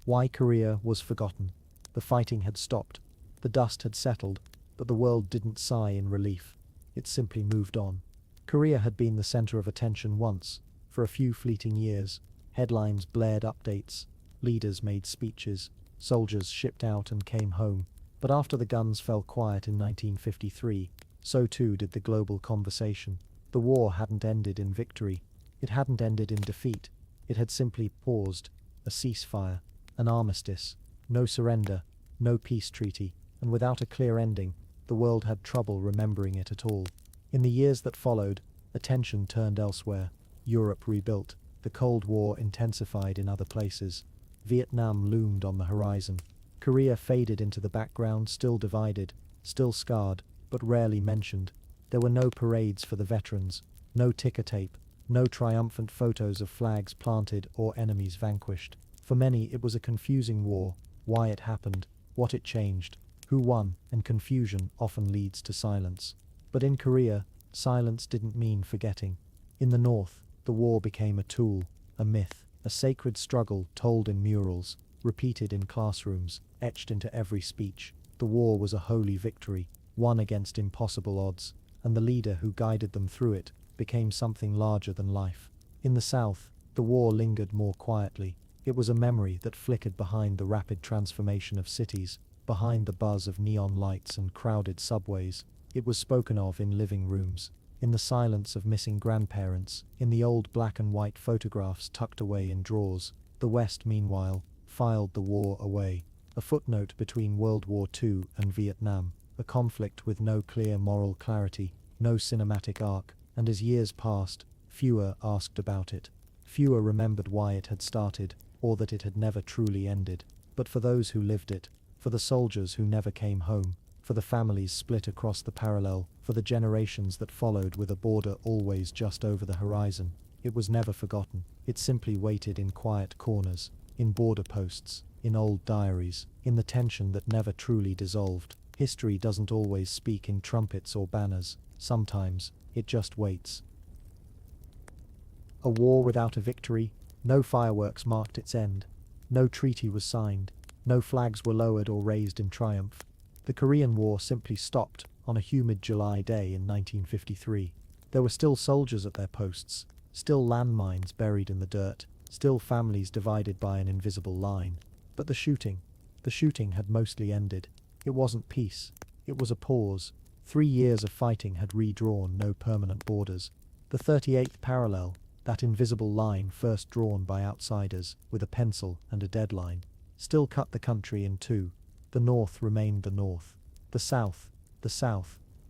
Why Korea was forgotten. The fighting had stopped, the dust had settled, but the world didn't sigh in relief. It simply moved on. Korea had been the center of attention once, for a few fleeting years. Headlines blared updates, leaders made speeches, soldiers shipped out and came home. But after the guns fell quiet in 1953, so too did the global conversation. The war hadn't ended in victory. It hadn't ended in defeat. It had simply paused. A ceasefire, an armistice, no surrender, no peace treaty, and without a clear ending, the world had trouble remembering it at all. In the years that followed, attention turned elsewhere. Europe rebuilt. The Cold War intensified in other places. Vietnam loomed on the horizon. Korea faded into the background, still divided, still scarred, but rarely mentioned. There were no parades for the veterans, no ticker tape, no triumphant photos of flags planted or enemies vanquished. For many, it was a confusing war. Why it happened, what it changed, who won, and confusion often leads to silence. But in Korea, silence didn't mean forgetting. In the north, the war became a tool, a myth, a sacred struggle told in murals, repeated in classrooms, etched into every speech. The war was a holy victory, won against impossible odds, and the leader who guided them through it became something larger than life. In the south, the war lingered more quietly. It was a memory that flickered behind the rapid transformation of cities, behind the buzz of neon lights and crowded subways. It was spoken of in living rooms, in the silence of missing grandparents, in the old black and white photographs tucked away in drawers. The West, meanwhile, filed the war away, a footnote between World War II and Vietnam, a conflict with no clear moral clarity, no cinematic arc, and as years passed, fewer asked about it. Fewer remembered why it had started, or that it had never truly ended. But for those who lived it, for the soldiers who never came home, for the families split across the parallel, for the generations that followed with a border always just over the horizon, it was never forgotten. It simply waited in quiet corners, in border posts, in old diaries, in the tension that never truly dissolved. History doesn't always speak in trumpets or banners. Sometimes, it just waits. A war without a victory. No fireworks marked its end. No treaty was signed. No flags were lowered or raised in triumph. The Korean War simply stopped on a humid July day in 1953. There were still soldiers at their posts, still landmines buried in the dirt, still families divided by an invisible line. But the shooting had mostly ended. It wasn't peace. It was a pause. 3 years of fighting had redrawn no permanent borders. The 38th parallel, that invisible line first drawn by outsiders with a pencil and a deadline, still cut the country in two. The North remained the North. The South.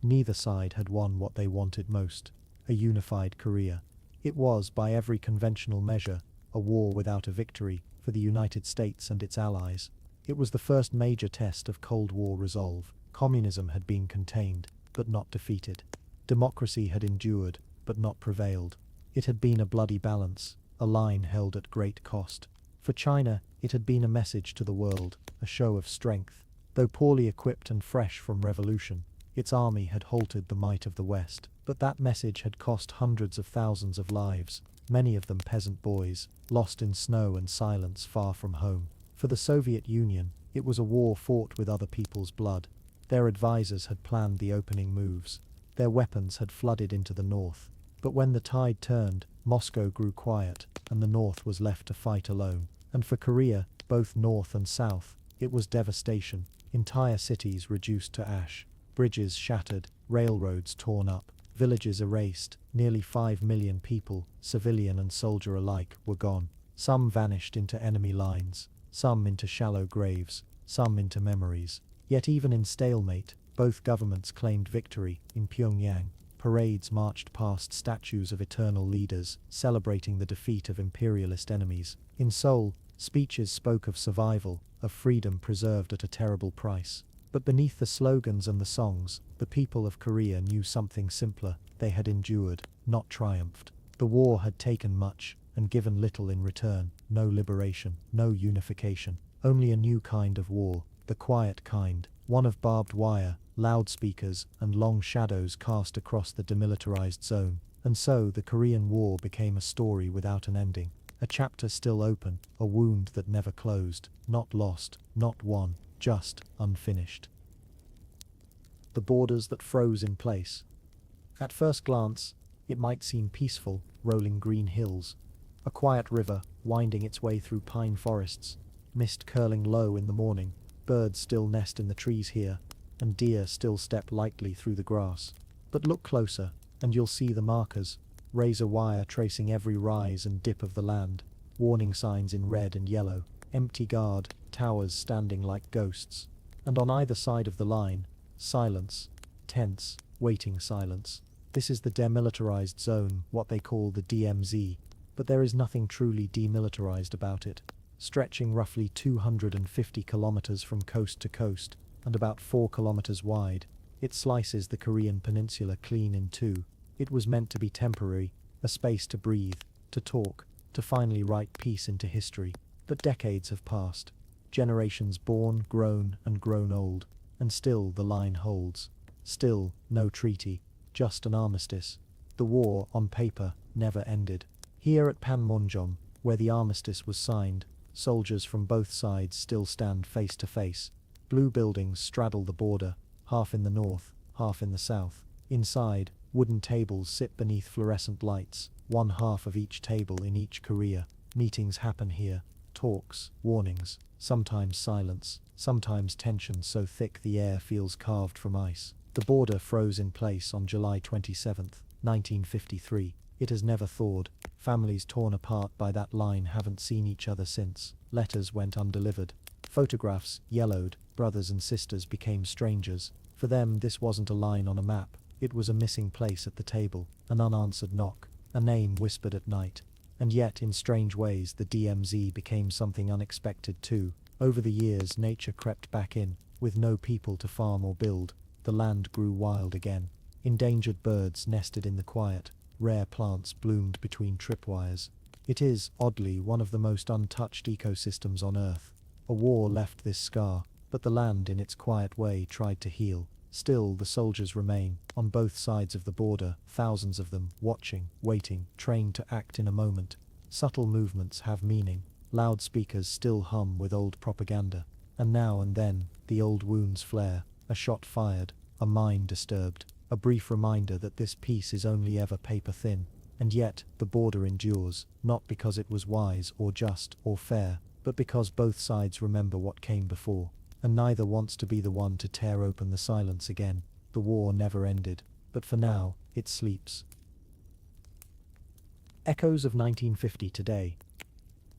Neither side had won what they wanted most, a unified Korea. It was, by every conventional measure, a war without a victory for the United States and its allies. It was the first major test of Cold War resolve. Communism had been contained, but not defeated. Democracy had endured, but not prevailed. It had been a bloody balance, a line held at great cost. For China, it had been a message to the world, a show of strength. Though poorly equipped and fresh from revolution, its army had halted the might of the West. But that message had cost hundreds of thousands of lives, many of them peasant boys, lost in snow and silence far from home. For the Soviet Union, it was a war fought with other people's blood. Their advisors had planned the opening moves. Their weapons had flooded into the north. But when the tide turned, Moscow grew quiet, and the north was left to fight alone. And for Korea, both north and south, it was devastation. Entire cities reduced to ash, bridges shattered, railroads torn up, villages erased. Nearly 5 million people, civilian and soldier alike, were gone. Some vanished into enemy lines, some into shallow graves, some into memories. Yet even in stalemate, both governments claimed victory. In Pyongyang, parades marched past statues of eternal leaders, celebrating the defeat of imperialist enemies. In Seoul, speeches spoke of survival, of freedom preserved at a terrible price. But beneath the slogans and the songs, the people of Korea knew something simpler. They had endured, not triumphed. The war had taken much, and given little in return. No liberation, no unification. Only a new kind of war, the quiet kind, one of barbed wire, loudspeakers, and long shadows cast across the demilitarized zone. And so the Korean War became a story without an ending. A chapter still open, a wound that never closed, not lost, not won, just unfinished. The borders that froze in place. At first glance, it might seem peaceful, rolling green hills, a quiet river winding its way through pine forests. mist curling low in the morning, birds still nest in the trees here, and deer still step lightly through the grass. But look closer, and you'll see the markers, razor wire tracing every rise and dip of the land, warning signs in red and yellow, empty guard towers standing like ghosts, and on either side of the line, silence, tense, waiting silence. This is the demilitarized zone, what they call the DMZ, but there is nothing truly demilitarized about it. Stretching roughly 250 kilometers from coast to coast, and about 4 kilometers wide, it slices the Korean peninsula clean in two. It was meant to be temporary, a space to breathe, to talk, to finally write peace into history. But decades have passed. Generations born, grown, and grown old, and still the line holds. Still no treaty, just an armistice. The war, on paper, never ended. Here at Panmunjom, where the armistice was signed, soldiers from both sides still stand face to face. Blue buildings straddle the border, half in the north, half in the south. Inside, wooden tables sit beneath fluorescent lights, one half of each table in each Korea. Meetings happen here, talks, warnings, sometimes silence, sometimes tension so thick the air feels carved from ice. The border froze in place on July 27, 1953. It has never thawed. Families torn apart by that line haven't seen each other since. Letters went undelivered. Photographs yellowed. Brothers and sisters became strangers. For them, this wasn't a line on a map. It was a missing place at the table, an unanswered knock, a name whispered at night. And yet, in strange ways, the DMZ became something unexpected too. Over the years, nature crept back in, with no people to farm or build. The land grew wild again. Endangered birds nested in the quiet. Rare plants bloomed between tripwires. It is, oddly, one of the most untouched ecosystems on Earth. A war left this scar, but the land in its quiet way tried to heal. Still, the soldiers remain, on both sides of the border, thousands of them, watching, waiting, trained to act in a moment. Subtle movements have meaning. Loudspeakers still hum with old propaganda. And now and then, the old wounds flare, a shot fired, a mine disturbed, a brief reminder that this peace is only ever paper thin. And yet, the border endures, not because it was wise or just or fair, but because both sides remember what came before. And neither wants to be the one to tear open the silence again. The war never ended, but for now, it sleeps. Echoes of 1950 today.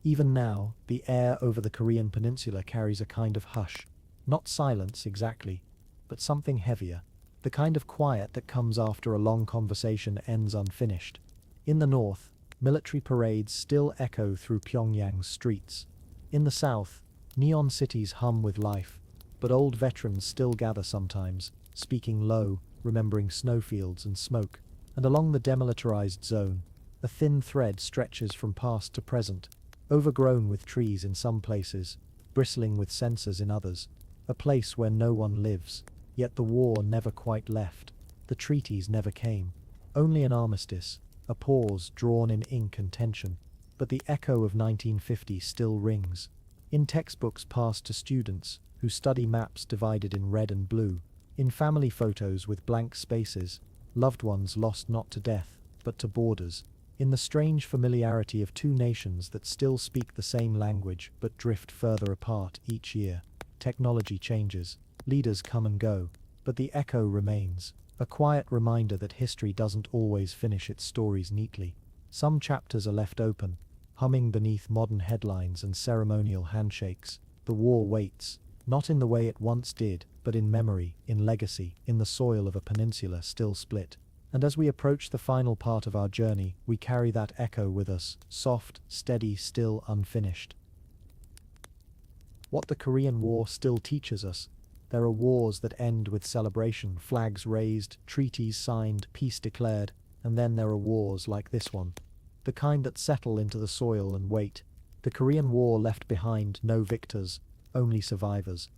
Even now, the air over the Korean peninsula carries a kind of hush. Not silence exactly, but something heavier. The kind of quiet that comes after a long conversation ends unfinished. In the north, military parades still echo through Pyongyang's streets. In the south, neon cities hum with life, but old veterans still gather sometimes, speaking low, remembering snowfields and smoke. And along the demilitarized zone, a thin thread stretches from past to present, overgrown with trees in some places, bristling with sensors in others, a place where no one lives. Yet the war never quite left. The treaties never came. Only an armistice, a pause drawn in ink and tension. But the echo of 1950 still rings. In textbooks passed to students who study maps divided in red and blue, in family photos with blank spaces, loved ones lost not to death, but to borders, in the strange familiarity of two nations that still speak the same language but drift further apart each year. Technology changes. Leaders come and go, but the echo remains, a quiet reminder that history doesn't always finish its stories neatly. Some chapters are left open, humming beneath modern headlines and ceremonial handshakes. The war waits, not in the way it once did, but in memory, in legacy, in the soil of a peninsula still split. And as we approach the final part of our journey, we carry that echo with us, soft, steady, still unfinished. What the Korean War still teaches us. There are wars that end with celebration, flags raised, treaties signed, peace declared, and then there are wars like this one. The kind that settle into the soil and wait. The Korean War left behind no victors, only survivors.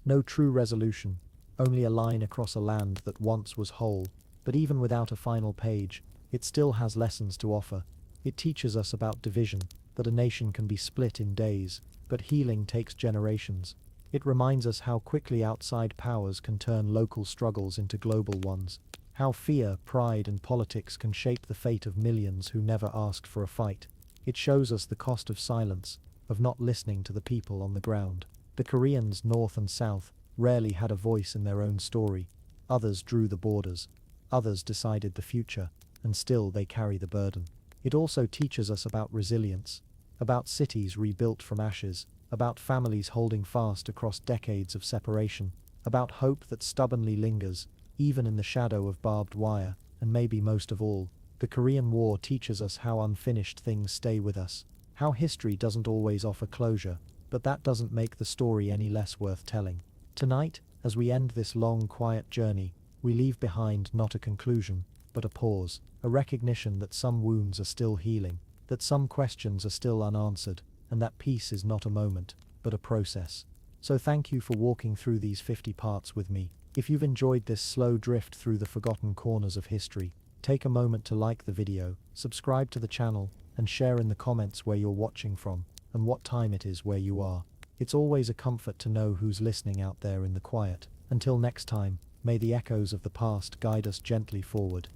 No true resolution, only a line across a land that once was whole. But even without a final page, it still has lessons to offer. It teaches us about division, that a nation can be split in days, but healing takes generations. It reminds us how quickly outside powers can turn local struggles into global ones, how fear, pride, and politics can shape the fate of millions who never asked for a fight. It shows us the cost of silence, of not listening to the people on the ground. The Koreans, north and south, rarely had a voice in their own story. Others drew the borders. Others decided the future, and still they carry the burden. It also teaches us about resilience, about cities rebuilt from ashes, about families holding fast across decades of separation, about hope that stubbornly lingers, even in the shadow of barbed wire, and maybe most of all, the Korean War teaches us how unfinished things stay with us, how history doesn't always offer closure, but that doesn't make the story any less worth telling. Tonight, as we end this long, quiet journey, we leave behind not a conclusion, but a pause, a recognition that some wounds are still healing, that some questions are still unanswered, and that peace is not a moment, but a process. So thank you for walking through these 50 parts with me. If you've enjoyed this slow drift through the forgotten corners of history, take a moment to like the video, subscribe to the channel, and share in the comments where you're watching from, and what time it is where you are. It's always a comfort to know who's listening out there in the quiet. Until next time, may the echoes of the past guide us gently forward.